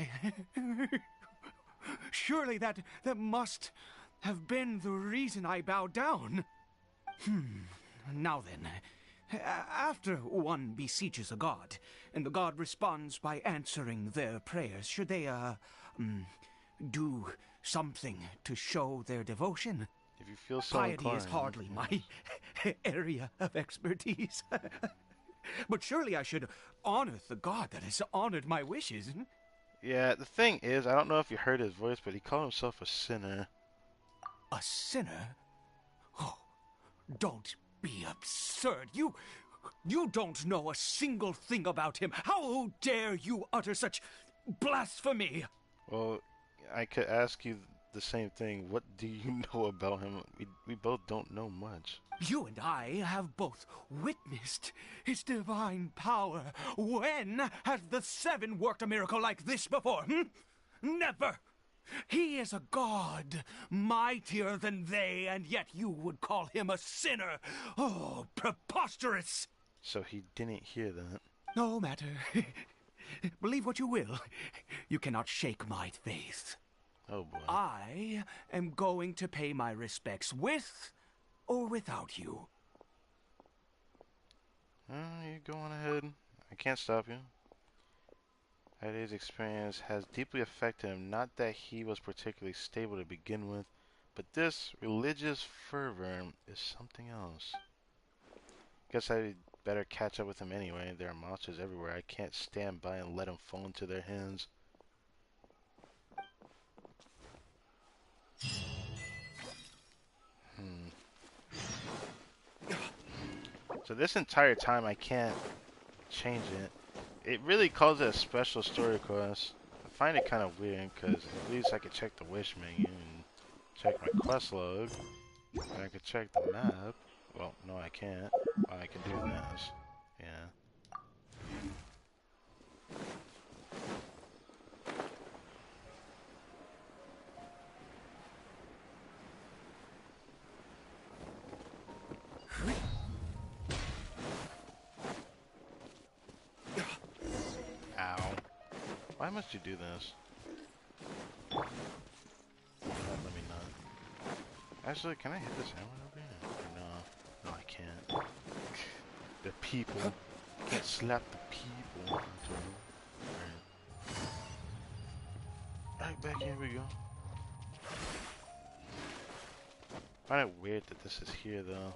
Surely that must have been the reason I bowed down. Now then, after one beseeches a god, and the god responds by answering their prayers, should they, do something to show their devotion? If you feel so Piety inclined, is hardly my area of expertise. But surely I should honor the god that has honored my wishes. Yeah, the thing is, I don't know if you heard his voice, but he called himself a sinner. A sinner? Oh, don't be absurd. You don't know a single thing about him. How dare you utter such blasphemy? Well, I could ask you the same thing. What do you know about him? We both don't know much. You and I have both witnessed his divine power. When has the Seven worked a miracle like this before? Never! He is a god, mightier than they, and yet you would call him a sinner. Oh, preposterous! So he didn't hear that. No matter. Believe what you will. You cannot shake my faith. Oh boy. I am going to pay my respects with or without you. You go on ahead. I can't stop you. His experience has deeply affected him. Not that he was particularly stable to begin with, but this religious fervor is something else. Guess I'd better catch up with him anyway. There are monsters everywhere. I can't stand by and let him fall into their hands. So this entire time I can't change it. It really calls it a special story quest. I find it kind of weird because at least I could check the wish menu and check my quest log. And I could check the map. Well, no I can't. Well, I can do this. Yeah. Why must you do this? Let me not. Actually, can I hit this hammer over here? No. No, I can't. The people. Can't slap the people. Alright, back here we go. I find it weird that this is here though.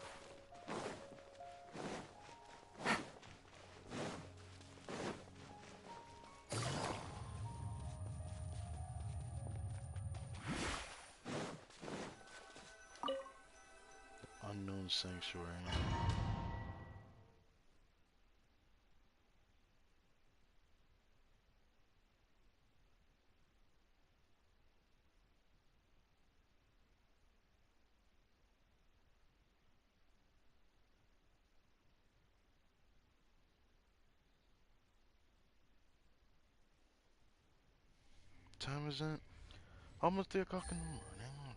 Unknown sanctuary. Time is it? Almost 3 o'clock in the morning.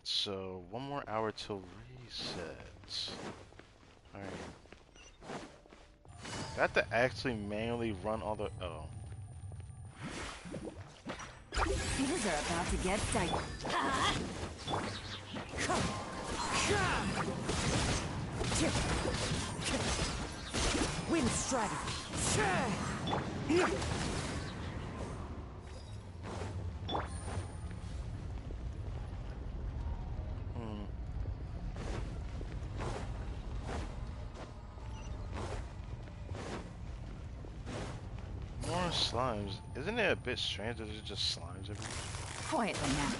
So 1 more hour till reset. Alright. I have to actually manually run all the Things are about to get dicey. Wind Strider. More slimes. Isn't it a bit strange that there's just slimes everywhere? Quietly now.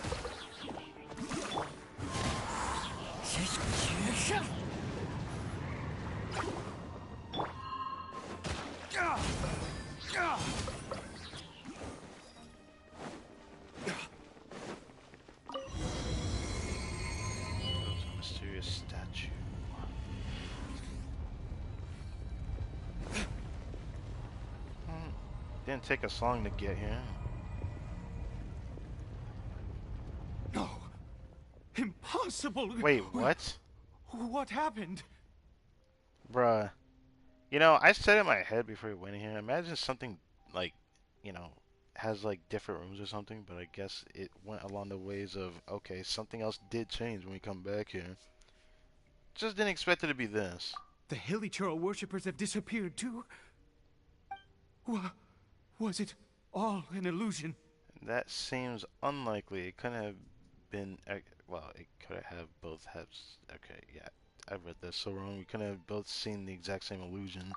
There's a mysterious statue. Didn't take us long to get here. No. Impossible. Wait, what? What happened? Bruh. You know, I said in my head before we went here, imagine something like, you know, has like different rooms or something, but I guess it went along the ways of, okay, something else did change when we come back here. Just didn't expect it to be this. The Hilichurl worshippers have disappeared too? Was it all an illusion? That seems unlikely. It couldn't have been, well, it could have both have, okay, yeah. I read this so wrong. We couldn't have both seen the exact same illusion.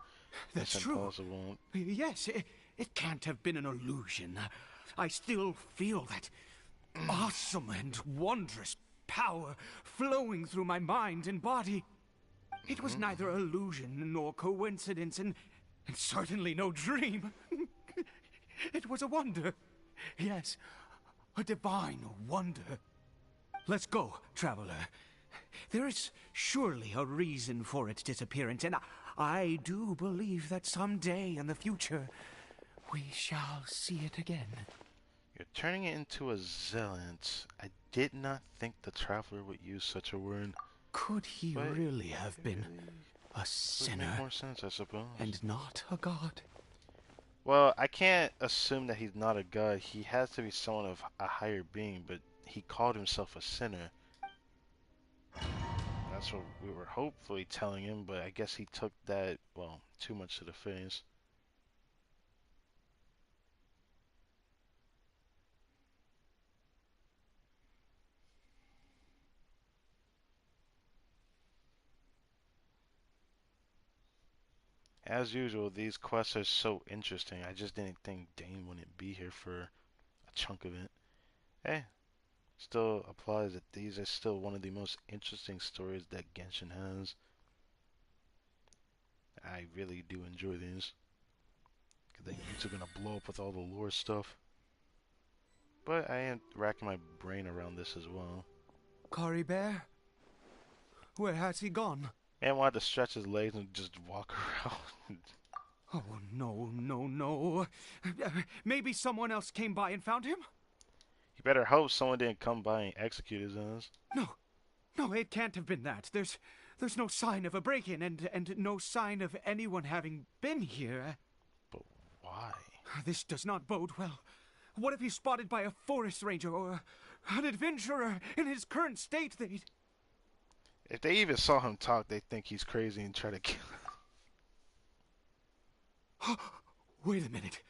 That's It's true. Impossible. Yes, it can't have been an illusion. I still feel that awesome and wondrous power flowing through my mind and body. It was neither illusion nor coincidence, and certainly no dream. It was a wonder. Yes, a divine wonder. Let's go, traveler. There is surely a reason for its disappearance, and I do believe that someday in the future we shall see it again. You're turning it into a zealot. I did not think the traveler would use such a word. Could he really have been a sinner? Would make more sense, I suppose. And not a god? Well, I can't assume that he's not a god. He has to be someone of a higher being, but he called himself a sinner. That's what we were hopefully telling him, but I guess he took that, well, too much to the face. As usual, these quests are so interesting. I just didn't think Dane wouldn't be here for a chunk of it. Hey, still applies that these are still one of the most interesting stories that Genshin has. I really do enjoy these. Cause the YouTube's are gonna blow up with all the lore stuff. But I am racking my brain around this as well. Caribert? Where has he gone? Man wanted to stretch his legs and just walk around. Oh, no. Maybe someone else came by and found him? You better hope someone didn't come by and execute his ass. No, it can't have been that. There's no sign of a break-in and no sign of anyone having been here. But why? This does not bode well. What if he's spotted by a forest ranger or an adventurer in his current state? If they even saw him talk, they think he's crazy and try to kill him. Wait a minute.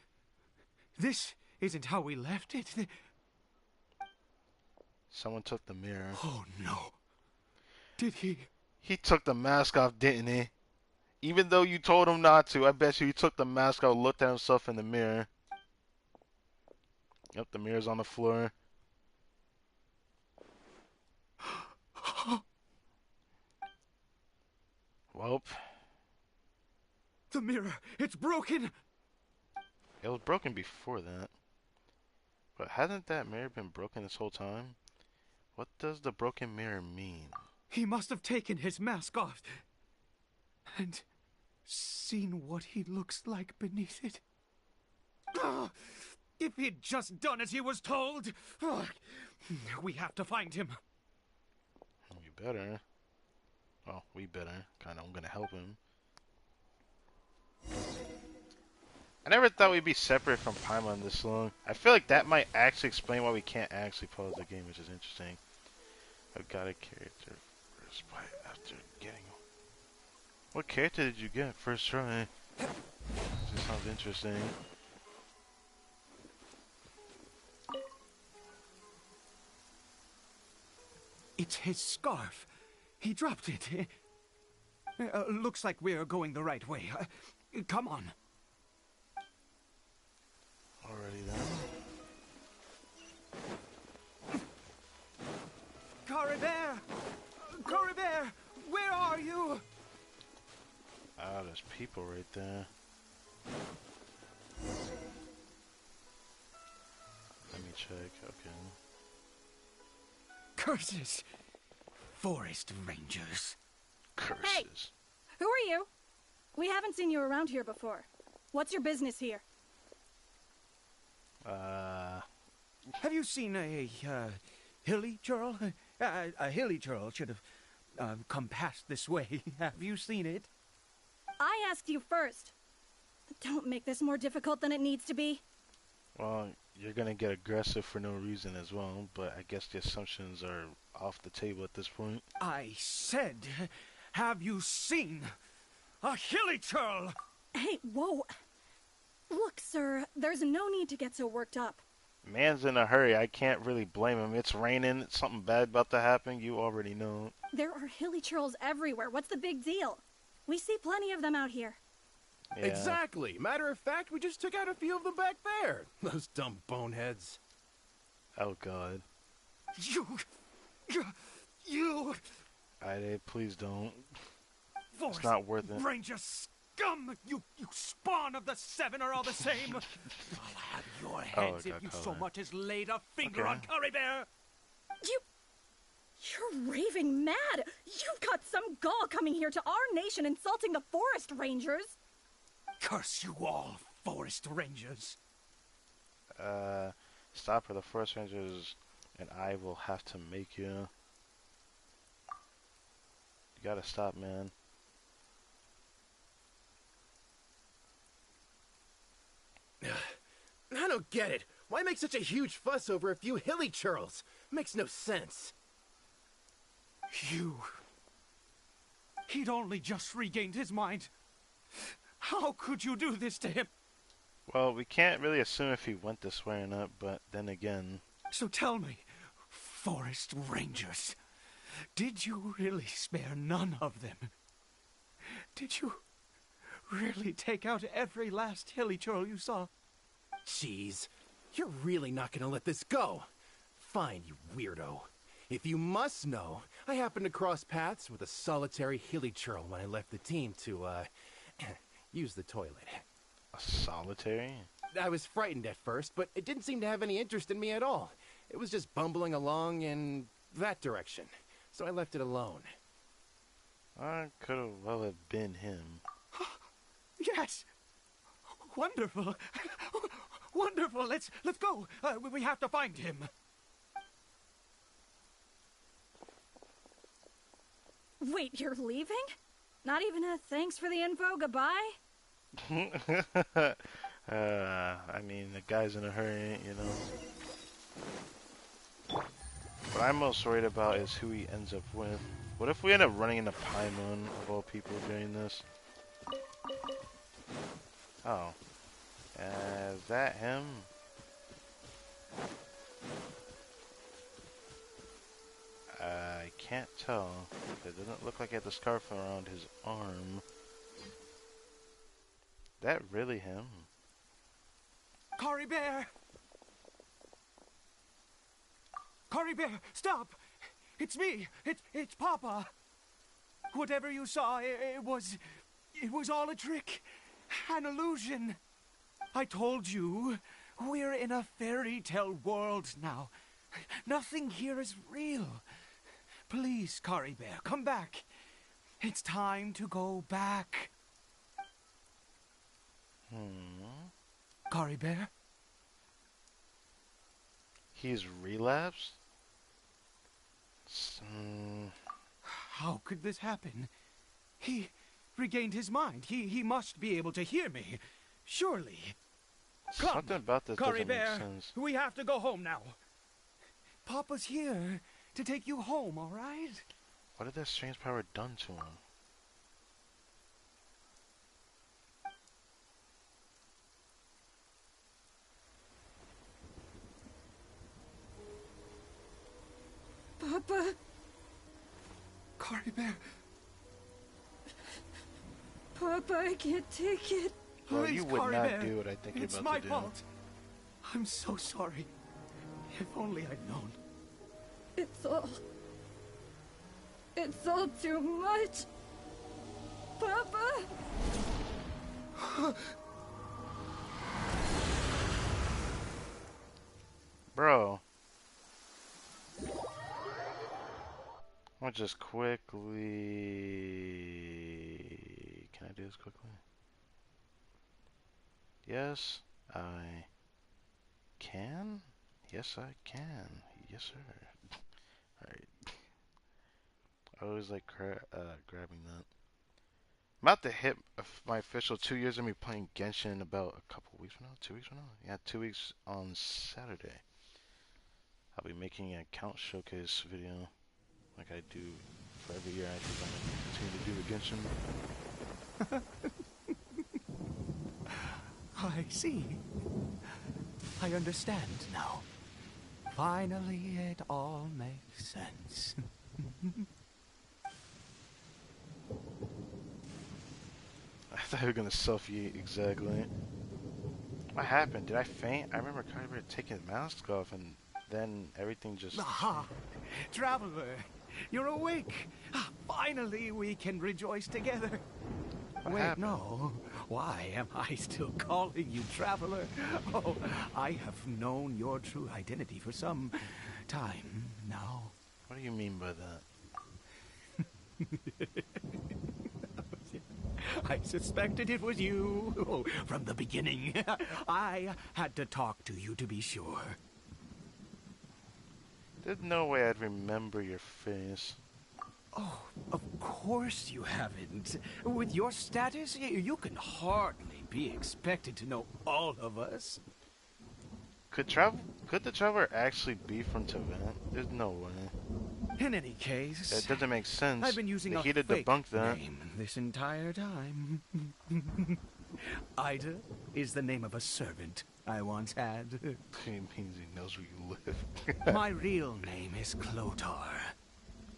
This isn't how we left it. Someone took the mirror. Oh no. Did he? He took the mask off, didn't he? Even though you told him not to, I bet you he took the mask off, looked at himself in the mirror. Yep, the mirror's on the floor. Welp. The mirror, it's broken! It was broken before that. But hasn't that mirror been broken this whole time? What does the broken mirror mean? He must have taken his mask off and seen what he looks like beneath it. If he'd just done as he was told! We have to find him. We better. Well, we better. Kinda, I'm gonna help him. I never thought we'd be separate from Paimon this long. I feel like that might actually explain why we can't actually pause the game, which is interesting. I got a character first by after getting. What character did you get first try? This sounds interesting. It's his scarf. He dropped it. Looks like we're going the right way. Come on. Alrighty then. Caribert! Caribert! Where are you? Ah, there's people right there. Let me check. Okay. Curses! Forest rangers. Curses. Hey! Who are you? We haven't seen you around here before. What's your business here? Have you seen a hilly churl? A hilly churl should have come past this way. Have you seen it? I asked you first. Don't make this more difficult than it needs to be. Well, you're gonna get aggressive for no reason as well, but I guess the assumptions are off the table at this point. I said, have you seen a hilly churl? Hey, whoa. Look, sir, there's no need to get so worked up. Man's in a hurry. I can't really blame him. It's raining. Something bad about to happen. You already know. There are hilly churls everywhere. What's the big deal? We see plenty of them out here. Yeah. Exactly. Matter of fact, we just took out a few of them back there. Those dumb boneheads. Oh, God. You... Please don't. Forest It's not worth it. Ranger scum! You spawn of the seven are all the same! I'll have your heads if you so much as laid a finger on Caribert! You're raving mad! You've got some gall coming here to our nation insulting the forest rangers! Curse you all, forest rangers! Stop for the forest rangers, and I will have to make you. You gotta stop, man. I don't get it. Why make such a huge fuss over a few hilly churls? Makes no sense. He'd only just regained his mind. How could you do this to him? Well, we can't really assume if he went this way or not, but then again... So tell me, forest rangers, did you really spare none of them? Did you really take out every last hilly churl you saw? Jeez, you're really not gonna let this go. Fine, you weirdo. If you must know, I happened to cross paths with a solitary hilly churl when I left the team to, use the toilet. A solitary? I was frightened at first, but it didn't seem to have any interest in me at all. It was just bumbling along in that direction, so I left it alone. Could have well have been him. Yes! Wonderful! Wonderful! Let's go! We have to find him! Wait, you're leaving? Not even a thanks for the info, goodbye? I mean, the guy's in a hurry, you know. What I'm most worried about is who he ends up with. What if we end up running into Paimon, of all people, during this? Oh. Is that him? I can't tell. It doesn't look like he had the scarf around his arm. That really him? Caribert! Caribert, stop! It's me! It's Papa! Whatever you saw, it was all a trick. An illusion. I told you, we're in a fairy tale world now. Nothing here is real. Please, Caribert, come back. It's time to go back. Caribert? He's relapsed? How could this happen? He regained his mind. He must be able to hear me. Surely. Come, Something about this doesn't make Caribert, sense. we have to go home now. Papa's here to take you home, all right? What had that strange power done to him? Papa? Caribert. Papa, I can't take it. Bro, Please, you would Caribert. not do what I think you're It's about my to do. fault. I'm so sorry. If only I'd known. It's all too much. Papa? Bro. I'll just quickly... Can I do this quickly? Yes, I can? Yes, I can. Yes, sir. Alright. I always like grabbing that. I'm about to hit my official 2 years of me playing Genshin in about a couple weeks from now. 2 weeks from now? Yeah, 2 weeks on Saturday. I'll be making an account showcase video like I do for every year. I think I'm going to continue to do the Genshin. I see. I understand now. Finally, it all makes sense. I thought you were going to selfie exactly. What happened? Did I faint? I remember Caribert taking his mask off and then everything just... Aha! Traveler, you're awake. Finally, we can rejoice together. What Wait, happened? no. Why am I still calling you Traveler? Oh, I have known your true identity for some time now. What do you mean by that? I suspected it was you from the beginning. I had to talk to you to be sure. There's no way I'd remember your face. Oh, of course you haven't. With your status, you can hardly be expected to know all of us. Could the Traveler actually be from Tevent? There's no way. In any case, That doesn't make sense. I've been using a He to fake debunk that. name this entire time. Ida is the name of a servant I once had. It means he knows where you live. My real name is Clotar.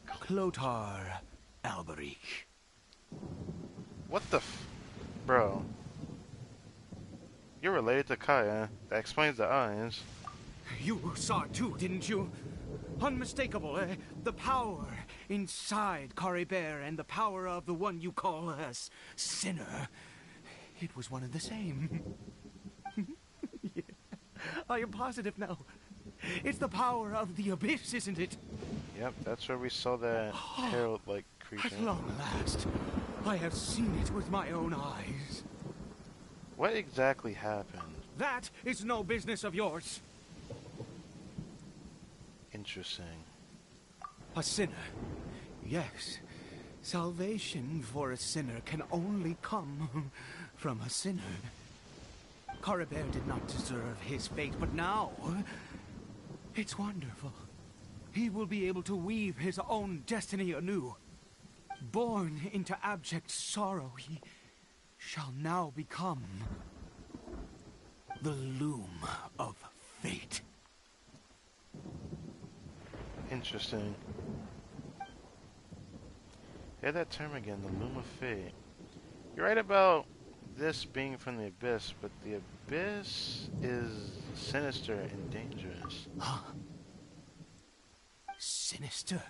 Clotar Alberic. What the Bro. You're related to Kaya. That explains the eyes. You saw it too, didn't you? Unmistakable, the power inside Caribert and the power of the one you call a sinner. It was one and the same. Yeah. I am positive now. It's the power of the abyss, isn't it? Yep, that's where we saw that herald-like creature. At long last, I have seen it with my own eyes. What exactly happened? That is no business of yours. Interesting. A sinner. Yes. Salvation for a sinner can only come from a sinner. Caribert did not deserve his fate, but now... it's wonderful. He will be able to weave his own destiny anew. Born into abject sorrow, he shall now become the loom of fate. Interesting. Yeah, that term again, the loom of fate. You're right about this being from the abyss, but the abyss is sinister and dangerous. Huh? Sinister?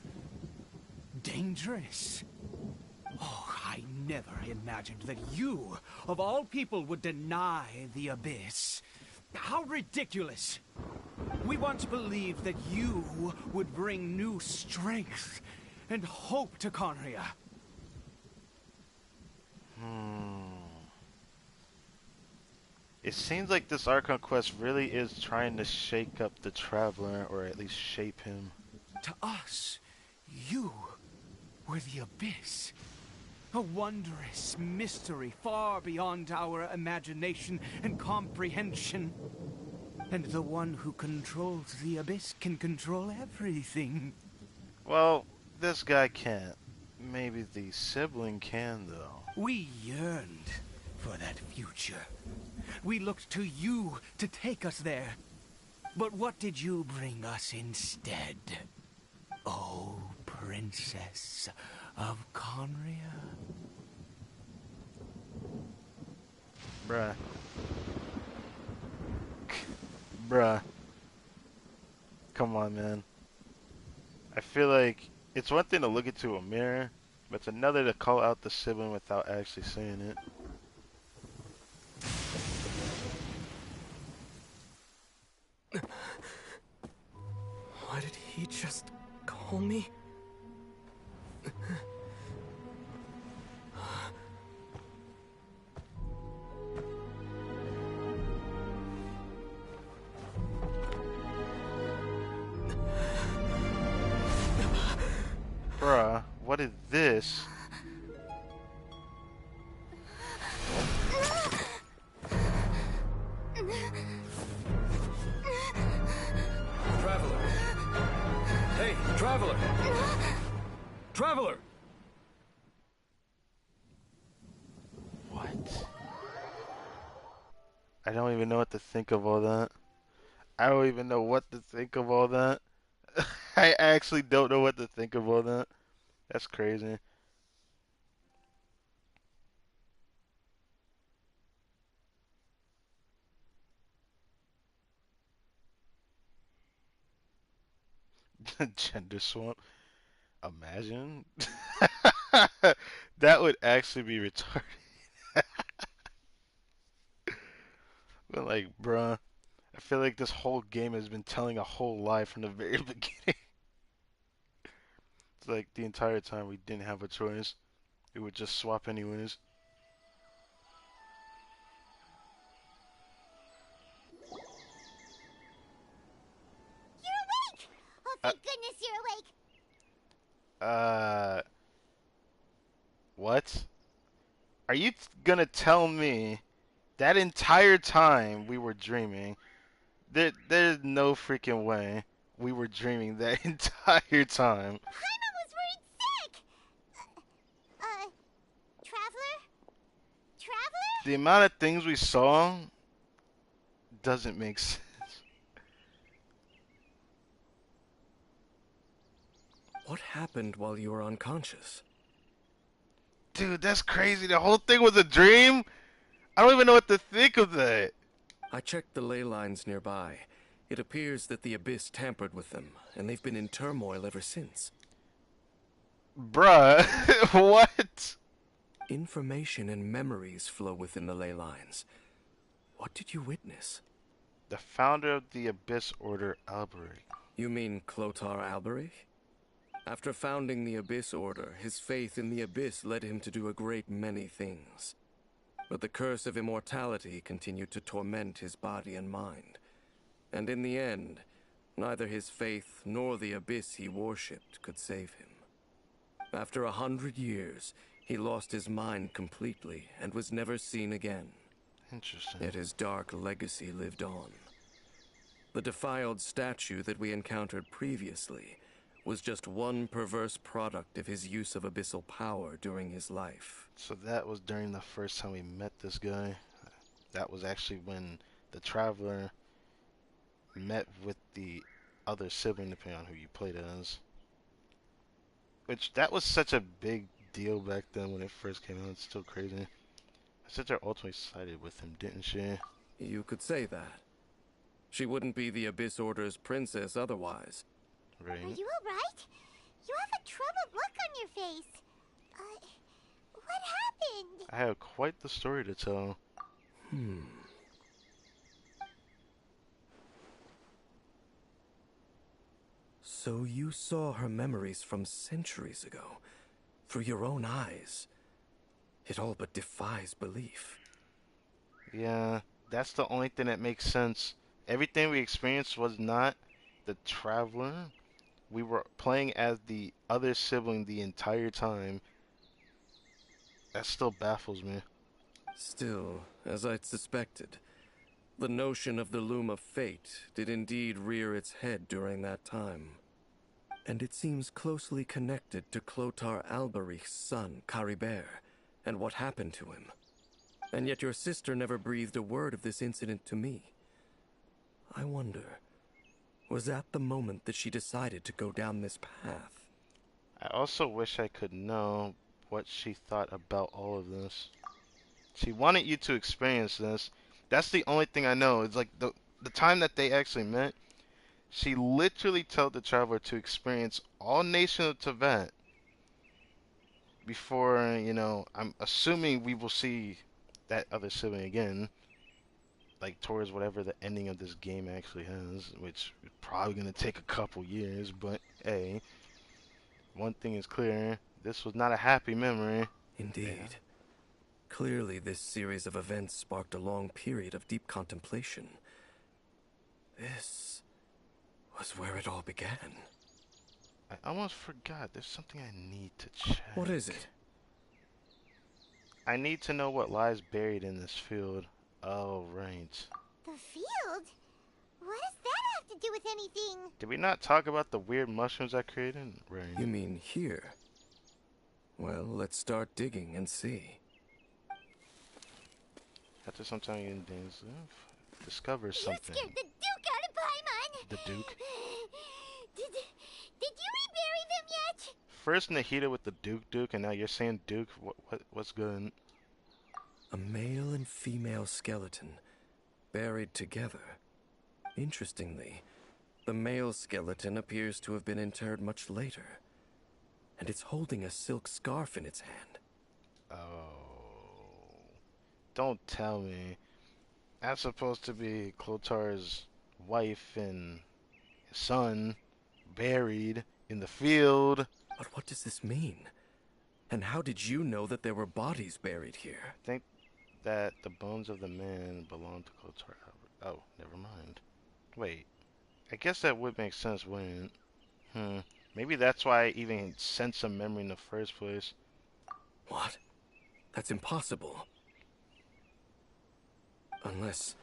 Dangerous? Oh, I never imagined that you, of all people, would deny the abyss. How ridiculous! We once believed that you would bring new strength and hope to Conria. It seems like this Archon quest really is trying to shake up the Traveler, or at least shape him. To us, you were the abyss. A wondrous mystery far beyond our imagination and comprehension. And the one who controls the abyss can control everything. Well, this guy can't. Maybe the sibling can, though. We yearned for that future. We looked to you to take us there. But what did you bring us instead? Oh, Princess of Conria. Bruh. Bruh. Come on, man. I feel like it's one thing to look into a mirror, but it's another to call out the sibling without actually saying it. Why did he just call me? Bruh, what is this? Traveler! Hey, Traveler! Traveler! What? I don't even know what to think of all that. I don't even know what to think of all that. I actually don't know what to think of all that. That's crazy. Gender swap. Imagine. That would actually be retarded. But like, bruh, I feel like this whole game has been telling a whole lie from the very beginning. It's like the entire time we didn't have a choice. We would just swap anyways. You're awake! Oh, thank goodness you're awake! What? Are you gonna tell me that entire time we were dreaming? There's no freaking way we were dreaming that entire time. Paimon was worried sick! Traveler? Traveler? The amount of things we saw doesn't make sense. What happened while you were unconscious? Dude, that's crazy. The whole thing was a dream? I don't even know what to think of that. I checked the ley lines nearby. It appears that the Abyss tampered with them, and they've been in turmoil ever since. Bruh, what? Information and memories flow within the ley lines. What did you witness? The founder of the Abyss Order, Alberic. You mean Clotar Alberic? After founding the Abyss Order, his faith in the Abyss led him to do a great many things. But the curse of immortality continued to torment his body and mind. And in the end, neither his faith nor the Abyss he worshipped could save him. After 100 years, he lost his mind completely and was never seen again. Interesting. Yet his dark legacy lived on. The defiled statue that we encountered previously was just one perverse product of his use of abyssal power during his life. So that was during the first time we met this guy. That was actually when the Traveler met with the other sibling, depending on who you played as. Which, that was such a big deal back then when it first came out. It's still crazy. Sister ultimately sided with him, didn't she? You could say that. She wouldn't be the Abyss Order's princess otherwise. Right. Are you alright? You have a troubled look on your face. What happened? I have quite the story to tell. So you saw her memories from centuries ago, through your own eyes. It all but defies belief. Yeah, that's the only thing that makes sense. Everything we experienced was not the Traveler. We were playing as the other sibling the entire time. That still baffles me. Still, as I'd suspected, the notion of the Loom of Fate did indeed rear its head during that time. And it seems closely connected to Clothar Alberich's son, Caribert, and what happened to him. And yet your sister never breathed a word of this incident to me. I wonder, was that the moment that she decided to go down this path? I also wish I could know what she thought about all of this. She wanted you to experience this. That's the only thing I know. It's like the time that they actually met, she literally told the Traveler to experience all Nation of Tibet before, I'm assuming we will see that other sibling again, like towards whatever the ending of this game actually has, which is probably going to take a couple years, but hey, one thing is clear, this was not a happy memory. Indeed. Yeah. Clearly this series of events sparked a long period of deep contemplation. This was where it all began. I almost forgot, there's something I need to check. What is it? I need to know what lies buried in this field. Oh, right. The field? What does that have to do with anything? Did we not talk about the weird mushrooms I created? Right. You mean here? Well, let's start digging and see. After some time in Dainsleif, discover something. You scared the Duke out of Paimon! The Duke? Did you rebury them yet? First Nahida with the Duke, and now you're saying Duke? What's good? A male and female skeleton, buried together. Interestingly, the male skeleton appears to have been interred much later, and it's holding a silk scarf in its hand. Oh. Don't tell me. That's supposed to be Clothar's wife and his son buried in the field. But what does this mean? And how did you know that there were bodies buried here? I think that the bones of the man belong to Clothar Albert. Oh, never mind. Wait. I guess that would make sense, wouldn't it? Maybe that's why I even sent a memory in the first place. What? That's impossible. Unless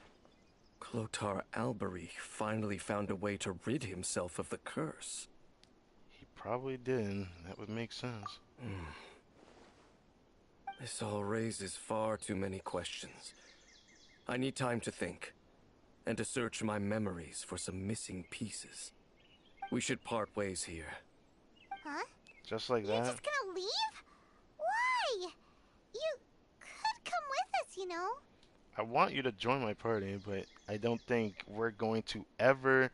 Clothar Alberich finally found a way to rid himself of the curse. He probably did. That would make sense. This all raises far too many questions. I need time to think, and to search my memories for some missing pieces. We should part ways here. Huh? Just like that? You're just gonna leave? Why? You could come with us, you know? I want you to join my party, but I don't think we're going to ever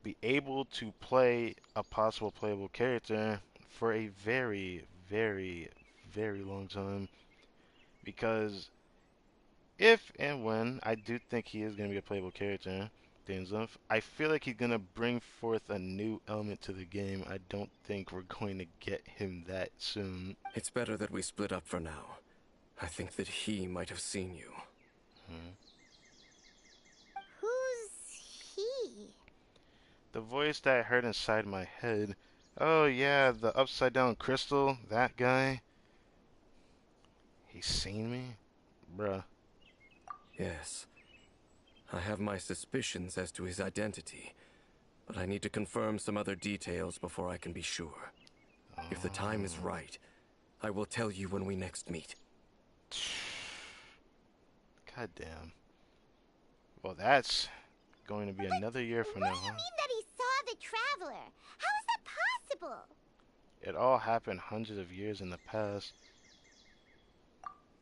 be able to play a possible playable character for a very, very, very long time. Because if and when I do think he is going to be a playable character, Dainsleif, I feel like he's going to bring forth a new element to the game. I don't think we're going to get him that soon. It's better that we split up for now. I think that he might have seen you. Who's he? The voice that I heard inside my head. Oh yeah, the upside down crystal, that guy. He's seen me? Bruh. Yes. I have my suspicions as to his identity, but I need to confirm some other details before I can be sure. If the time is right, I will tell you when we next meet. God damn. Well, that's going to be another year from now. What do you mean that he saw the Traveler? How is that possible? It all happened hundreds of years in the past.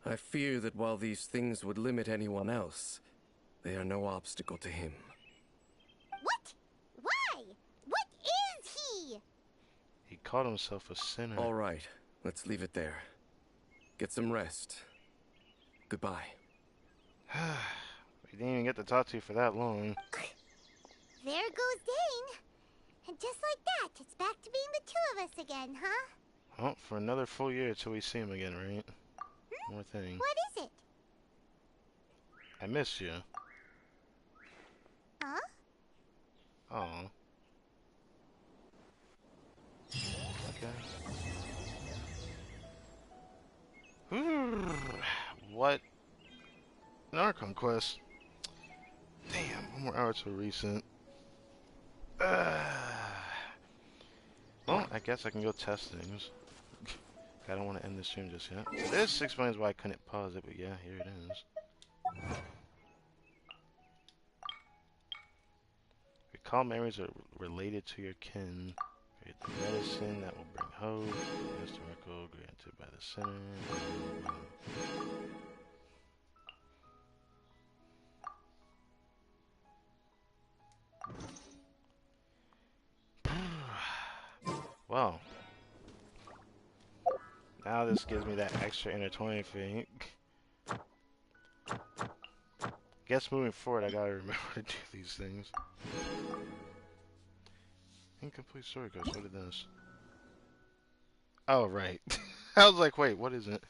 I fear that while these things would limit anyone else, they are no obstacle to him. What? Why? What is he? He called himself a sinner. All right, let's leave it there. Get some rest. Goodbye. We didn't even get to talk to you for that long. There goes Dane. And just like that, it's back to being the two of us again, huh? Well, for another full year till we see him again, right? More thing. What is it? I miss you. Huh? Oh. Okay. What? An ARCHON quest. Damn, one more hour to recent. Well, I guess I can go test things. I don't want to end the stream just yet. So this explains why I couldn't pause it, but yeah, here it is. Recall memories are related to your kin. Create the medicine that will bring hope. Historical granted by the center. Well, now this gives me that extra intertwining thing. Guess moving forward, I gotta remember to do these things. Incomplete story quest. What is this? Oh, right. I was like, wait, what is it?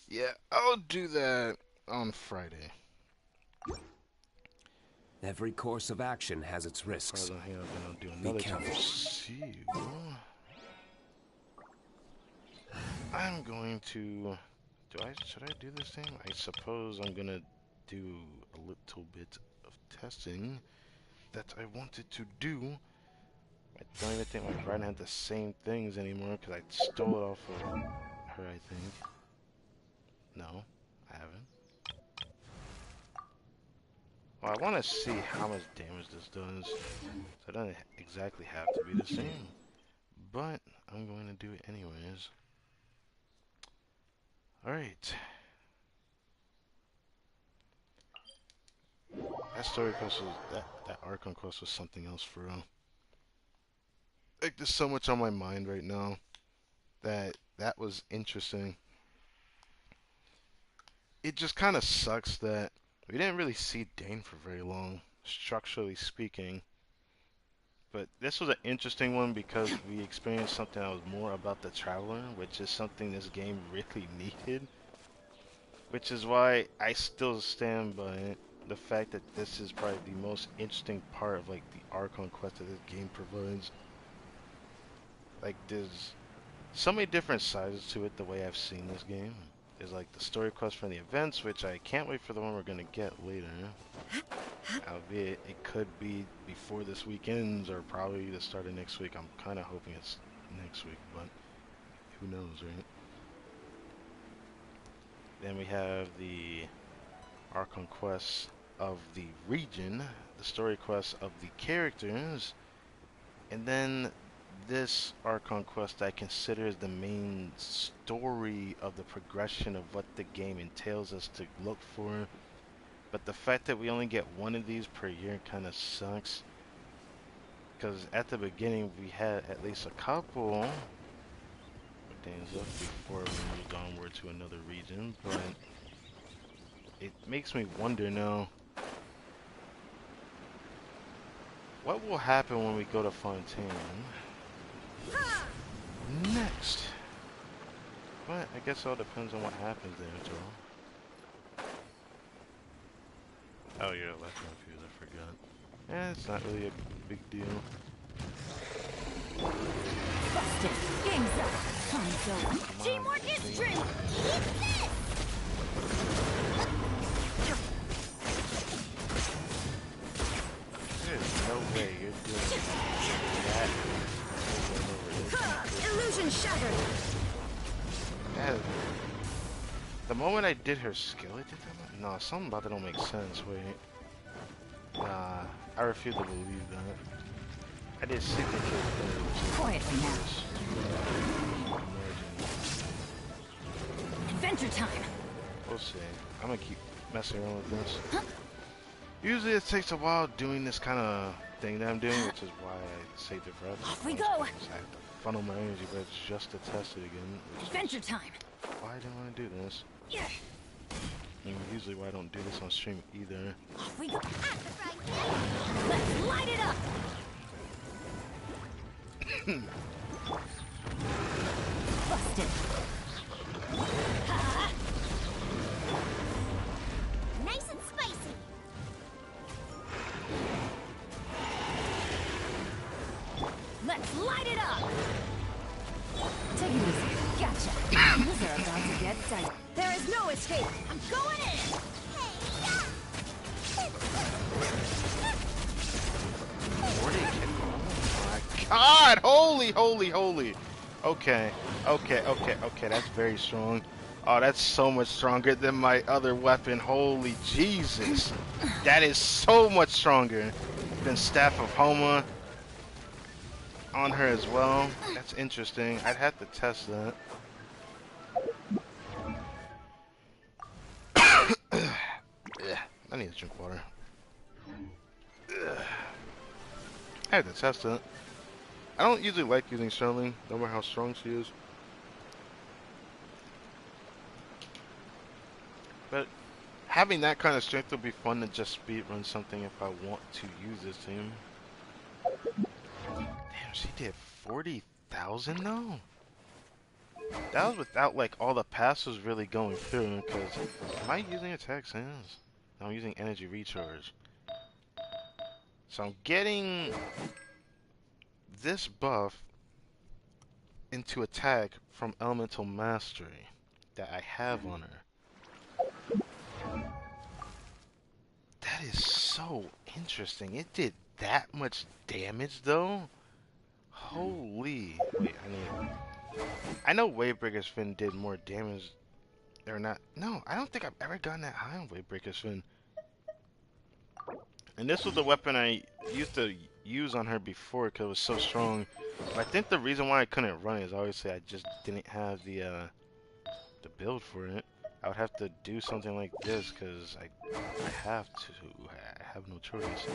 Yeah, I'll do that on Friday. Every course of action has its risks. I'm gonna do another time. See you. I'm going to. Should I do this thing? I suppose I'm gonna do a little bit of testing that I wanted to do. I don't even think my friend had the same things anymore because I stole it off of her, I think. No, I haven't. Well, I want to see how much damage this does. So it doesn't exactly have to be the same. But I'm going to do it anyways. Alright. That story quest was, that ARCHON quest was something else for real. Like, there's so much on my mind right now that was interesting. It just kind of sucks that we didn't really see Dane for very long, structurally speaking. But this was an interesting one because we experienced something that was more about the Traveler, which is something this game really needed. Which is why I still stand by it. The fact that this is probably the most interesting part of like the ARCHON quest that this game provides. Like, there's so many different sides to it the way I've seen this game. There's like the story quest from the events, which I can't wait for the one we're gonna get later. Albeit it could be before this weekend's or probably the start of next week. I'm kind of hoping it's next week, but who knows, right? Then we have the ARCHON quests of the region, the story quests of the characters, and then this ARCHON quest I consider is the main story of the progression of what the game entails us to look for. But the fact that we only get one of these per year kind of sucks. Because at the beginning we had at least a couple Dainsleif before we moved onward to another region. But it makes me wonder now, what will happen when we go to Fontaine next? But I guess it all depends on what happens there after all. Oh, you're left confused, I forgot. Yeah, it's not really a big deal. Busted! Game's up! Time's over! Teamwork is strength! Keep this! way you're doing that. Illusion shattered. That, the moment I did her skill, it did that. No, something about that don't make sense. Wait. Nah, I refuse to believe that. I did 60 kills. Quietly now. Adventure time. We'll see. I'm gonna keep messing around with this. Usually it takes a while doing this kind of thing that I'm doing, which is why I saved it for others. Off we go. I have to funnel my energy, but it's just to test it again. Adventure time. Why I didn't want to do this? And usually why I don't do this on stream either. Off we go. Let's light it up. Busted. Nice and spicy. Let's light it up. Take it easy. Gotcha. These are about to get dicey. There is no escape. I'm going in. God, holy. Okay, that's very strong. Oh, that's so much stronger than my other weapon. Holy Jesus. That is so much stronger than Staff of Homa on her as well. That's interesting. I'd have to test that. I need to drink water. I had to test it. I don't usually like using Sterling, no matter how strong she is. But having that kind of strength would be fun to just speedrun something if I want to use this team. Damn, she did 40,000 though? That was without like all the passes really going through, because am I using attack sands? No, I'm using energy recharge. So I'm getting this buff into attack from Elemental Mastery that I have on her. That is so interesting. It did that much damage though? Holy. Wait, I know Wavebreaker's Fin did more damage. Or not. No, I don't think I've ever gotten that high on Wavebreaker's Fin. And this was the weapon I used to use on her before because it was so strong. But I think the reason why I couldn't run it is obviously I just didn't have the build for it. I would have to do something like this because I have to. I have no choice.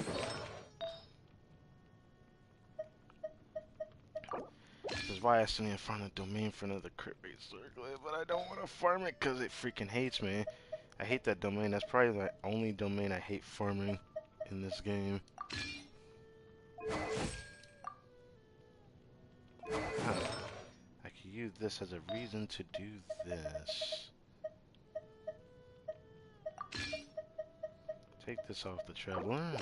This is why I still need to find a domain for another crit rate circlet, but I don't want to farm it because it freaking hates me. I hate that domain. That's probably the only domain I hate farming in this game. Huh. I could use this as a reason to do this. Take this off the Traveler.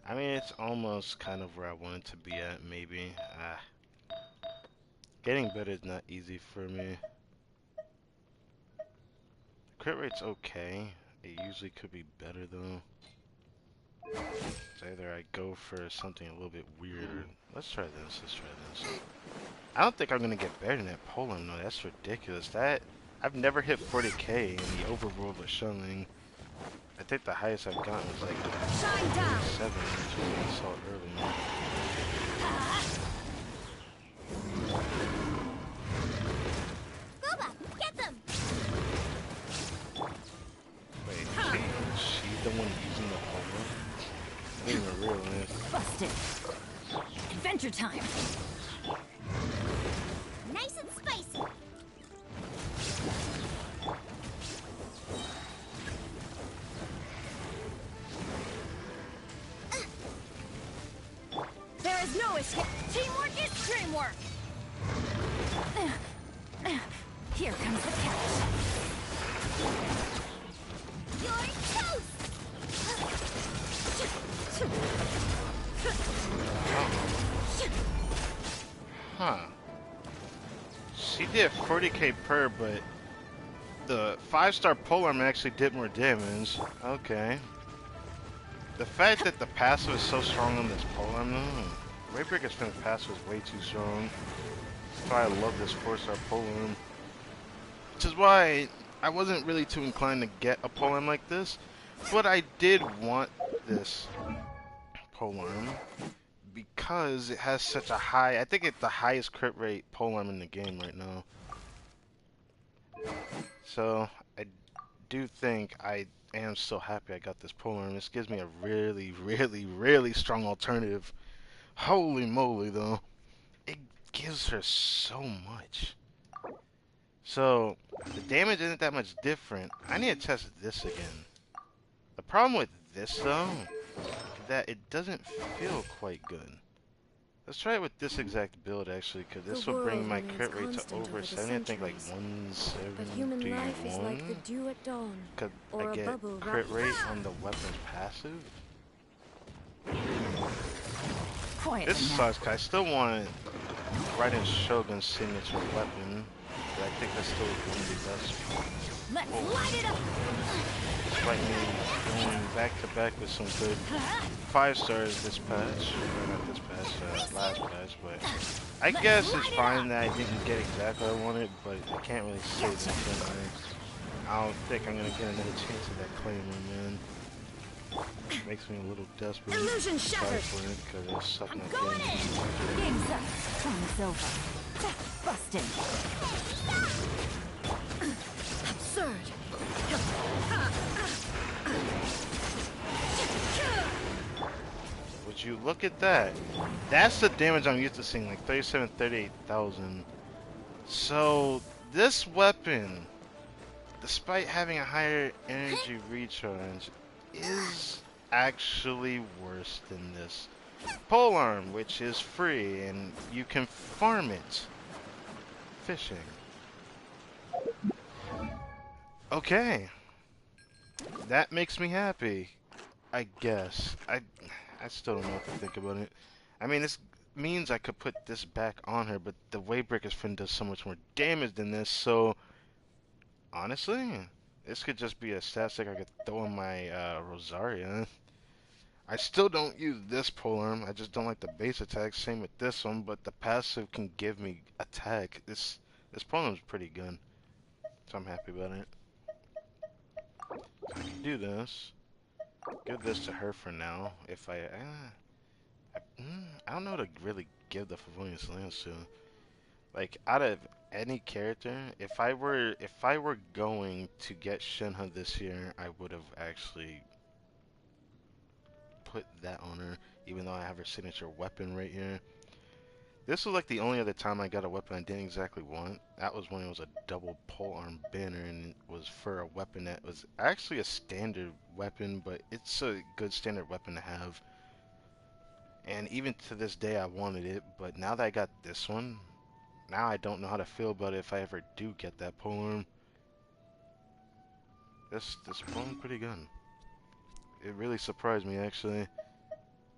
I mean, it's almost kind of where I want it to be at, maybe. Getting better is not easy for me. Crit rate's okay. It usually could be better, though. It's either I go for something a little bit weirder. Let's try this. I don't think I'm going to get better than that Poland, though. That's ridiculous. I've never hit 40k in the overworld with Shunling. I think the highest I've gotten was like 7, which I saw earlier. Booba, get them! Wait, she's the one using the Homa? I didn't even realize. Busted. Adventure time. Nice and spicy. There is no escape. Teamwork is dreamwork. Here comes the catch. You're toast! Huh. She did 40k per, but the 5-star polearm actually did more damage. Okay. The fact that the passive is so strong on this polearm, though, Wavebreaker's Fin's passive is way too strong. That's why I love this 4-star polearm. Which is why I wasn't really too inclined to get a polearm like this, but I did want this polearm because it has such a high, I think it's the highest crit rate polearm in the game right now. So I do think I am so happy I got this polearm. This gives me a really, really, really strong alternative. Holy moly, though. It gives her so much. So, the damage isn't that much different. I need to test this again. The problem with this, though, is that it doesn't feel quite good. Let's try it with this exact build, actually, because this will bring my crit rate to over 70. I think like 171. Because I get crit rate on the weapon's passive. This sucks, 'cause I still want Raiden's Shogun's signature weapon. But I think that's still one of the best. Let's light it up. Despite me going back to back with some good 5-stars this patch, or not this patch, last patch, but I guess it's fine that I didn't get exactly what I wanted, but I can't really say that. I don't think I'm gonna get another chance at that claimer, man. It makes me a little desperate. Illusion shattered. For it, because it's something I getting. Game's up. Time's over. Busted. Absurd. Would you look at that? That's the damage I'm used to seeing, like 37, 38,000. So this weapon, despite having a higher energy recharge, is actually worse than this polearm, which is free and you can farm it fishing. Okay, that makes me happy, I guess. I still don't know what to think about it. I mean, this means I could put this back on her, but the Wavebreaker's Fin does so much more damage than this, so honestly, this could just be a stat stick I could throw in my Rosaria. I still don't use this polearm. I just don't like the base attack. Same with this one, but the passive can give me attack. This polearm's pretty good, so I'm happy about it. I can do this. Give this to her for now. If I don't know what to really give the Favonius Lance to. Like, out of any character, if I were going to get Shinha this year, I would have actually put that on her, even though I have her signature weapon right here. This was like the only other time I got a weapon I didn't exactly want. That was when it was a double polearm banner, and it was for a weapon that was actually a standard weapon, but it's a good standard weapon to have. And even to this day I wanted it, but now that I got this one, now I don't know how to feel about it if I ever do get that polearm. This polearm's pretty good. It really surprised me, actually.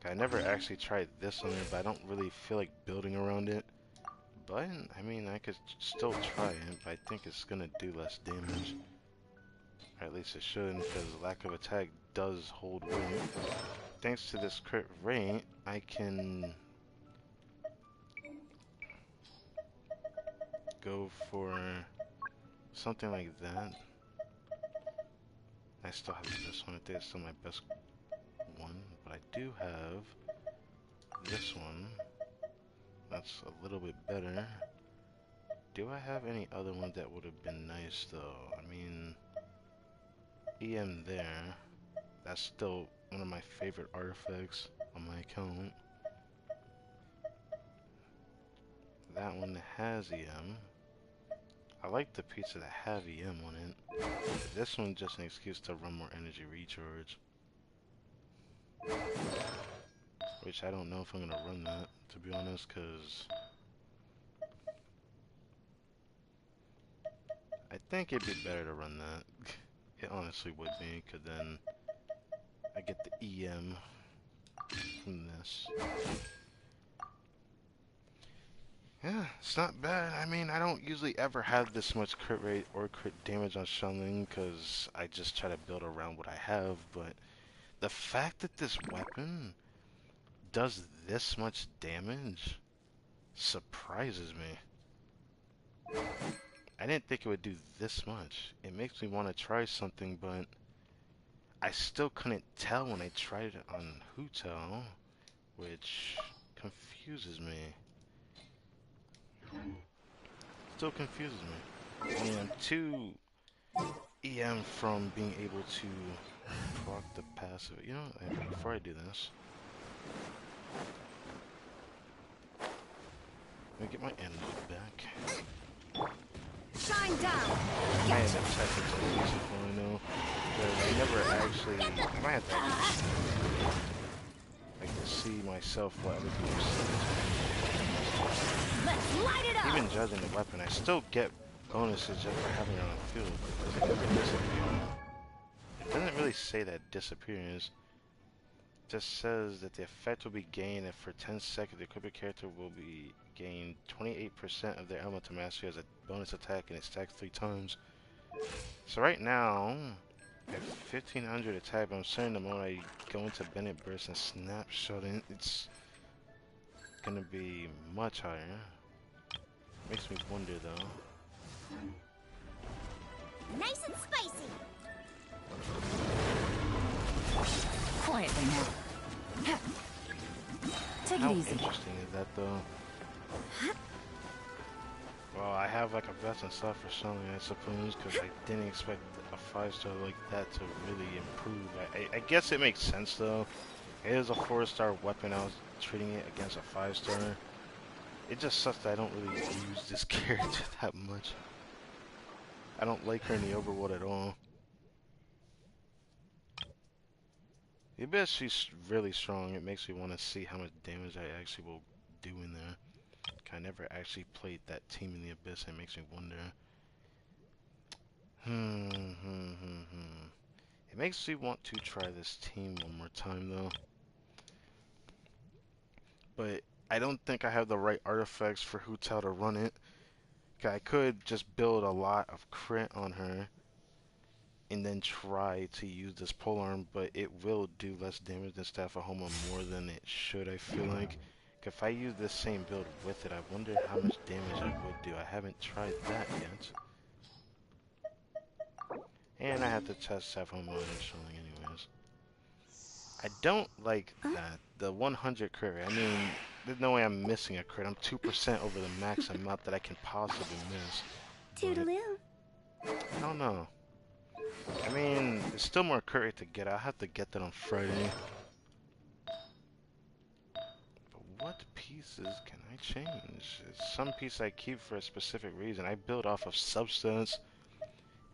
I never actually tried this on it, but I don't really feel like building around it. But, I mean, I could still try it, but I think it's gonna do less damage. Or at least it shouldn't, because lack of attack does hold weight. Thanks to this crit rate, I can go for something like that. I still have this one. I think it's still my best one, but I do have this one. That's a little bit better. Do I have any other one that would have been nice though? I mean, EM there. That's still one of my favorite artifacts on my account. That one has EM. I like the pieces that have EM on it. This one's just an excuse to run more energy recharge. Which I don't know if I'm gonna run that, to be honest, because I think it'd be better to run that. It honestly would be, because then I get the EM from this. Yeah, it's not bad. I mean, I don't usually ever have this much crit rate or crit damage on Shunling because I just try to build around what I have, but the fact that this weapon does this much damage surprises me. I didn't think it would do this much. It makes me want to try something, but I still couldn't tell when I tried it on Hutel, which confuses me. Still confuses me. I mean, I'm 2 EM from being able to proc the passive. You know, before I do this, let me get my energy back. Shine down! I had that technical reason for I know. Because I never actually, I might have to actually, like, see myself what other people say. Let's light it up! Even judging the weapon, I still get bonuses just for having it on the field, but it doesn't ever disappear. It doesn't really say that disappears. It just says that the effect will be gained if for 10 seconds the equipped character will be gained 28% of their elemental mastery as a bonus attack and it stacks 3 times. So right now, I have 1500 attack, but I'm certain the moment I go into Bennett Burst and Snapshotting, it's gonna be much higher. Makes me wonder though. Nice and spicy. Quietly now. Take How it easy. interesting is that though? Well, I have like a vest and stuff for something, I suppose, because I didn't expect a 5-star like that to really improve. I guess it makes sense though. It is a 4-star weapon. I was treating it against a 5-star. It just sucks that I don't really use this character that much. I don't like her in the overworld at all. The Abyss, she's really strong. It makes me want to see how much damage I actually will do in there. I never actually played that team in the Abyss. It makes me wonder. It makes me want to try this team one more time though. But I don't think I have the right artifacts for Hutel to run it. I could just build a lot of crit on her and then try to use this polearm, but it will do less damage than Staff of Homa more than it should, I feel like. If I use this same build with it, I wonder how much damage I would do. I haven't tried that yet. And I have to test Staff of Homa and Shilling anyways. I don't like that. The 100 crit rate. I mean, there's no way I'm missing a crit. I'm 2% over the max amount that I can possibly miss. Toodaloo. I don't know. I mean, there's still more crit rate to get. I'll have to get that on Friday. But what pieces can I change? Some piece I keep for a specific reason. I build off of substance.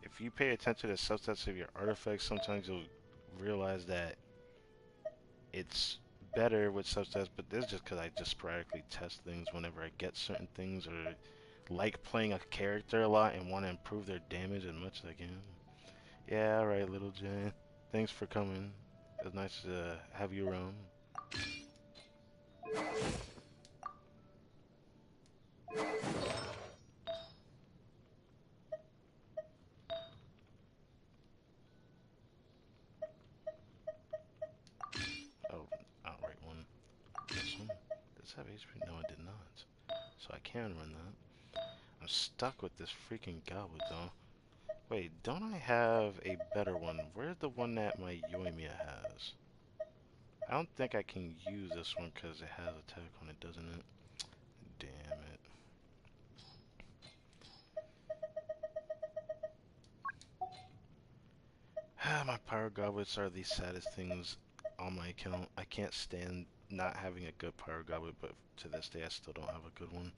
If you pay attention to the substance of your artifacts, sometimes you'll realize that it's better with substats, but this is just because I just sporadically test things whenever I get certain things or like playing a character a lot and want to improve their damage as much as I can. Yeah, alright, Little Jay. Thanks for coming. It was nice to have you around. Oh, outright one. This one? Does this have HP? No, it did not. So I can run that. I'm stuck with this freaking goblet though. Wait, don't I have a better one? Where's the one that my Yoimiya has? I don't think I can use this one because it has attack on it, doesn't it? Damn it. My power goblets are the saddest things on my account. I can't stand not having a good power goblet, but to this day I still don't have a good one.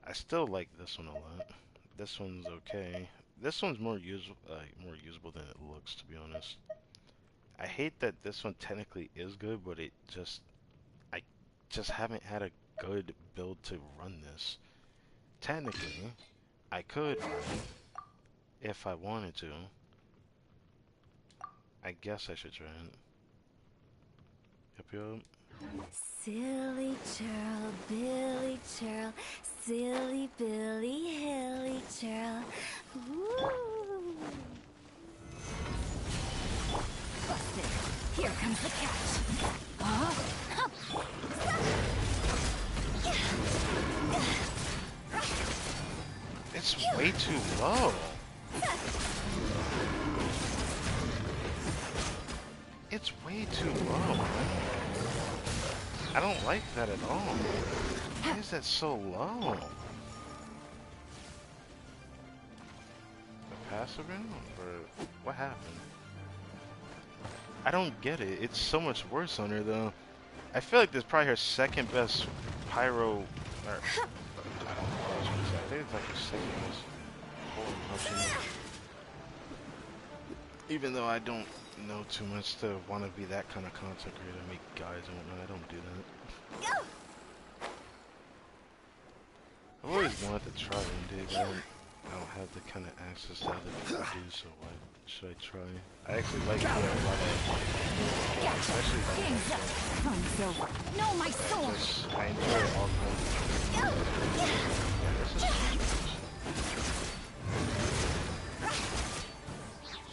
I still like this one a lot. This one's okay. This one's more usable than it looks, to be honest. I hate that this one technically is good, but I just haven't had a good build to run this. Technically, I could run it if I wanted to. I guess I should try it. Yep. Silly churl, Billy churl, silly Billy, hilly churl. Woo! Busted. Here comes the catch. It's way too low. It's way too low, man. I don't like that at all. Why is that so low? The passive round? Or what happened? I don't get it. It's so much worse on her though. I feel like this is probably her second best pyro. Or, I don't know what I was gonna say. I think it's like her second best holy potion. Even though I don't know too much to want to be that kind of content creator, make guides and whatnot. I don't do that. I've always wanted to try one day, but I don't have the kind of access that other people do, so why should I try? I actually like doing a lot of, especially No, my sword! I enjoy it all the time. This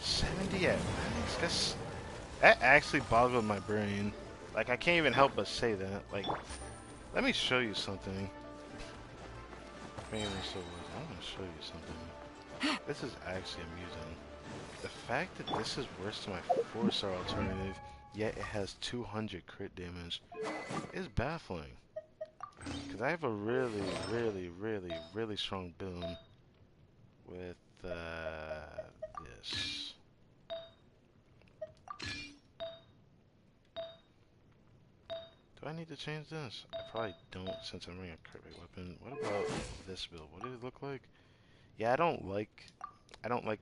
is 70 at max? That actually boggled my brain. Like, I can't even help but say that. Like, let me show you something. I'm gonna show you something. This is actually amusing. The fact that this is worse than my 4-star alternative, yet it has 200 crit damage, is baffling. Because I have a really, really, really, really strong build with this. Do I need to change this? I probably don't since I'm running a crit rate weapon. What about this build? What did it look like? Yeah, I don't like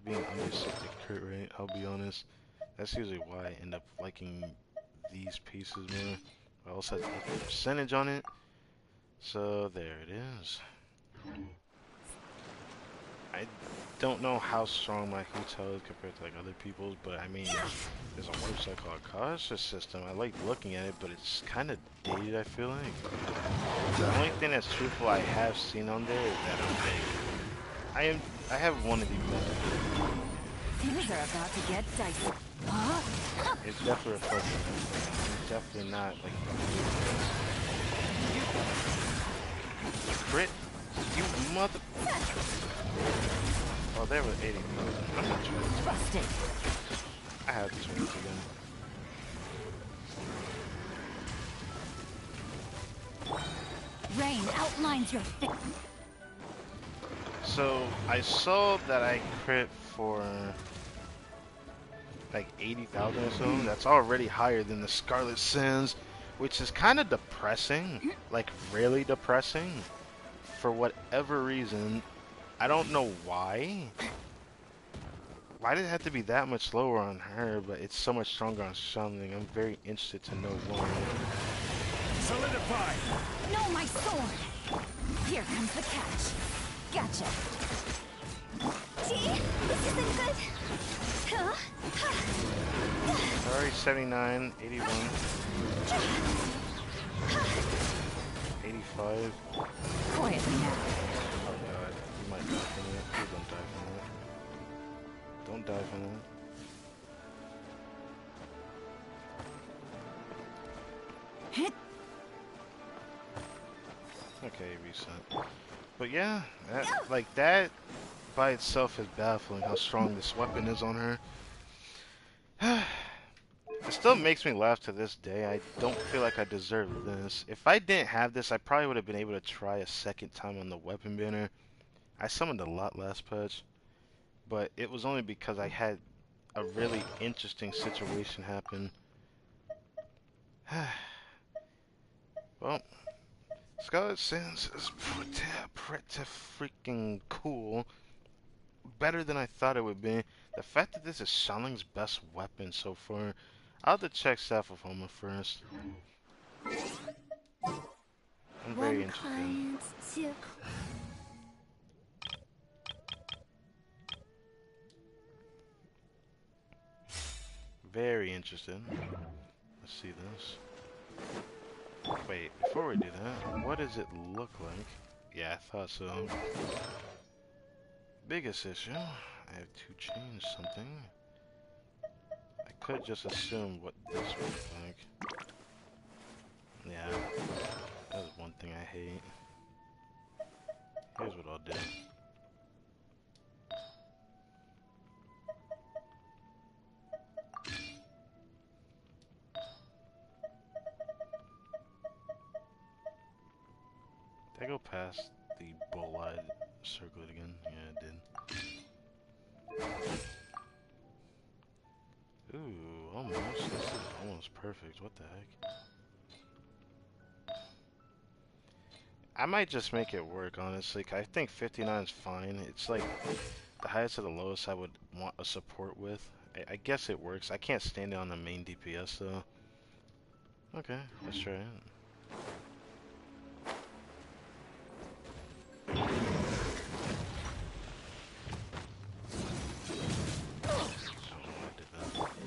being under 60 crit rate, I'll be honest. That's usually why I end up liking these pieces more. It also has a percentage on it. So there it is. I don't know how strong my Hutel is compared to like other people's, but I mean, there's a website called Cautious System. I like looking at it, but it's kind of dated, I feel like. The only thing that's truthful I have seen on there is that I'm big. I have one of these better. Things are about to get dicey. It's definitely reflecting that. It's definitely not like crit. You mother. Oh, there was 80. I'm not trying to. Busted. I have to change again. Rain outlines your face. So I saw that I crit for like 80,000 or so. That's already higher than the Scarlet Sins, which is kind of depressing, like really depressing. For whatever reason, I don't know why. Why did it have to be that much lower on her, but it's so much stronger on something? I'm very interested to know why. Solidify! No, my sword! Here comes the catch. Gotcha. Gee, this isn't good. Sorry, 79, 81, 85. Quietly now. Oh god, you might die from it. Please don't die from it. Don't die from it. Hit. Okay, reset. But yeah, like that by itself is baffling how strong this weapon is on her. It still makes me laugh to this day. I don't feel like I deserve this. If I didn't have this, I probably would have been able to try a second time on the weapon banner. I summoned a lot last patch, but it was only because I had a really interesting situation happen. Well, Scarlet Sins is pretty freaking cool. Better than I thought it would be. The fact that this is Shanling's best weapon so far. I'll have to check Staff of Homa first. I'm very interested. Very interested. Let's see this. Wait, before we do that, what does it look like? Yeah, I thought so. Biggest issue, I have to change something. I could just assume what this would look like. Yeah, that's one thing I hate. Here's what I'll do. Did I go past the bull-eyed circlet again? Yeah, I did. Ooh, almost. This is almost perfect. What the heck? I might just make it work, honestly. I think 59 is fine. It's like the highest to the lowest I would want a support with. I guess it works. I can't stand it on the main DPS, though. Okay, let's try it.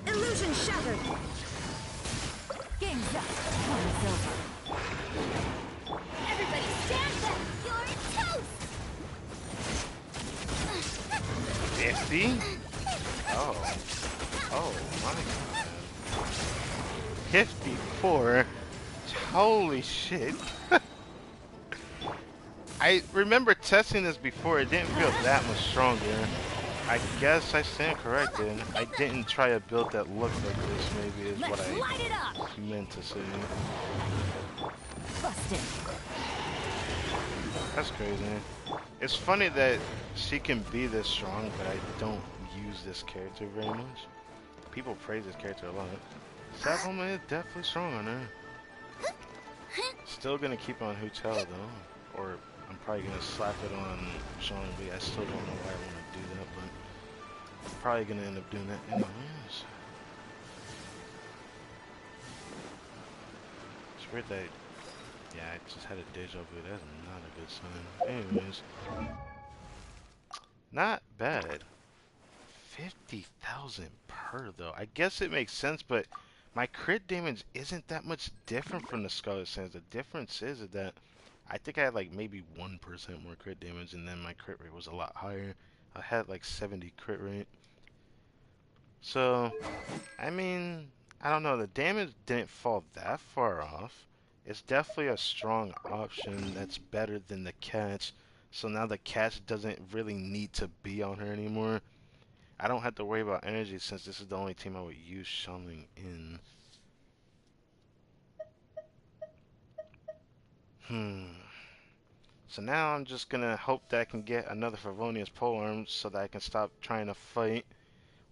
Illusion shattered. Game's up. Time's over. Everybody stand back. You're toast. 50? Oh. Oh my god. 54? Holy shit. I remember testing this before. It didn't feel that much stronger. I guess I stand corrected. I didn't try a build that looked like this, maybe is what I meant to say. Busted. That's crazy. It's funny that she can be this strong, but I don't use this character very much. People praise this character a lot. Sapwoman is definitely strong on her. Still gonna keep on Hutel though, or I'm probably gonna slap it on Sean Lee. I still don't know why I want to do that, but I'm probably gonna end up doing that anyways. It's weird that, yeah, I just had a deja vu. That's not a good sign. Anyways, not bad. 50,000 per though. I guess it makes sense, but my crit damage isn't that much different from the Scarlet Sands. The difference is that I think I had like maybe 1% more crit damage, and then my crit rate was a lot higher. I had like 70 crit rate. So, I mean, I don't know. The damage didn't fall that far off. It's definitely a strong option that's better than the catch. So now the catch doesn't really need to be on her anymore. I don't have to worry about energy since this is the only team I would use Summoning in. So now I'm just gonna hope that I can get another Favonius polearm so that I can stop trying to fight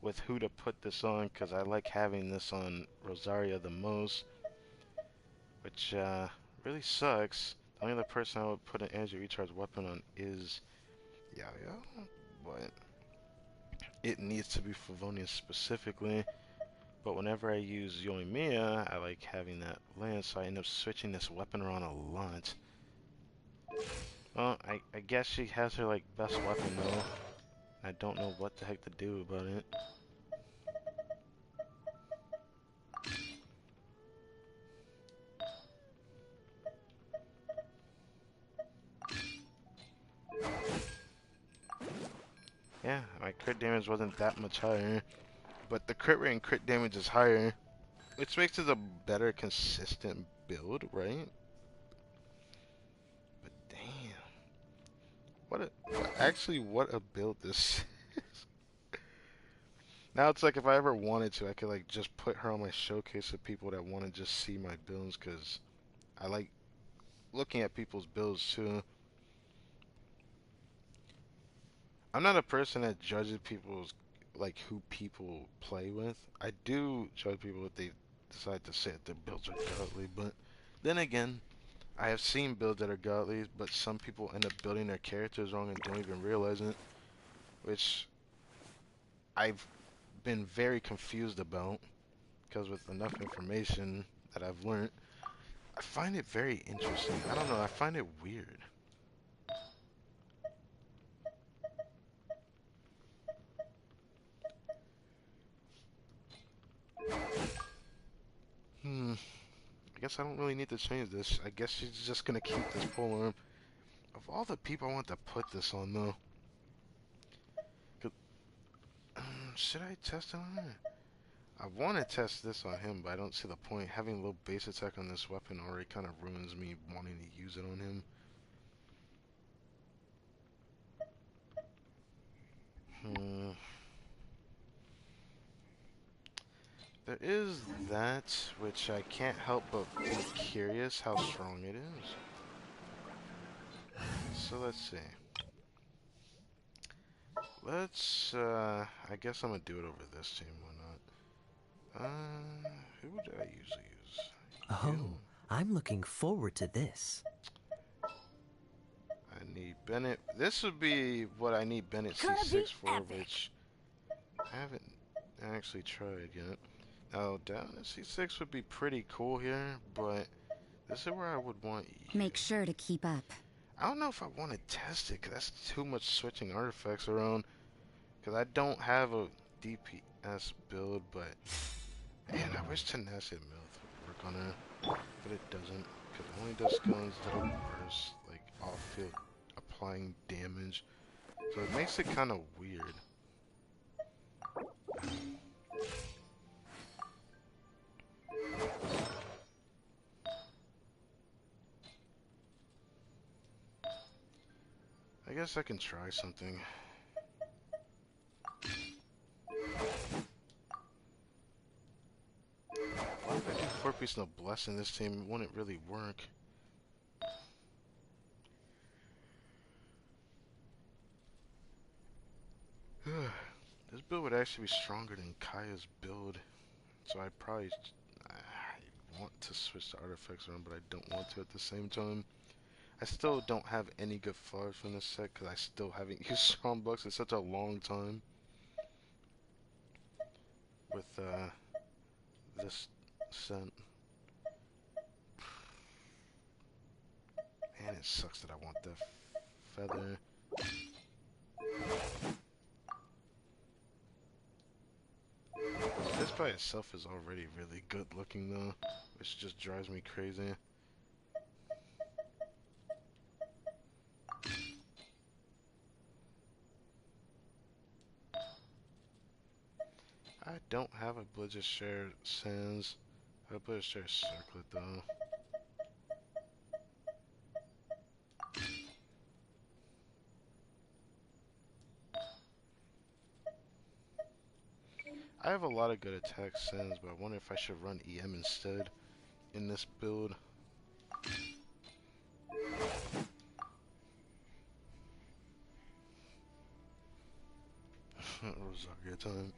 with who to put this on, because I like having this on Rosaria the most, which really sucks. The only other person I would put an energy recharge weapon on is Yao, but it needs to be Favonius specifically. But whenever I use Yoimiya, I like having that lance, so I end up switching this weapon around a lot. Well, I guess she has her like best weapon though. I don't know what the heck to do about it. Yeah, my crit damage wasn't that much higher, but the crit rate and crit damage is higher, which makes it a better consistent build, right? But damn, what a build this is. Now it's like if I ever wanted to, I could like just put her on my showcase of people that want to just see my builds, because I like looking at people's builds too. I'm not a person that judges people's, like, who people play with. I do judge people if they decide to say that their builds are godly, but then again, I have seen builds that are godly, but some people end up building their characters wrong and don't even realize it, which I've been very confused about, because with enough information that I've learned, I find it very interesting. I don't know, I find it weird. I guess I don't really need to change this. I guess she's just gonna keep this polearm. Of all the people I want to put this on, though, should I test it on her? I want to test this on him, but I don't see the point. Having a low base attack on this weapon already kind of ruins me wanting to use it on him. There is that, which I can't help but be curious how strong it is. So let's see. Let's, I guess I'm gonna do it over this team, why not? Who did I usually use? Oh, I'm looking forward to this. I need Bennett. This would be what I need Bennett C6 for, which I haven't actually tried yet. Now, down at C6 would be pretty cool here, but this is where I would want you. Make sure to keep up. I don't know if I want to test it, because that's too much switching artifacts around. Because I don't have a DPS build, but man, I wish Tenacity Mouth would work on her, but it doesn't. Because it only does guns that are burst, like off-field applying damage. So it makes it kind of weird. I guess I can try something. Why if I do 4-piece noblesse in this team, it wouldn't really work. This build would actually be stronger than Kaya's build, so I probably want to switch the artifacts around, but I don't want to at the same time. I still don't have any good flowers from this set because I still haven't used Strong Bucks in such a long time. With this scent. Man, it sucks that I want the feather. This by itself is already really good looking though, which just drives me crazy. I don't have a Blizzard Share Sands. I have a Blizzard Share Circlet though. I have a lot of good attack Sands, but I wonder if I should run EM instead in this build. Rosaria time.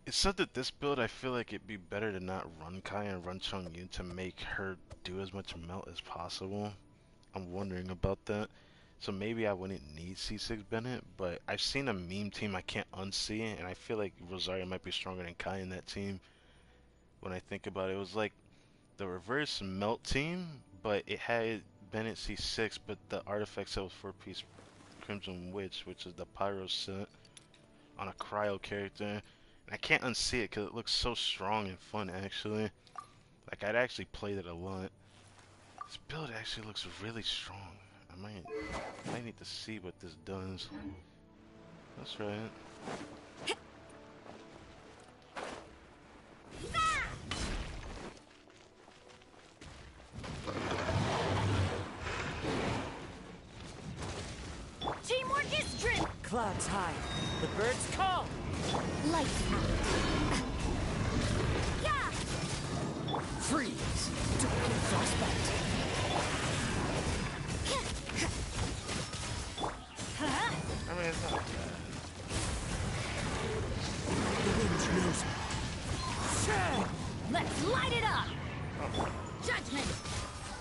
It's said that this build, I feel like it'd be better to not run Kai and run Chongyun to make her do as much melt as possible. I'm wondering about that. So maybe I wouldn't need C6 Bennett, but I've seen a meme team I can't unsee it, and I feel like Rosaria might be stronger than Kai in that team. When I think about it, it was like the reverse melt team, but it had Bennett C6, but the artifact set was 4-piece Crimson Witch, which is the Pyro set, on a cryo character. And I can't unsee it because it looks so strong and fun, actually. Like, I'd actually played it a lot. This build actually looks really strong. I might need to see what this does. That's right. Teamwork is driven. Clouds high. The birds call. Lights out. Yeah. Freeze. Duplicate frostbite. I mean, it's not bad. The wind knows me. Let's light it up. Oh. Judgment.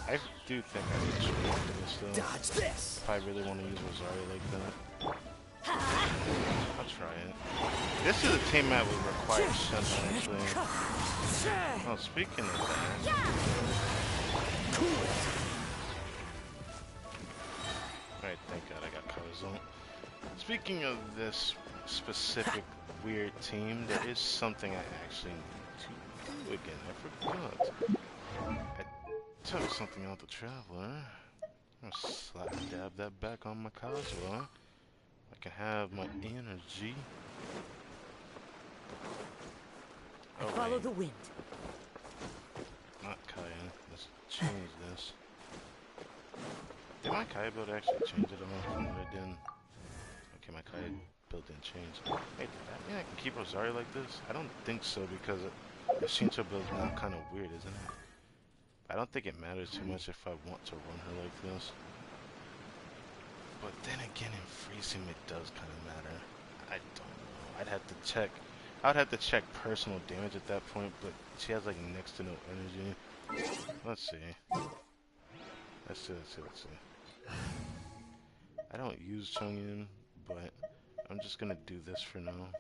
I do think I need to walk this though. Dodge this. If I really want to use Rosaria like that. I'll try it. This is a team that would require Sentinel actually. Oh, speaking of that. Cool it. Alright, thank God I got Carzon. Speaking of this specific weird team, there is something I actually need to do again. I forgot. I took something out the Traveler. I'm gonna slap dab that back on my Kazuha. I can have my energy. Oh, Follow the wind. Not Kaya. Let's change this. Did my Kaya build actually change it all? No, it didn't. Okay, my Kaya build didn't change. Hey, does that mean I can keep Rosario like this? I don't think so because the Shinto build's now kind of weird, isn't it? I don't think it matters too much if I want to run her like this. But then again, in Freezing, it does kind of matter. I don't know. I'd have to check. I would have to check personal damage at that point, but she has like next to no energy. Let's see. Let's see. I don't use Chongyun, but I'm just gonna do this for now.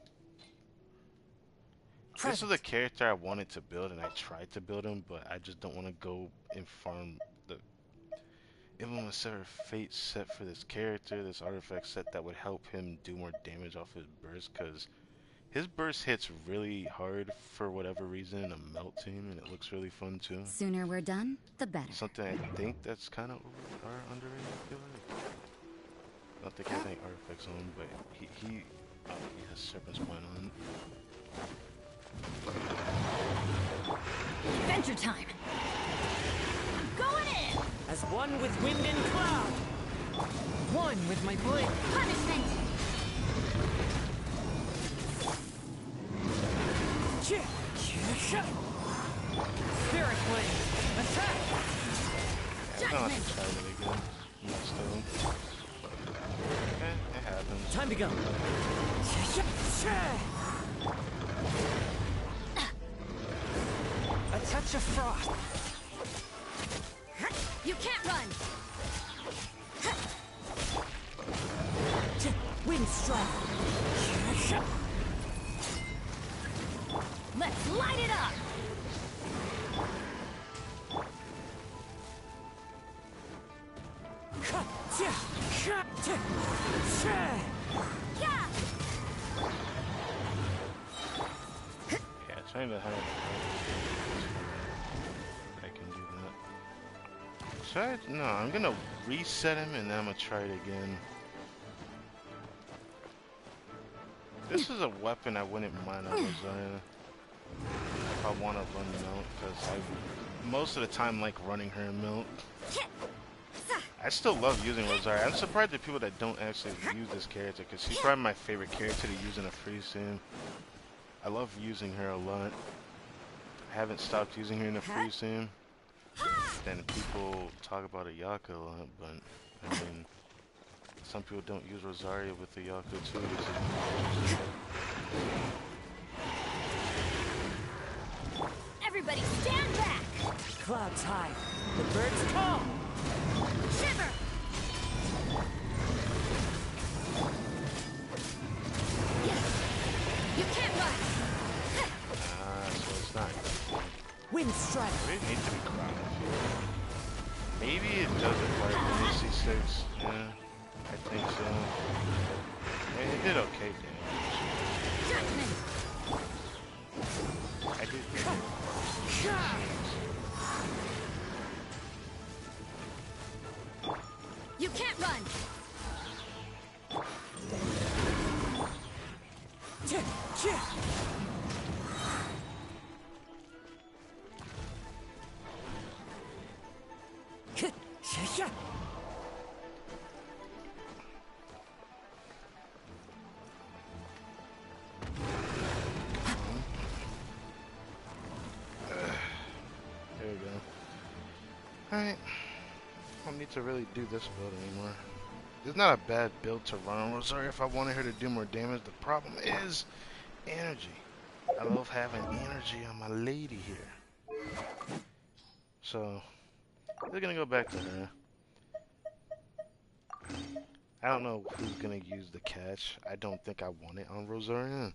This is a character I wanted to build, and I tried to build him, but I just don't want to go and farm the Emblem of Severed Fate set for this character, this artifact set that would help him do more damage off his burst, because his burst hits really hard for whatever reason, a melt team, and it looks really fun too. Sooner we're done, the better. Something I think that's kind of underrated, I feel like. I don't think I have any artifacts on, but he has Serpent's Spine on. Adventure time! I'm going in! As one with wind and cloud! One with my blade! Punishment! Spirit blade! Attack! Yeah, I don't have to try that again. Still. It happens. Time to go! A touch of frost! You can't run! Wind strike! Let's light it up! Yeah, trying to have I can do that. Should I? No, I'm gonna reset him and then I'm gonna try it again. This is a weapon I wouldn't mind on Rosaria if I want to run Melt, because I most of the time like running her in Melt. I still love using Rosaria. I'm surprised at people that don't actually use this character, because she's probably my favorite character to use in a free sim. I love using her a lot. I haven't stopped using her in a free sim. Then people talk about Ayaka a lot, but I mean, some people don't use Rosaria with Ayaka too. Everybody stand back! Clouds high. The birds call! Shiver! You can't run! So it's not. Wind strike! It needs to be crowned. Maybe it does require an AC6. Yeah, I think so. I mean, it did okay damage. I did. You can't run! There we go. Alright. I don't need to really do this build anymore. It's not a bad build to run on Rosaria if I wanted her to do more damage. The problem is energy. I love having energy on my lady here. So, we're gonna go back to her. I don't know who's gonna use the catch. I don't think I want it on Rosaria.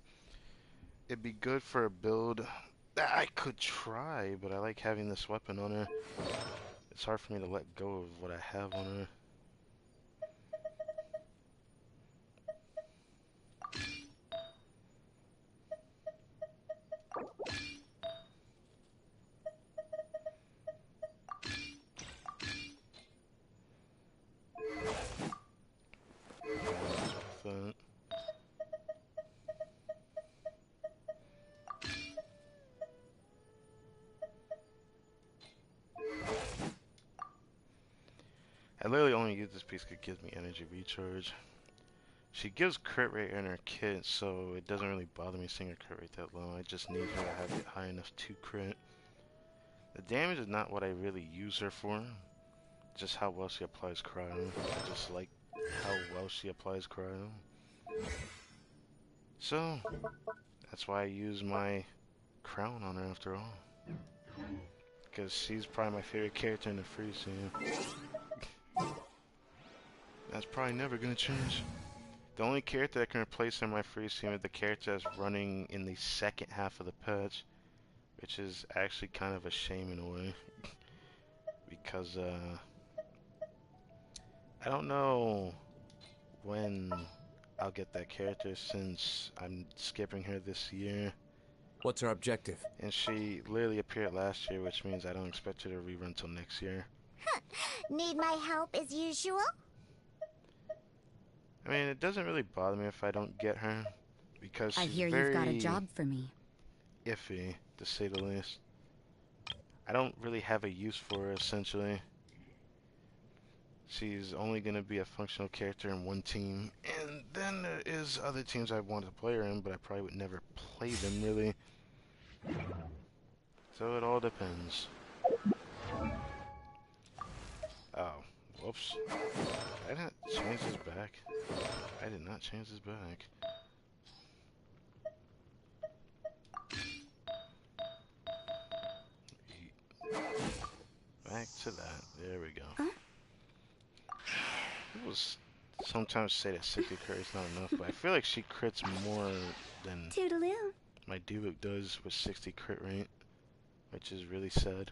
It'd be good for a build that I could try, but I like having this weapon on her. It's hard for me to let go of what I have on her. I literally only use this piece because it gives me energy recharge. She gives crit rate in her kit, so it doesn't really bother me seeing her crit rate that low. I just need her to have it high enough to crit. The damage is not what I really use her for, just how well she applies cryo. I just like how well she applies cryo. So, that's why I use my crown on her after all. Because she's probably my favorite character in the free scene. That's probably never gonna change. The only character that can replace her in my free scene is the character that's running in the second half of the patch, which is actually kind of a shame in a way. Because, I don't know when I'll get that character since I'm skipping her this year. What's her objective? And she literally appeared last year, which means I don't expect her to rerun till next year. Need my help as usual? I mean, it doesn't really bother me if I don't get her, because she's I hear very you've got a job for me. iffy, to say the least. I don't really have a use for her, essentially. She's only going to be a functional character in one team, and then there is other teams I want to play her in, but I probably would never play them, really. So it all depends. Oh, whoops. I didn't change his back. I did not change his back. Back to that. There we go. People sometimes say that 60 crit is not enough, but I feel like she crits more than Toodaloo. my Duke does with 60 crit rate, which is really sad.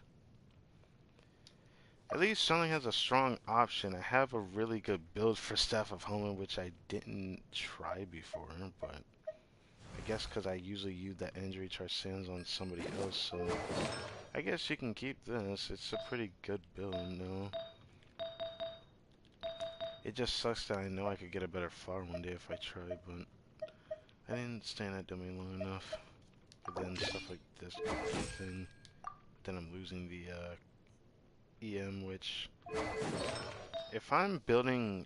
At least something has a strong option. I have a really good build for Staff of Homeland, which I didn't try before, but I guess because I usually use that injury charge sands on somebody else, so I guess you can keep this. It's a pretty good build, no. It just sucks that I know I could get a better far one day if I tried, but I didn't stay in that domain long enough. But then stuff like this could happen. Then I'm losing the EM, which if I'm building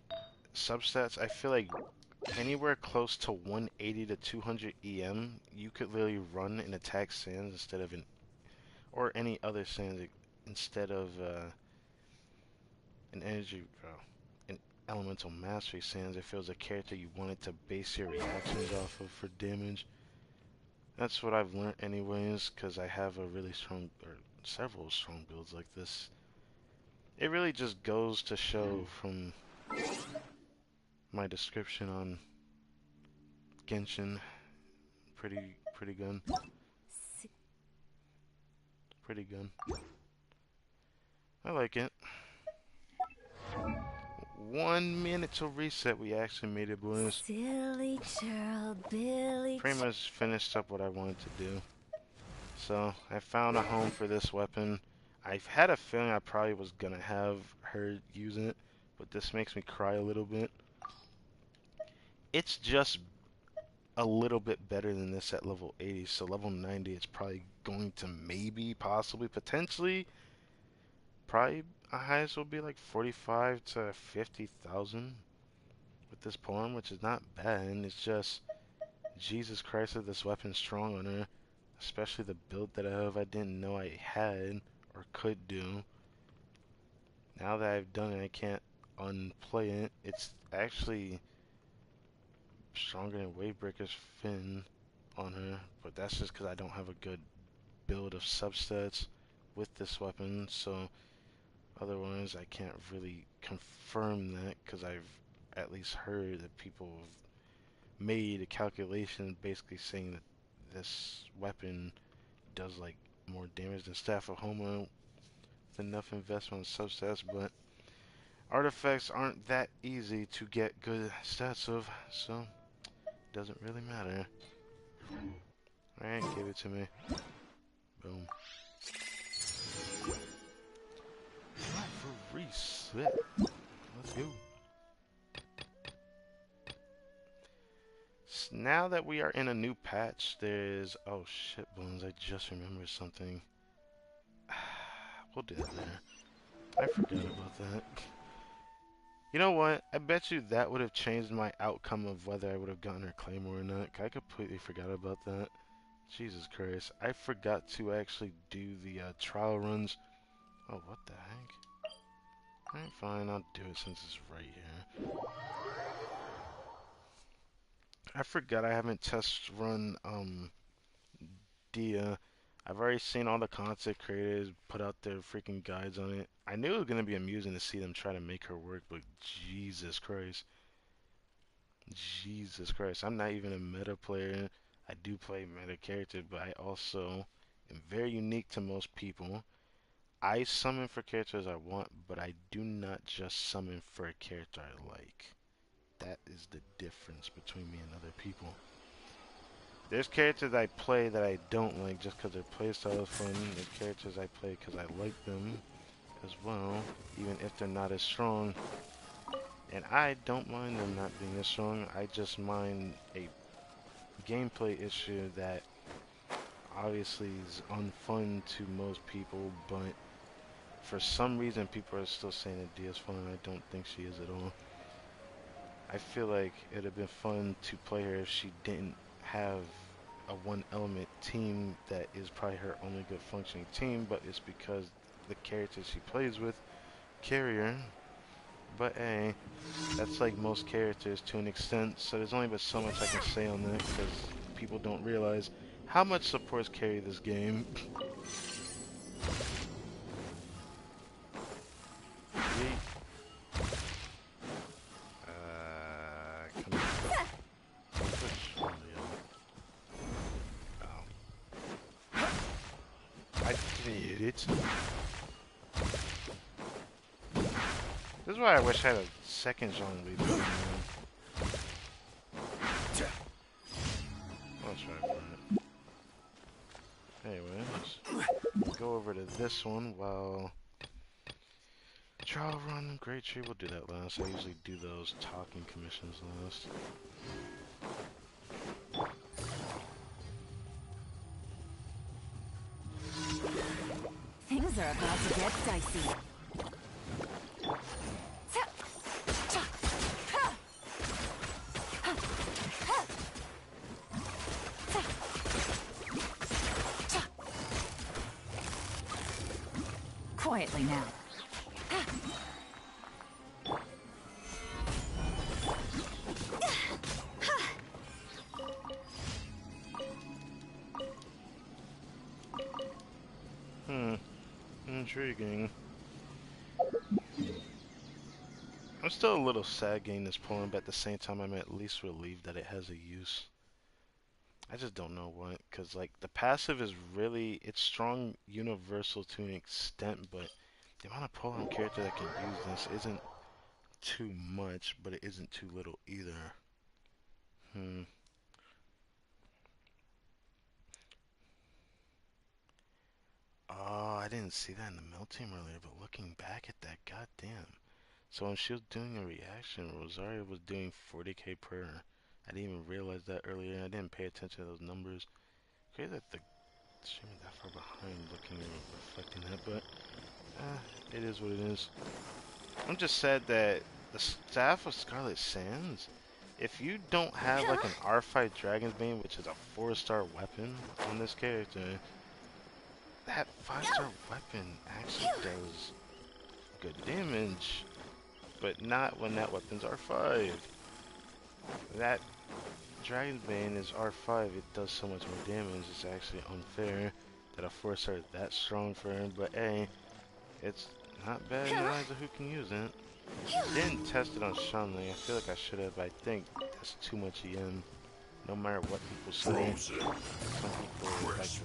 substats, I feel like anywhere close to 180 to 200 EM, you could literally run an attack sands instead of or any other sands instead of an energy, an elemental mastery sands if it was a character you wanted to base your reactions off of for damage. That's what I've learned anyways, because I have a really strong, or several strong builds like this. It really just goes to show from my description on Genshin. Pretty good. Pretty good. I like it. 1 minute to reset. We actually made it, boys. Silly churl, Billy. Pretty much finished up what I wanted to do. So I found a home for this weapon. I've had a feeling I probably was gonna have her use it, but this makes me cry a little bit. It's just a little bit better than this at level 80, so level 90 it's probably going to maybe, possibly, potentially, probably a highest will be like 45 to 50,000 with this poem, which is not bad. It's just, Jesus Christ, is this weapon strong on her, especially the build that I have I didn't know I had or could do. Now that I've done it, I can't unplay it. It's actually stronger than Wavebreaker's Fin on her, but that's just because I don't have a good build of substats with this weapon, so otherwise I can't really confirm that, because I've at least heard that people have made a calculation basically saying that this weapon does like more damage than Staff of Homa with enough investment in substats, but artifacts aren't that easy to get good stats of, so doesn't really matter. Alright, give it to me. Boom. Time for reset. Let's go. Now that we are in a new patch, there's... Oh shit, Bones, I just remembered something. We'll do that later. I forgot about that. You know what? I bet you that would have changed my outcome of whether I would have gotten her Claymore or not. I completely forgot about that. Jesus Christ. I forgot to actually do the trial runs. Oh, what the heck? Alright, fine. I'll do it since it's right here. I forgot I haven't test run Dia. I've already seen all the content creators put out their freaking guides on it. I knew it was going to be amusing to see them try to make her work, but Jesus Christ. Jesus Christ. I'm not even a meta player. I do play meta characters, but I also am very unique to most people. I summon for characters I want, but I do not just summon for a character I like. That is the difference between me and other people. There's characters I play that I don't like just because their playstyle is fun. There's characters I play because I like them as well, even if they're not as strong. And I don't mind them not being as strong. I just mind a gameplay issue that obviously is unfun to most people, but for some reason people are still saying that Dia's fun, and I don't think she is at all. I feel like it would have been fun to play her if she didn't have a one element team that is probably her only good functioning team, but it's because the characters she plays with carry her. But hey, that's like most characters to an extent, so there's only but so much I can say on that because people don't realize how much supports carry this game. Come on. Push. Oh. I did it. This is why I wish I had a second Jean lead. I'll try for it. Anyways, go over to this one while trial run Great Tree. We'll do that last. I usually do those talking commissions last. Things are about to get dicey. Quietly now. Intriguing. I'm still a little sad getting this poem, but at the same time I'm at least relieved that it has a use. I just don't know what, because like the passive is really, it's strong universal to an extent, but the amount of program character that can use this isn't too much, but it isn't too little either. Oh, I didn't see that in the Mill Team earlier, but looking back at that, goddamn. So when she was doing a reaction, Rosario was doing 40k per. I didn't even realize that earlier. I didn't pay attention to those numbers. Crazy that the stream is that far behind looking and reflecting that, but it is what it is. I'm just sad that the staff of Scarlet Sands, if you don't have like an R5 Dragon's Bane, which is a 4-star weapon on this character, that 5-star weapon actually does good damage, but not when that weapon's R5. That Dragon's Bane is R5, it does so much more damage, it's actually unfair that a 4-star is that strong for him, but hey, it's not bad in the eyes of who can use it. Didn't test it on Shanley, I feel like I should have, but I think that's too much EM. No matter what people say, some people like this.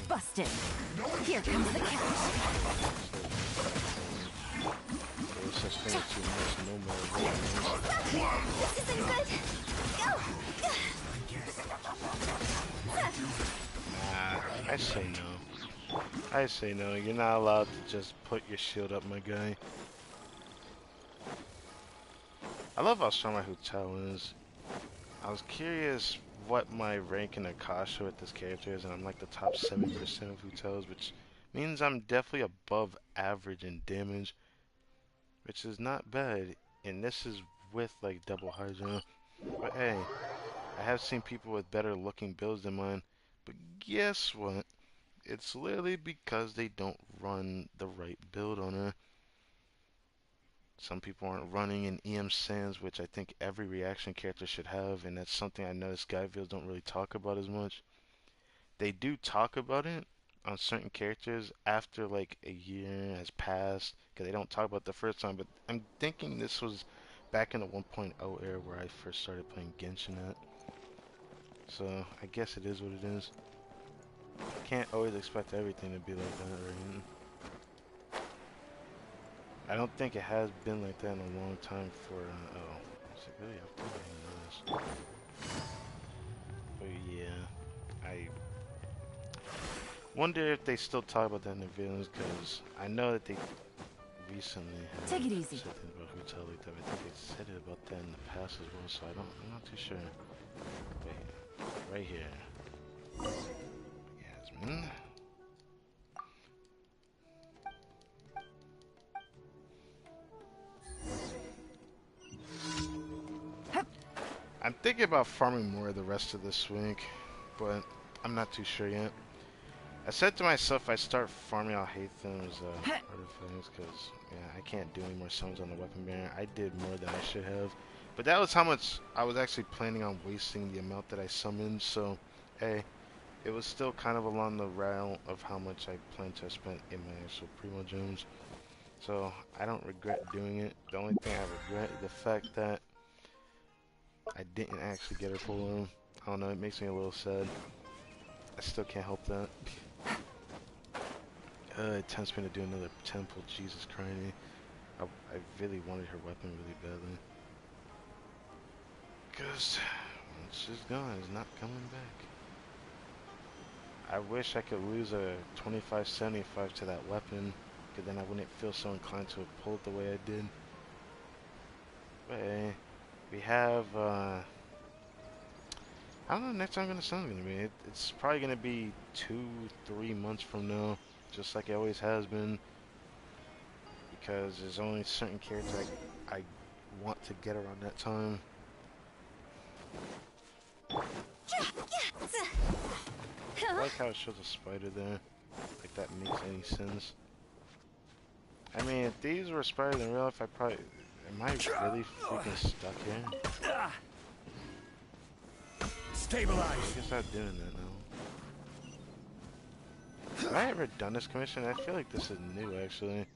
Busted. Here comes the catch. There's such thing as too much, no matter what. This isn't good. Nah, I say no. I say no. You're not allowed to just put your shield up, my guy. I love how strong my Hotel is. I was curious what my rank in Akasha with this character is, and I'm like the top 7% of Hotels, which means I'm definitely above average in damage, which is not bad. and this is with like double Hydra. But hey, I have seen people with better looking builds than mine. But guess what? It's literally because they don't run the right build on her. Some people aren't running in EM Sands, which I think every reaction character should have, and that's something I noticed Skyfields don't really talk about as much. They do talk about it on certain characters after like a year has passed, because they don't talk about it the first time, but I'm thinking this was back in the 1.0 era where I first started playing Genshin at. So, I guess it is what it is. Can't always expect everything to be like that, right? I don't think it has been like that in a long time for, oh. Is it really up there? But yeah, I wonder if they still talk about that in the villains, because I know that they recently had Take it easy. something about Hotel like that. I think they said it about that in the past as well, so I'm not too sure. Wait, right here. Yasmin. I'm thinking about farming more the rest of this week, but I'm not too sure yet. I said to myself I start farming out Haytham's artifacts, because yeah, I can't do any more summons on the weapon bearer. I did more than I should have, but that was how much I was actually planning on wasting the amount that I summoned, so hey, it was still kind of along the route of how much I planned to have spent in my actual Primo Gems. So I don't regret doing it. The only thing I regret is the fact that I didn't actually get her full room. I don't know, it makes me a little sad. I still can't help that. It tempts me to do another temple, Jesus Christ. I really wanted her weapon really badly. Because once she's gone, it's not coming back. I wish I could lose a 25-75 to that weapon, because then I wouldn't feel so inclined to have pulled the way I did. But hey, we have, I don't know next time I'm going to summon going to be. It's probably going to be 2-3 months from now, just like it always has been. Because there's only certain characters I want to get around that time. I like how it shows a spider there. Like that makes any sense. I mean, if these were spiders in real life, I probably... Am I really freaking stuck here? Stabilize! I guess I'm doing that now. Have I ever done this commission? I feel like this is new, actually.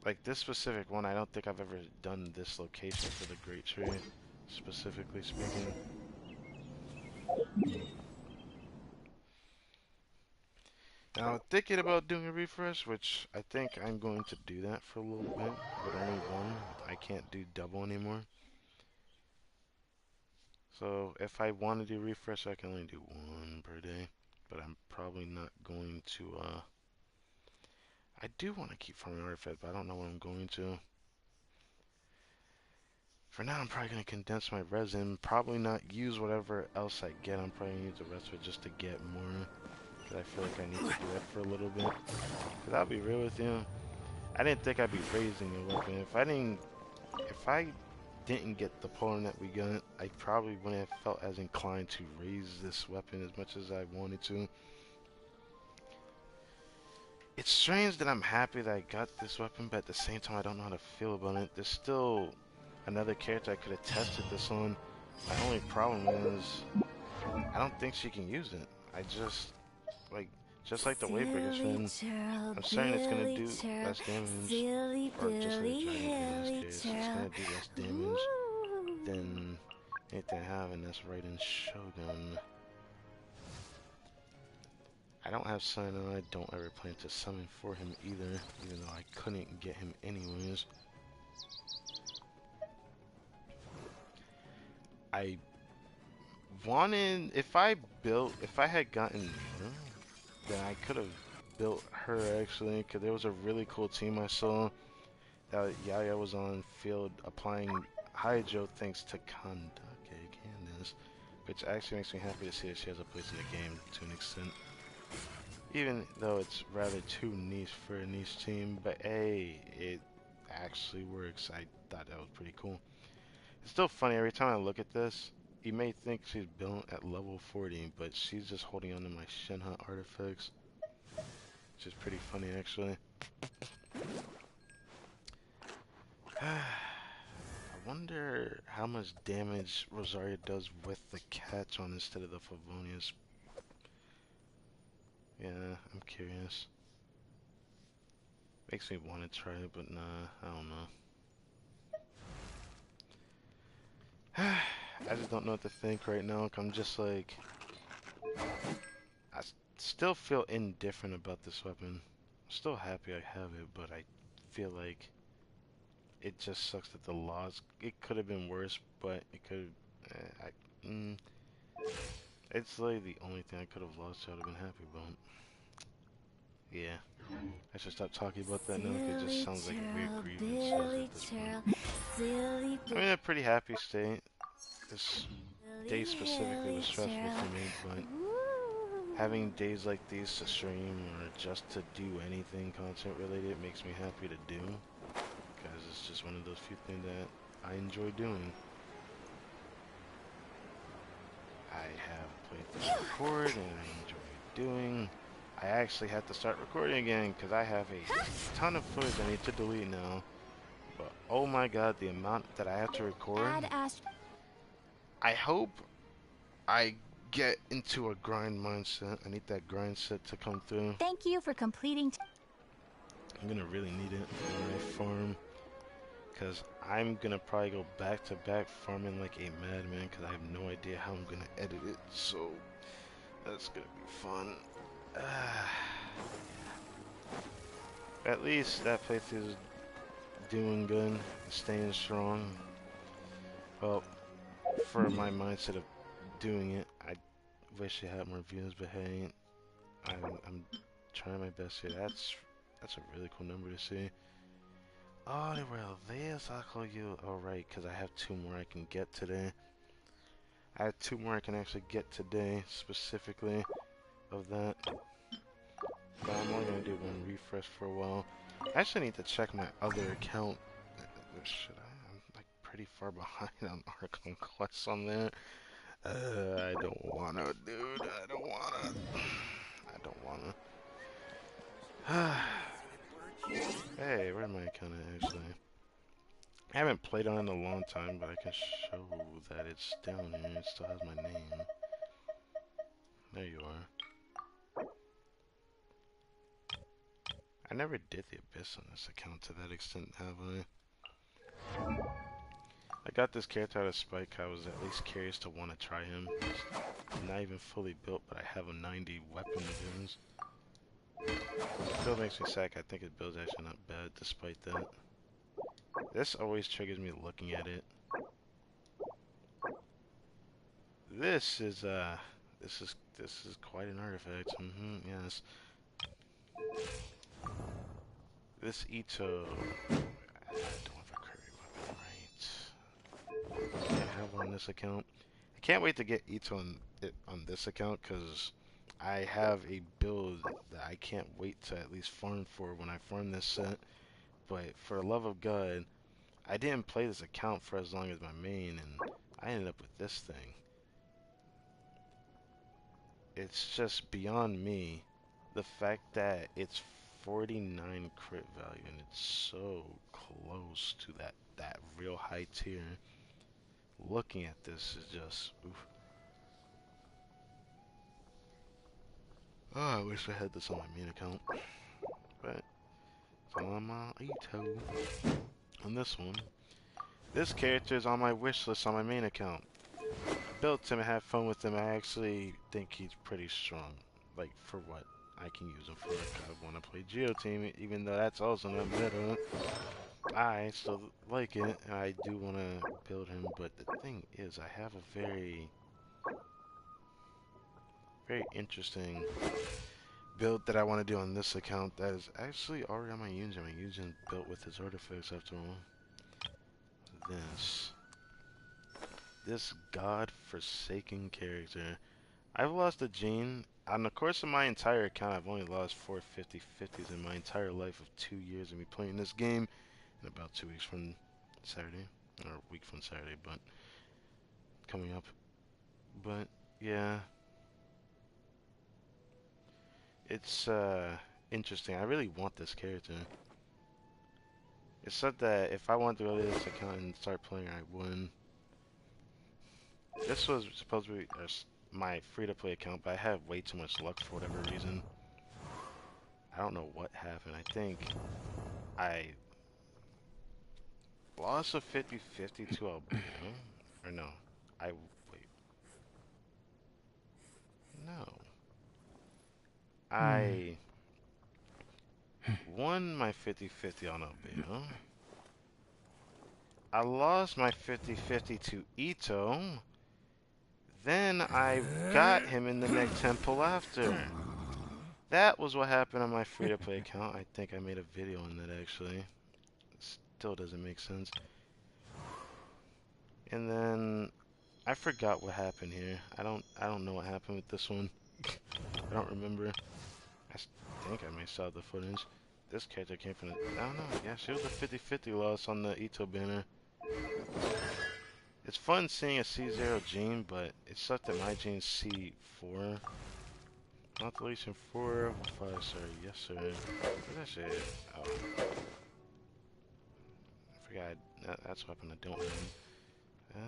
Like, this specific one, I don't think I've ever done this location for the Great Tree, specifically speaking. Now, thinking about doing a refresh, which I think I'm going to do that for a little bit, but only one. I can't do double anymore. So, if I want to do refresh, I can only do one per day, but I'm probably not going to, I do want to keep farming artifacts, but I don't know what I'm going to. For now, I'm probably going to condense my resin, probably not use whatever else I get. I'm probably going to use the rest of it just to get more, because I feel like I need to do that for a little bit. Because I'll be real with you, I didn't think I'd be raising a weapon. If I didn't get the pulling that we got, I probably wouldn't have felt as inclined to raise this weapon as much as I wanted to. It's strange that I'm happy that I got this weapon, but at the same time I don't know how to feel about it. There's still another character I could have tested this on. My only problem is I don't think she can use it. Just like the Wavebreaker's fin, I'm certain it's gonna do less damage, or just like Dragon in this case, it's gonna do less damage than anything I have, and that's right in Shogun. I don't have Sinai, I don't ever plan to summon for him either, even though I couldn't get him anyways. I wanted, if I had gotten her, then I could have built her actually, because there was a really cool team I saw that Yaya was on field applying Hydro thanks to Candace, which actually makes me happy to see that she has a place in the game to an extent. Even though it's rather too niche for a niche team, but hey, actually works. I thought that was pretty cool. It's still funny, every time I look at this, you may think she's built at level 40, but she's just holding on to my Shinha artifacts, which is pretty funny, actually. I wonder how much damage Rosaria does with the catch on instead of the Favonius. Yeah, I'm curious. Makes me want to try it, but nah, I don't know. I just don't know what to think right now. I'm just like, I still feel indifferent about this weapon. I'm still happy I have it, but I feel like it just sucks that the loss. It could have been worse, but it could. It's like the only thing I could have lost. I would have been happy about. Yeah, I should stop talking about that now because it just sounds like weird grievances at this point. I'm in a pretty happy state. This day specifically was stressful for me, but having days like these to stream or just to do anything content related makes me happy to do, because it's just one of those few things that I enjoy doing. I have played the record and I enjoy doing. I actually have to start recording again because I have a ton of footage I need to delete now. But oh my god, the amount that I have to record. I hope I get into a grind mindset. I need that grind set to come through. Thank you for completing. I'm gonna really need it when I farm, because I'm gonna probably go back to back farming like a madman because I have no idea how I'm gonna edit it. So that's gonna be fun. At least that playthrough is doing good, staying strong. Well, for my mindset of doing it, I wish I had more views, but hey, I'm trying my best here. That's a really cool number to see. Oh, they were this. I'll call you. All right, because I have 2 more I can get today. I have 2 more I can actually get today, specifically of that. But I'm only gonna do 1 refresh for a while. I actually need to check my other account. Should I? I'm like pretty far behind on ARCHON quests on that. I don't wanna, dude. I don't wanna. I don't wanna. Hey, where's my account at, actually? I haven't played on it in a long time, but I can show that it's down here. It still has my name. There you are. I never did the Abyss on this account to that extent, have I? I got this character out of spite. I was at least curious to want to try him. He's not even fully built, but I have a 90 weapon of his. Still makes me sad. I think his build's actually not bad despite that. This always triggers me looking at it. This is quite an artifact. Yes. This Ito, I don't have a curry weapon, right? I have one on this account. I can't wait to get Ito on this account because I have a build that I can't wait to at least farm for when I farm this set. But for the love of God, I didn't play this account for as long as my main, and I ended up with this thing. It's just beyond me, the fact that it's 49 crit value and it's so close to that real high tier. Looking at this is just oof. Oh, I wish I had this on my main account, but it's on my Ito. On this one, this character is on my wish list on my main account. I built him and had fun with him. I actually think he's pretty strong, like for what I can use him for. I want to play Geo Team, even though that's also not meta. I still like it, and I do want to build him, but the thing is, I have a very interesting build that I want to do on this account that is actually already on my Yunjin. My Yunjin built with his artifacts after all. This god-forsaken character. I've lost a gene. On the course of my entire account, I've only lost 4 50/50s in my entire life of 2 years of me playing this game. in about 2 weeks from Saturday, or a week from Saturday, but coming up. But yeah, it's interesting. I really want this character. It's said that if I wanted to go to this account and start playing, I would. This was supposed to be my free-to-play account, but I have way too much luck for whatever reason. I don't know what happened. I think I lost a 50-50 to Albino. Or no. Wait. No. I won my 50-50 on Albino. I lost my 50-50 to Ito. Then I got him in the next temple after. That was what happened on my free-to-play account. I think I made a video on that actually. Still doesn't make sense. And then I forgot what happened here. I don't know what happened with this one. I don't remember. I think I may saw the footage. This character came from the, I don't know. Yeah, she was a 50-50 loss on the Ito banner. It's fun seeing a C0 gene, but it sucked that my gene's C4. Not the least in 4, 5, sir. Yes, sir. Where's that shit? Oh. I forgot. That's a weapon I don't have.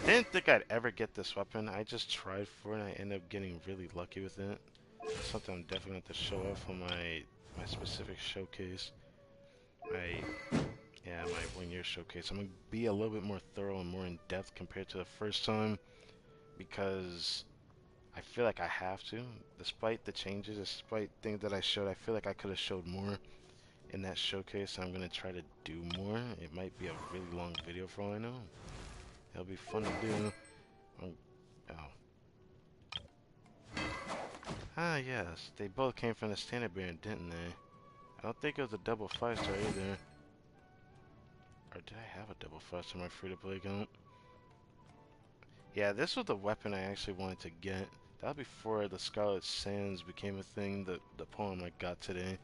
Didn't think I'd ever get this weapon. I just tried for it and I ended up getting really lucky with it. It's something I'm definitely going to have to show off on my specific showcase. Yeah, my 1 year showcase. I'm going to be a little bit more thorough and more in depth compared to the first time because I feel like I have to. Despite the changes, despite things that I showed, I feel like I could have showed more in that showcase. I'm going to try to do more. It might be a really long video for all I know. It'll be fun to do. Ah, yes. They both came from the standard bearing, didn't they? I don't think it was a double 5-star either. Or did I have a double 5-star on my free-to-play account? Yeah, this was the weapon I actually wanted to get. That was before the Scarlet Sands became a thing, the poem I got today.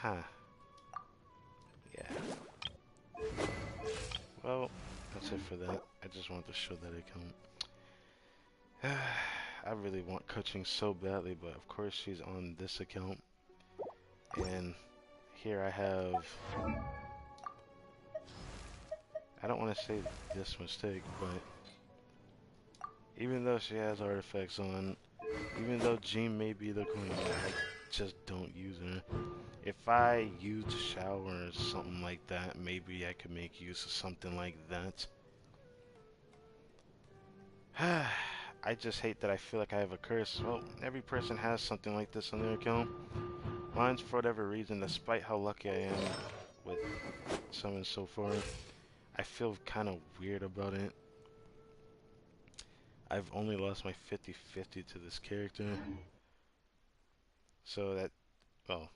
Huh. Yeah. Well, that's it for that. I just wanted to show that account. I really want coaching so badly, but of course she's on this account. And here I have... I don't want to say this mistake, but even though she has artifacts on, even though Jean may be the queen, I just don't use her. If I used Shower or something like that, maybe I could make use of something like that. I just hate that I feel like I have a curse. Well, every person has something like this on their account. Mine's for whatever reason, despite how lucky I am with summons so far, I feel kind of weird about it. I've only lost my 50-50 to this character. So that, well,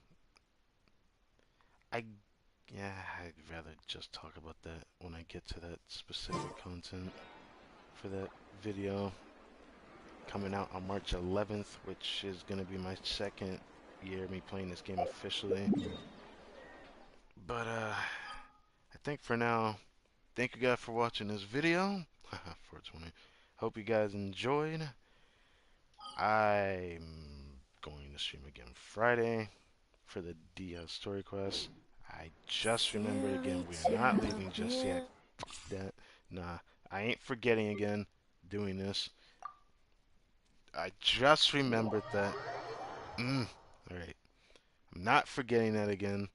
I'd rather just talk about that when I get to that specific content for that video. Coming out on March 11th, which is going to be my second year me playing this game officially. But, I think for now, thank you guys for watching this video. 420. Hope you guys enjoyed. I'm going to stream again Friday for the Dia story quest. I just remembered again, we are not leaving just yet. Fuck that. Nah, I ain't forgetting again doing this. I just remembered that. Alright. I'm not forgetting that again.